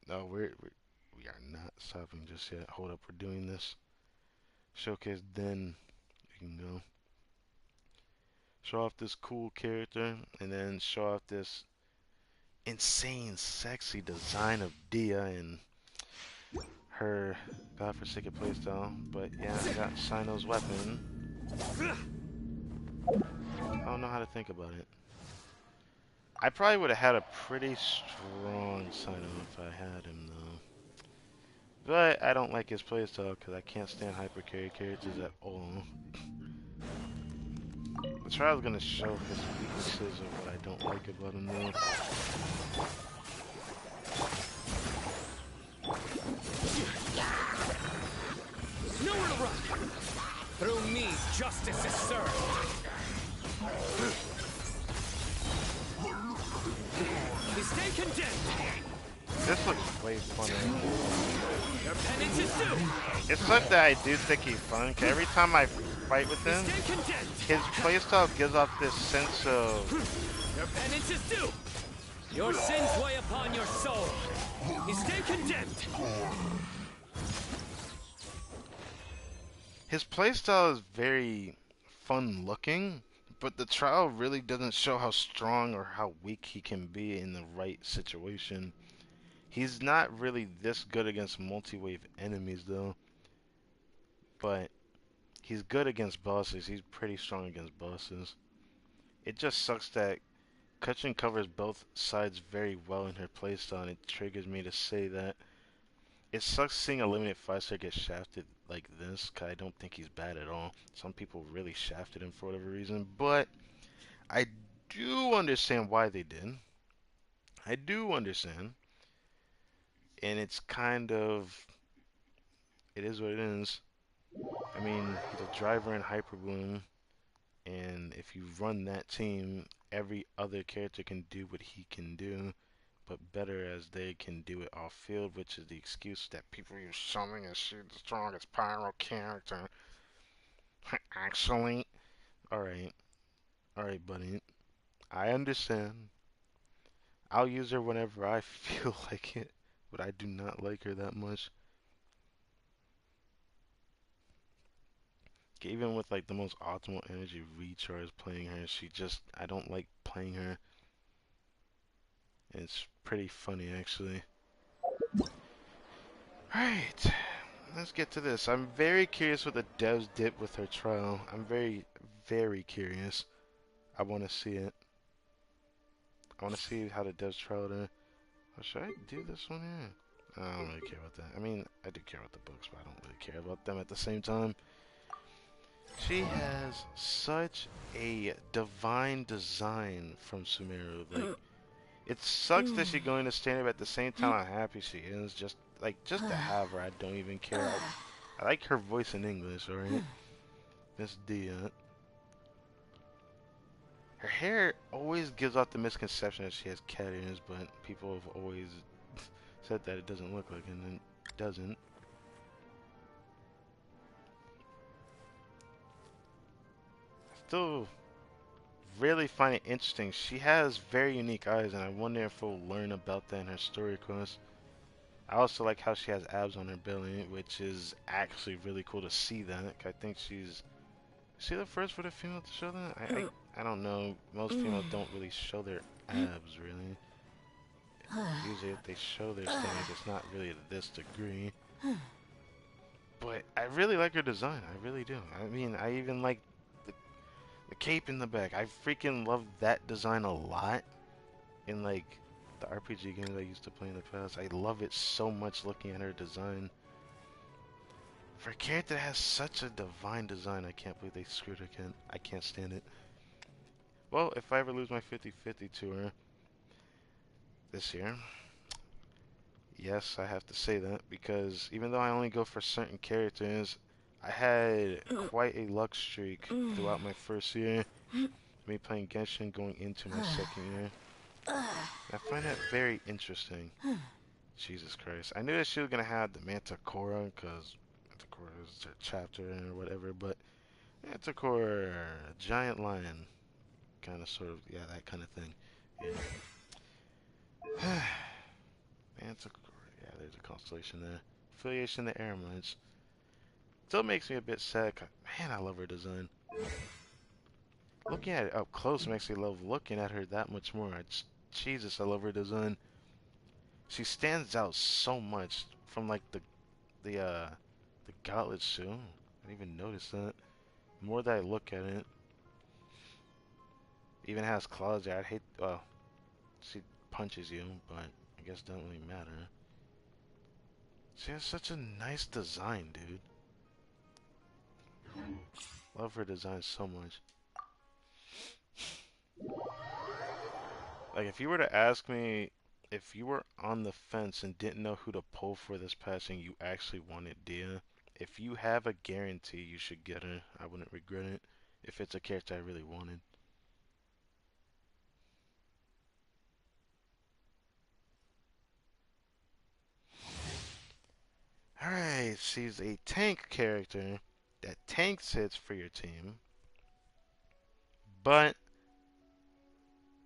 No, we are not stopping just yet. Hold up, we're doing this. Showcase, then you can go. Show off this cool character, and then show off this insane, sexy design of Dia and her godforsaken playstyle. But yeah, I got Sino's weapon. I don't know how to think about it. I probably would have had a pretty strong Sino if I had him, though. But I don't like his playstyle because I can't stand hyper-carry characters at all. The trial's gonna show his weaknesses of what I don't like about him, though. justice is served. Stay condemned. This looks way funner. Your penance is due. It's something that I do think he's fun, because every time I fight with him, his playstyle gives off this sense of... Your penance is due. Your sins weigh upon your soul. Stay condemned. His playstyle is very fun looking, but the trial really doesn't show how strong or how weak he can be in the right situation. He's not really this good against multi-wave enemies though, but he's good against bosses. He's pretty strong against bosses. It just sucks that Kutchin covers both sides very well in her playstyle, and it triggers me to say that. It sucks seeing a limited 5-star get shafted like this, because I don't think he's bad at all. Some people really shafted him for whatever reason, but I do understand why they did. I do understand. And it's kind of... it is what it is. I mean, he's a driver in Hyperbloom, and if you run that team, every other character can do what he can do, but better as they can do it off field, which is the excuse that people use summoning as she's the strongest pyro character. Actually, alright, buddy, I understand. I'll use her whenever I feel like it, but I do not like her that much. Even with like the most optimal energy recharge playing her, she just, I don't like playing her. And it's pretty funny actually. Alright, let's get to this. I'm very curious what the devs did with her trial. I'm very, very curious. I want to see it. I want to see how the devs trialed her. Oh, should I do this one here? I don't really care about that. I mean, I do care about the books, but I don't really care about them at the same time. She has such a divine design from Sumeru. Like, it sucks that she's going to stand up at the same time how happy she is. Just to have her, I don't even care. I like her voice in English, alright? Miss Dia. Her hair always gives off the misconception that she has cat ears, but people have always said that it doesn't look like it, and it doesn't. Still really find it interesting. She has very unique eyes, and I wonder if we'll learn about that in her story quest. I also like how she has abs on her belly, which is actually really cool to see that. I think she's... is she the first for the female to show that? I don't know. Most females don't really show their abs, really. Usually if they show their stomach, it's not really to this degree. But I really like her design. I really do. I mean, I even like the cape in the back. I freaking love that design a lot. In like the RPG games I used to play in the past, I love it so much looking at her design. For a character that has such a divine design, I can't believe they screwed her. I can't stand it. Well, if I ever lose my 50-50 to her this year, yes, I have to say that, because even though I only go for certain characters, I had quite a luck streak throughout my first year. Me playing Genshin going into my second year. I find that very interesting. Jesus Christ. I knew that she was going to have the Manticora, because Manticora is her chapter or whatever, but Manticore, a giant lion. Kind of, sort of, yeah, that kind of thing. Yeah. Manticore, yeah, there's a constellation there. Affiliation to Airmines. Still makes me a bit sad. Man, I love her design. Looking at it up close makes me love looking at her that much more. Jesus, I love her design. She stands out so much from like the gauntlet shoe. I didn't even notice that. The more that I look at it, even has claws there. I'd hate. Well, she punches you, but I guess it doesn't really matter. She has such a nice design, dude. Love her design so much. Like, if you were to ask me if you were on the fence and didn't know who to pull for this patch and you actually wanted Dia, If you have a guarantee, you should get her. I wouldn't regret it if it's a character I really wanted. Alright, she's a tank character that tanks hits for your team, but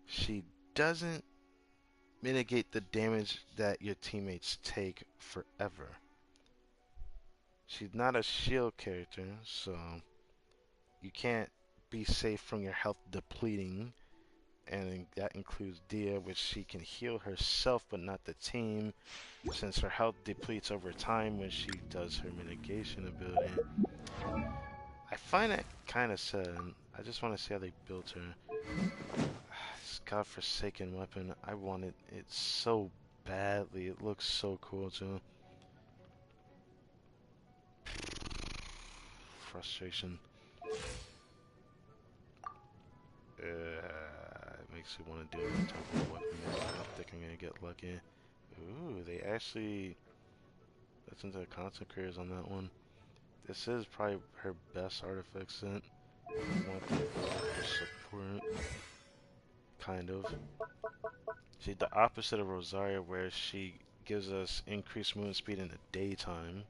she doesn't mitigate the damage that your teammates take forever. She's not a shield character, so you can't be safe from your health depleting, and that includes Dia, which she can heal herself but not the team, since her health depletes over time when she does her mitigation ability. I find that kind of sad. I just want to see how they built her. This godforsaken weapon, I wanted it so badly. It looks so cool too. Frustration. It makes you want to do that type of weapon. I don't think I'm gonna get lucky. Ooh, they actually listened to the content creators on that one. This is probably her best artifact set. I want the support. Kind of. She's the opposite of Rosaria, where she gives us increased movement speed in the daytime.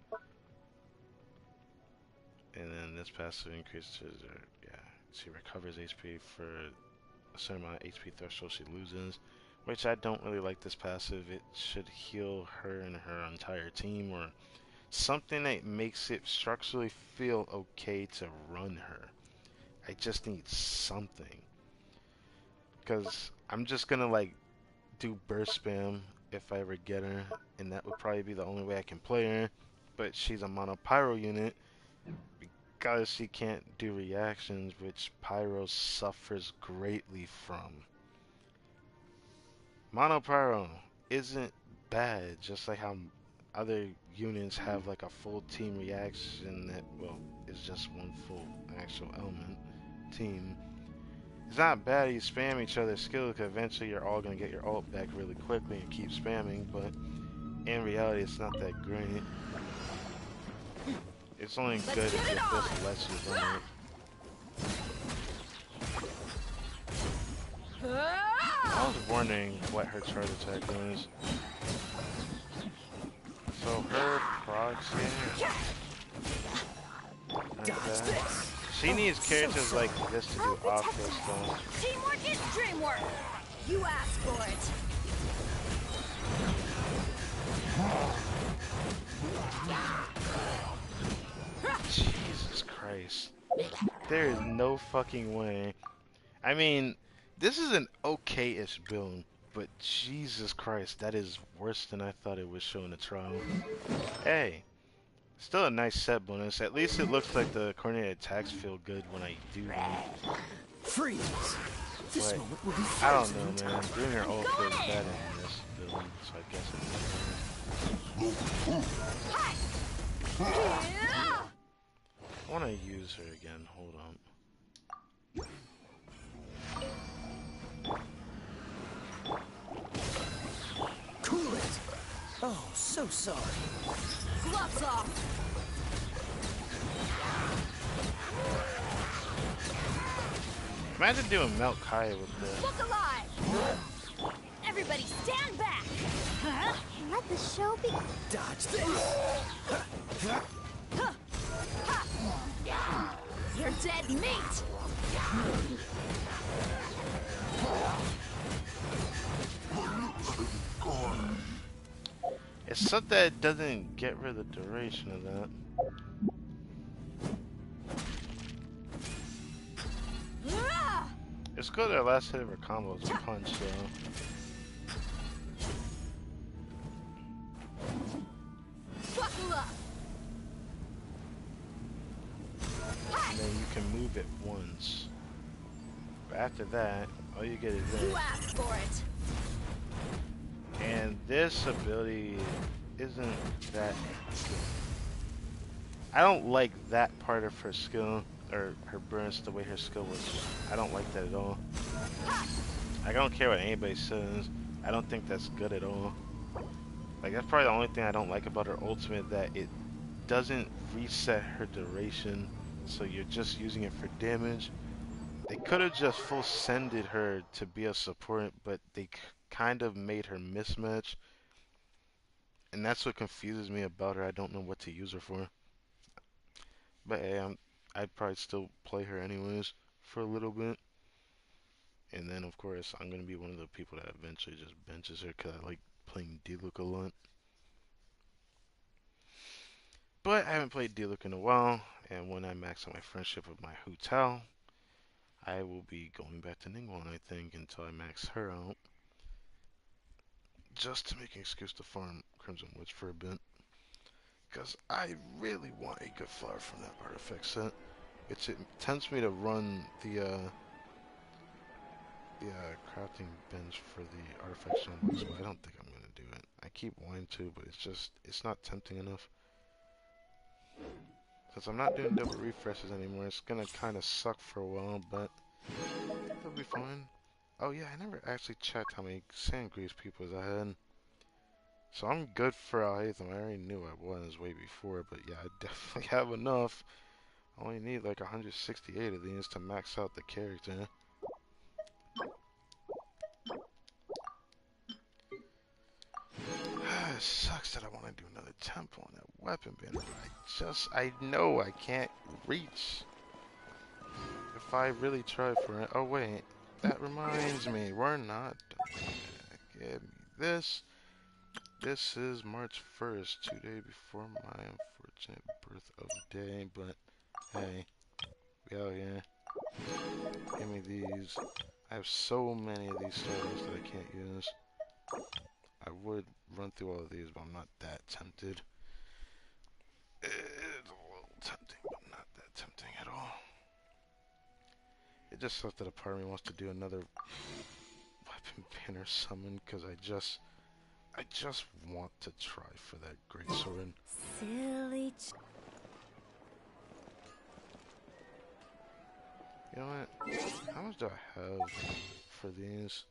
And then this passive increases her, yeah, she recovers HP for a certain amount of HP threshold she loses. Which I don't really like this passive. It should heal her and her entire team, or something that makes it structurally feel okay to run her. I just need something. Because I'm just gonna like do burst spam if I ever get her, and that would probably be the only way I can play her. But she's a mono pyro unit because she can't do reactions, which pyro suffers greatly from. Mono pyro isn't bad, just like how other units have like a full team reaction that, well, is just one full actual element team. It's not bad you spam each other's skills, because eventually you're all going to get your ult back really quickly and keep spamming, but in reality it's not that great. It's only good if your fist lets you run it. I was wondering what her charge attack is. So her proxy. Okay. She needs characters like this to do opera stuff. Teamwork is dreamwork. You asked for it. Jesus Christ. There is no fucking way. I mean, this is an okay-ish build, but Jesus Christ, that is worse than I thought it would show in the trial. Hey, still a nice set bonus. At least it looks like the coordinated attacks feel good when I do them. Freeze! This moment will be I don't know, man. Doing her ult feels better in this build, so I guess I want to use her again. Hold on. Cool it! Oh, so sorry. Gloves off. Imagine doing Melt Kaya with this. Look alive! Everybody stand back! Huh? Let the show be. Dodge this! You're dead meat! It's something that doesn't get rid of the duration of that. It's good that last hit of her combo is a punch, though. Buckle up! And then you can move it once. But after that, all you get is this. You asked for it! And this ability isn't that good. I don't like that part of her skill, or her burst, the way her skill works. I don't like that at all. I don't care what anybody says. I don't think that's good at all. Like, that's probably the only thing I don't like about her ultimate, that it doesn't reset her duration, so you're just using it for damage. They could have just full sended her to be a support, but they kind of made her mismatch, and that's what confuses me about her. I don't know what to use her for. But hey, I'd probably still play her anyways for a little bit. And then, of course, I'm going to be one of the people that eventually just benches her because I like playing D-Look a lot. But I haven't played D-Look in a while, and when I max out my friendship with my hotel, I will be going back to Ningguang, I think, until I max her out. Just to make an excuse to farm Crimson Woods for a bit. Because I really want a good flower from that artifact set. It tempts me to run the crafting bench for the artifact sunbooks, but I don't think I'm going to do it. I keep wanting to, but it's not tempting enough. Since I'm not doing double refreshes anymore, it's going to kind of suck for a while, but it'll be fine. Oh yeah, I never actually checked how many sand grease peoples I had. So I'm good for Alhaitham. I already knew I was way before, but yeah, I definitely have enough. I only need like 168 of these to max out the character. It sucks that I want to do another temple on that weapon banner. I know I can't reach. If I really try for it. Oh wait, that reminds me, we're not done yet. Give me this. This is March 1st, 2 days before my unfortunate birth of the day, but hey, we out here. Give me these. I have so many of these stars that I can't use. I would run through all of these, but I'm not that tempted. It's a little tempting, but not that tempting at all. It just sucks that a part of me wants to do another weapon banner summon, because I just want to try for that great sword. Silly. You know what? How much do I have for these?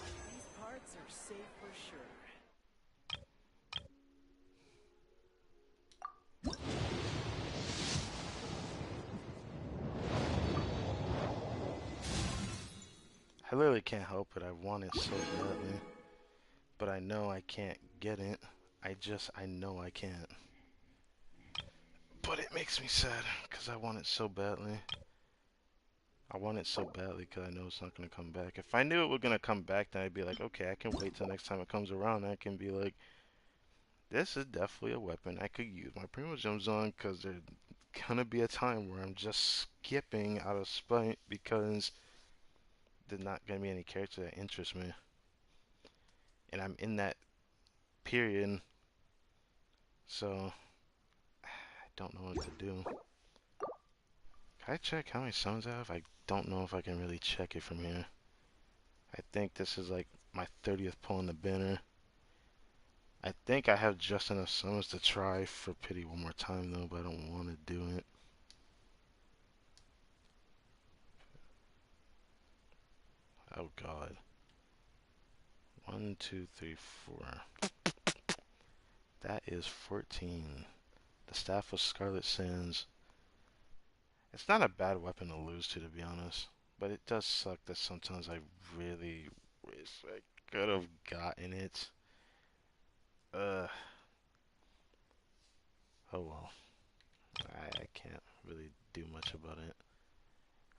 These parts are safe for sure. I literally can't help it. I want it so badly. But I know I can't get it. I know I can't. But it makes me sad, because I want it so badly. I want it so badly because I know it's not going to come back. If I knew it was going to come back, then I'd be like, okay, I can wait till next time it comes around. I can be like, this is definitely a weapon I could use my Primo Gems on, because there's going to be a time where I'm just skipping out of spite because there's not going to be any character that interests me. And I'm in that period, so I don't know what to do. Can I check how many summons I have? I don't know if I can really check it from here. I think this is like my 30th pull in the banner. I think I have just enough summons to try for pity one more time though, but I don't want to do it. Oh god. 1, 2, 3, 4. That is 14. The Staff of Scarlet Sands. It's not a bad weapon to lose to be honest. But it does suck that sometimes I really wish I could have gotten it. Oh well. I can't really do much about it.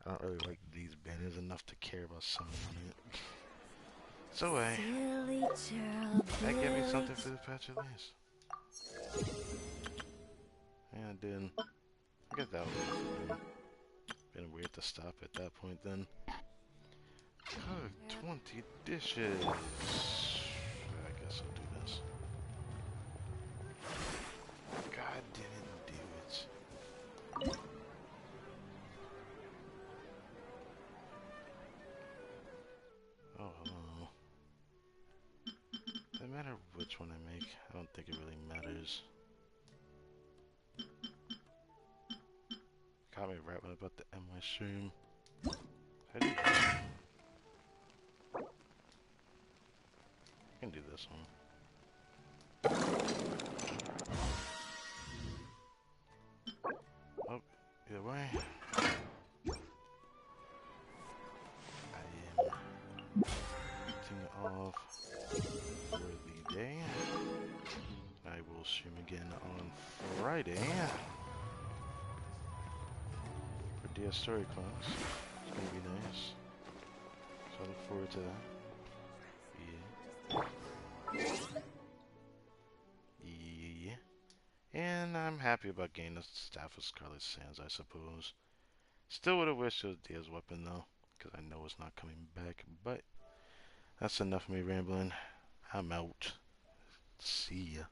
I don't really like these banners enough to care about summoning it. So that gave me something for the patch at least. Yeah, I did. I guess that was been weird to stop at that point then. Oh, 20 dishes. I guess I'll do this. God didn't do it. Oh, hello. Let matter which one I make? I don't think it really matters. Got me rapping about the MY stream. How do you do that? I can do this one. Oh, either way. I am getting off for the day. I will stream again on Friday for DS Story Class. It's gonna be nice. So I look forward to that. Yeah. And I'm happy about getting the Staff of Scarlet Sands, I suppose. Still would have wished it was Dia's weapon though, because I know it's not coming back. But that's enough of me rambling. I'm out. See ya.